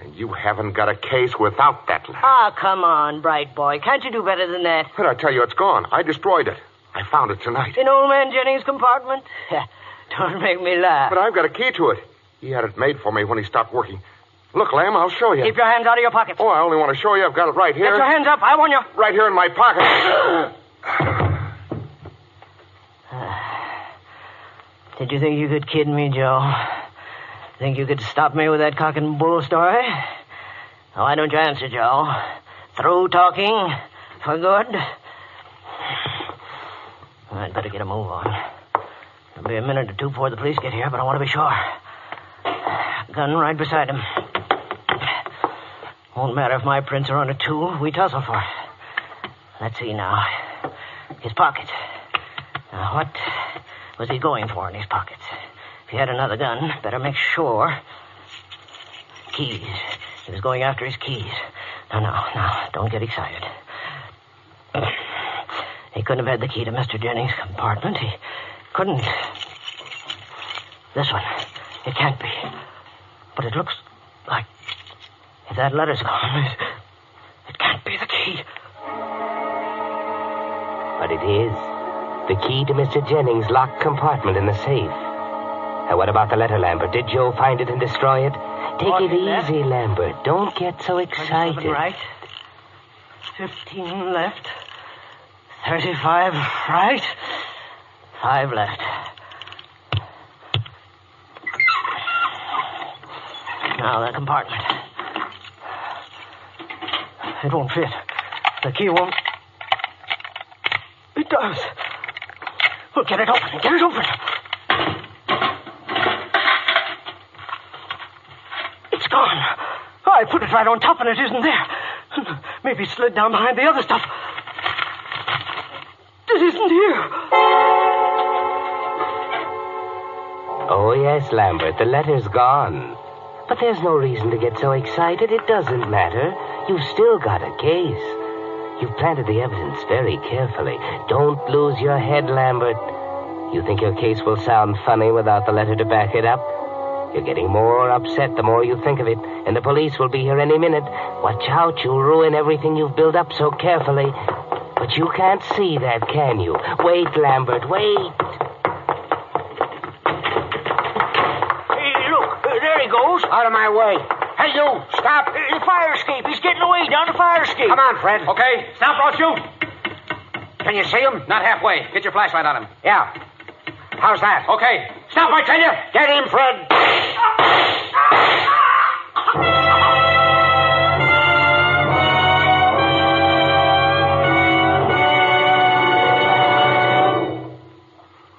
And you haven't got a case without that letter. Ah, come on, bright boy. Can't you do better than that? But I tell you, it's gone. I destroyed it. I found it tonight. In old man Jennings' compartment? Don't make me laugh. But I've got a key to it. He had it made for me when he stopped working. Look, Lamb, I'll show you. Keep your hands out of your pockets. Oh, I only want to show you. I've got it right here. Get your hands up. I warn you. Right here in my pocket. Did you think you could kid me, Joe? Think you could stop me with that cock and bull story? Now, why don't you answer, Joe? Through talking for good? I'd better get a move on. It'll be a minute or two before the police get here, but I want to be sure. Gun right beside him. Won't matter if my prints are on it, too. We tussle for it. Let's see now. His pocket. Now, what was he going for in his pockets? If he had another gun, better make sure. Keys. He was going after his keys. Now, don't get excited. He couldn't have had the key to Mr. Jennings' compartment. He couldn't. This one. It can't be. But it looks like if that letter's gone, it can't be the key. But it is. The key to Mr. Jennings' locked compartment in the safe. Now, what about the letter, Lambert? Did Joe find it and destroy it? Take it easy, Lambert. Don't get so excited. Right. 15 left. 35 right. 5 left. Now, the compartment. It won't fit. The key won't. It does. Well, get it open. Get it open. It's gone. I put it right on top and it isn't there. Maybe it slid down behind the other stuff. It isn't here. Oh, yes, Lambert. The letter's gone. But there's no reason to get so excited. It doesn't matter. You've still got a case. You've planted the evidence very carefully. Don't lose your head, Lambert. You think your case will sound funny without the letter to back it up? You're getting more upset the more you think of it, and the police will be here any minute. Watch out, you'll ruin everything you've built up so carefully. But you can't see that, can you? Wait, Lambert, wait. Hey, look, there he goes. Out of my way. Hey, you, stop. The fire escape. He's getting away down the fire escape. Come on, Fred. Okay, stop or I'll shoot. Can you see him? Not halfway. Get your flashlight on him. Yeah. How's that? Okay. Stop, I tell you. Get him, Fred.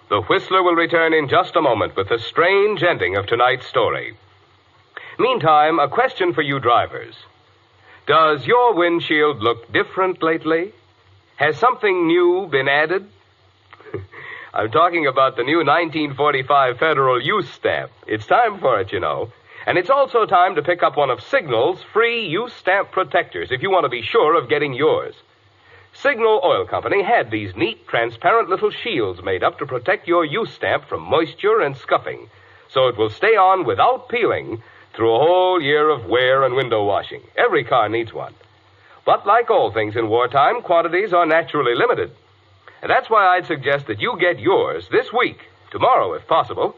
The Whistler will return in just a moment with the strange ending of tonight's story. Meantime, a question for you drivers. Does your windshield look different lately? Has something new been added? I'm talking about the new 1945 Federal Use Stamp. It's time for it, you know. And it's also time to pick up one of Signal's free use stamp protectors if you want to be sure of getting yours. Signal Oil Company had these neat, transparent little shields made up to protect your use stamp from moisture and scuffing, so it will stay on without peeling through a whole year of wear and window washing. Every car needs one. But like all things in wartime, quantities are naturally limited. And that's why I'd suggest that you get yours this week, tomorrow if possible.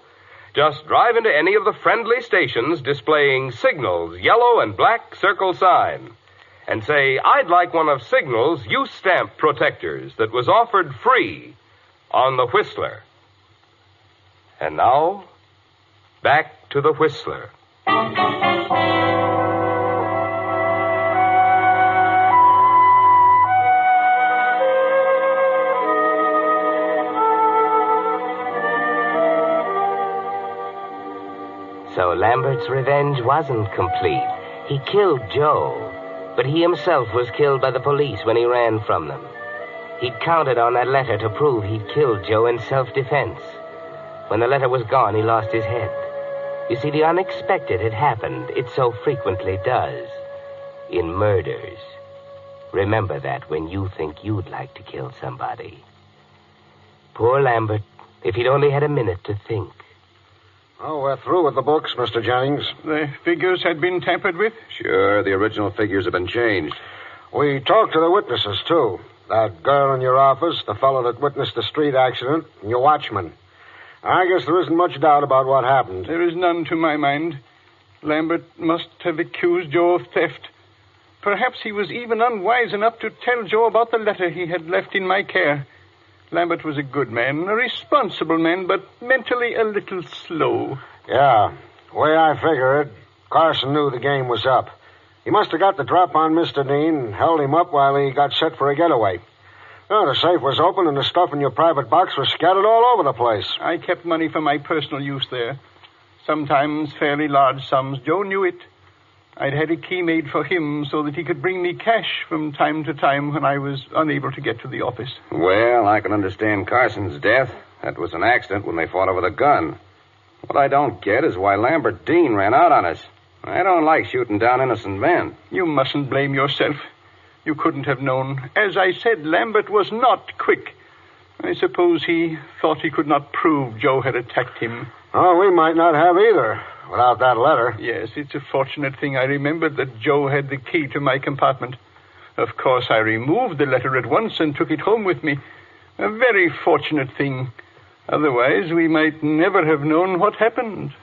Just drive into any of the friendly stations displaying Signal's yellow and black circle sign and say, I'd like one of Signal's use stamp protectors that was offered free on the Whistler. And now, back to the Whistler. So Lambert's revenge wasn't complete. He killed Joe, but he himself was killed by the police when he ran from them. He'd counted on that letter to prove he'd killed Joe in self-defense. When the letter was gone, he lost his head. You see, the unexpected had happened. It so frequently does. In murders. Remember that when you think you'd like to kill somebody. Poor Lambert If he'd only had a minute to think. Oh, we're through with the books, Mr. Jennings. The figures had been tampered with? Sure, the original figures have been changed. We talked to the witnesses, too. That girl in your office, the fellow that witnessed the street accident, and your watchman. I guess there isn't much doubt about what happened. There is none to my mind. Lambert must have accused Joe of theft. Perhaps he was even unwise enough to tell Joe about the letter he had left in my care. Lambert was a good man, a responsible man, but mentally a little slow. Yeah, the way I figure it, Carson knew the game was up. He must have got the drop on Mr. Dean and held him up while he got set for a getaway. Oh, the safe was open and the stuff in your private box was scattered all over the place. I kept money for my personal use there. Sometimes fairly large sums. Joe knew it. I'd had a key made for him so that he could bring me cash from time to time when I was unable to get to the office. Well, I can understand Carson's death. That was an accident when they fought over the gun. What I don't get is why Lambert Dean ran out on us. I don't like shooting down innocent men. You mustn't blame yourself. You couldn't have known. As I said, Lambert was not quick. I suppose he thought he could not prove Joe had attacked him. Oh, we might not have either, without that letter. Yes, it's a fortunate thing I remembered that Joe had the key to my compartment. Of course, I removed the letter at once and took it home with me. A very fortunate thing. Otherwise, we might never have known what happened.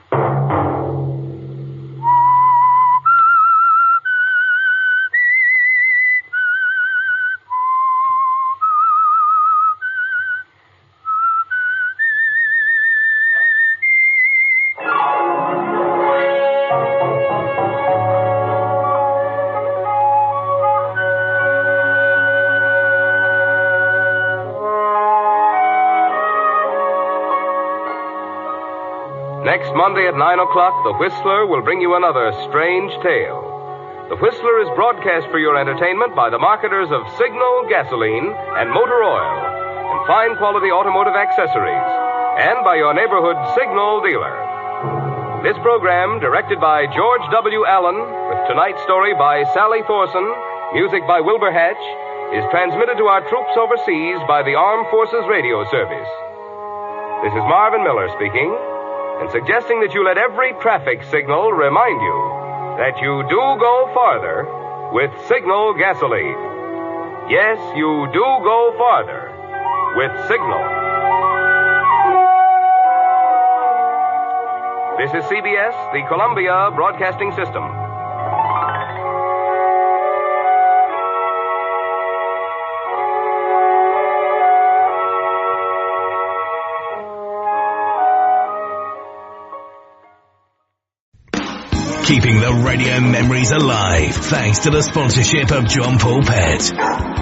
Next Monday at 9 o'clock, The Whistler will bring you another strange tale. The Whistler is broadcast for your entertainment by the marketers of Signal gasoline and motor oil and fine quality automotive accessories, and by your neighborhood Signal dealer. This program, directed by George W. Allen, with tonight's story by Sally Thorson, music by Wilbur Hatch, is transmitted to our troops overseas by the Armed Forces Radio Service. This is Marvin Miller speaking, and suggesting that you let every traffic signal remind you that you do go farther with Signal gasoline. Yes, you do go farther with Signal. This is CBS, the Columbia Broadcasting System. Keeping the radio memories alive thanks to the sponsorship of John Paul Pet.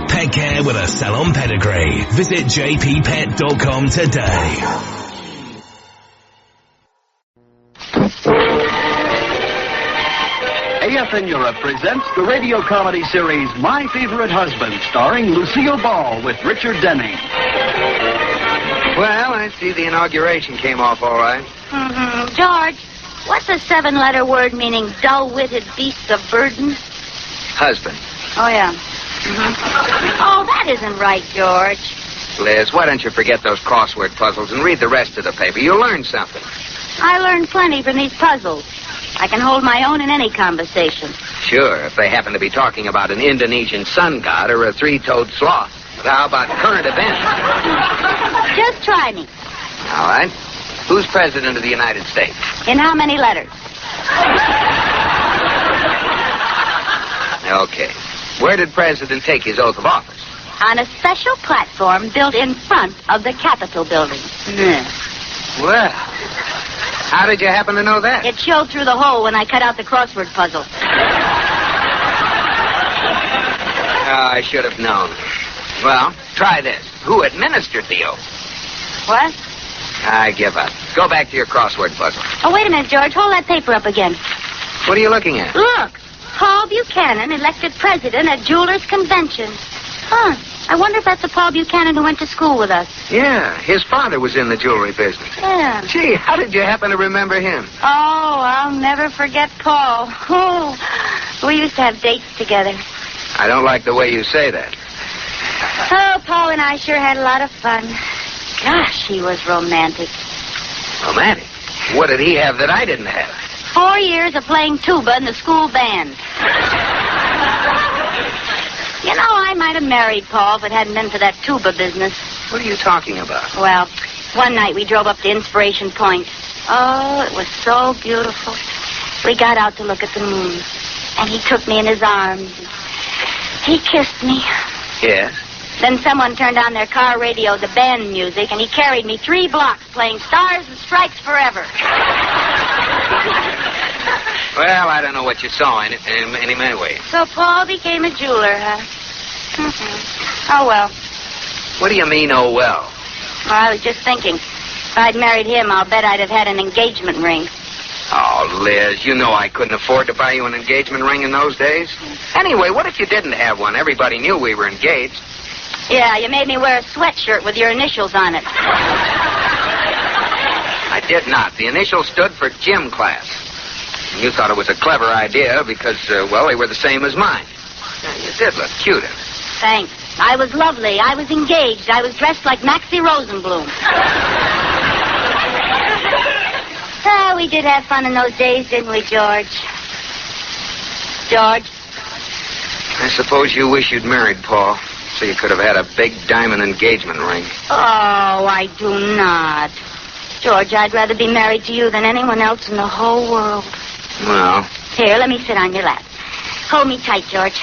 Pet care with a salon pedigree. Visit jppet.com today. AFN Europe presents the radio comedy series My Favorite Husband, starring Lucille Ball with Richard Denning. Well, I see the inauguration came off all right. Mm-hmm. George, what's a 7-letter word meaning dull-witted beasts of burden? Husband. Oh, yeah. Mm-hmm. Oh, that isn't right, George. Liz, why don't you forget those crossword puzzles and read the rest of the paper? You'll learn something. I learned plenty from these puzzles. I can hold my own in any conversation. Sure, if they happen to be talking about an Indonesian sun god or a three-toed sloth. But how about current events? Just try me. All right. Who's president of the United States? In how many letters? Okay. Where did President take his oath of office? On a special platform built in front of the Capitol building. Well, how did you happen to know that? It showed through the hole when I cut out the crossword puzzle. Oh, I should have known. Well, try this. Who administered the oath? What? I give up. Go back to your crossword puzzle. Oh, wait a minute, George. Hold that paper up again. What are you looking at? Look. Paul Buchanan elected president at Jewelers Convention. Huh. I wonder if that's the Paul Buchanan who went to school with us. Yeah, his father was in the jewelry business. Yeah. Gee, how did you happen to remember him? Oh, I'll never forget Paul. Oh, we used to have dates together. I don't like the way you say that. Oh, Paul and I sure had a lot of fun. Gosh, he was romantic. Romantic? What did he have that I didn't have? 4 years of playing tuba in the school band. You know, I might have married Paul if it hadn't been for that tuba business. What are you talking about? Well, one night we drove up to Inspiration Point. Oh, it was so beautiful. We got out to look at the moon. And he took me in his arms. He kissed me. Yes? Then someone turned on their car radio, the band music, and he carried me 3 blocks playing Stars and Stripes Forever. Well, I don't know what you saw in it anyway. So Paul became a jeweler, huh? Mm-hmm. Oh, well. What do you mean, oh, well? Well, I was just thinking. If I'd married him, I'll bet I'd have had an engagement ring. Oh, Liz, you know I couldn't afford to buy you an engagement ring in those days. Anyway, what if you didn't have one? Everybody knew we were engaged. Yeah, you made me wear a sweatshirt with your initials on it. I did not. The initials stood for gym class. And you thought it was a clever idea because, well, they were the same as mine. Yeah, you did look cute in it. Thanks. I was lovely. I was engaged. I was dressed like Maxie Rosenblum. Oh, we did have fun in those days, didn't we, George? George? I suppose you wish you'd married Paul, so you could have had a big diamond engagement ring. Oh, I do not. George, I'd rather be married to you than anyone else in the whole world. Well. Here, let me sit on your lap. Hold me tight, George.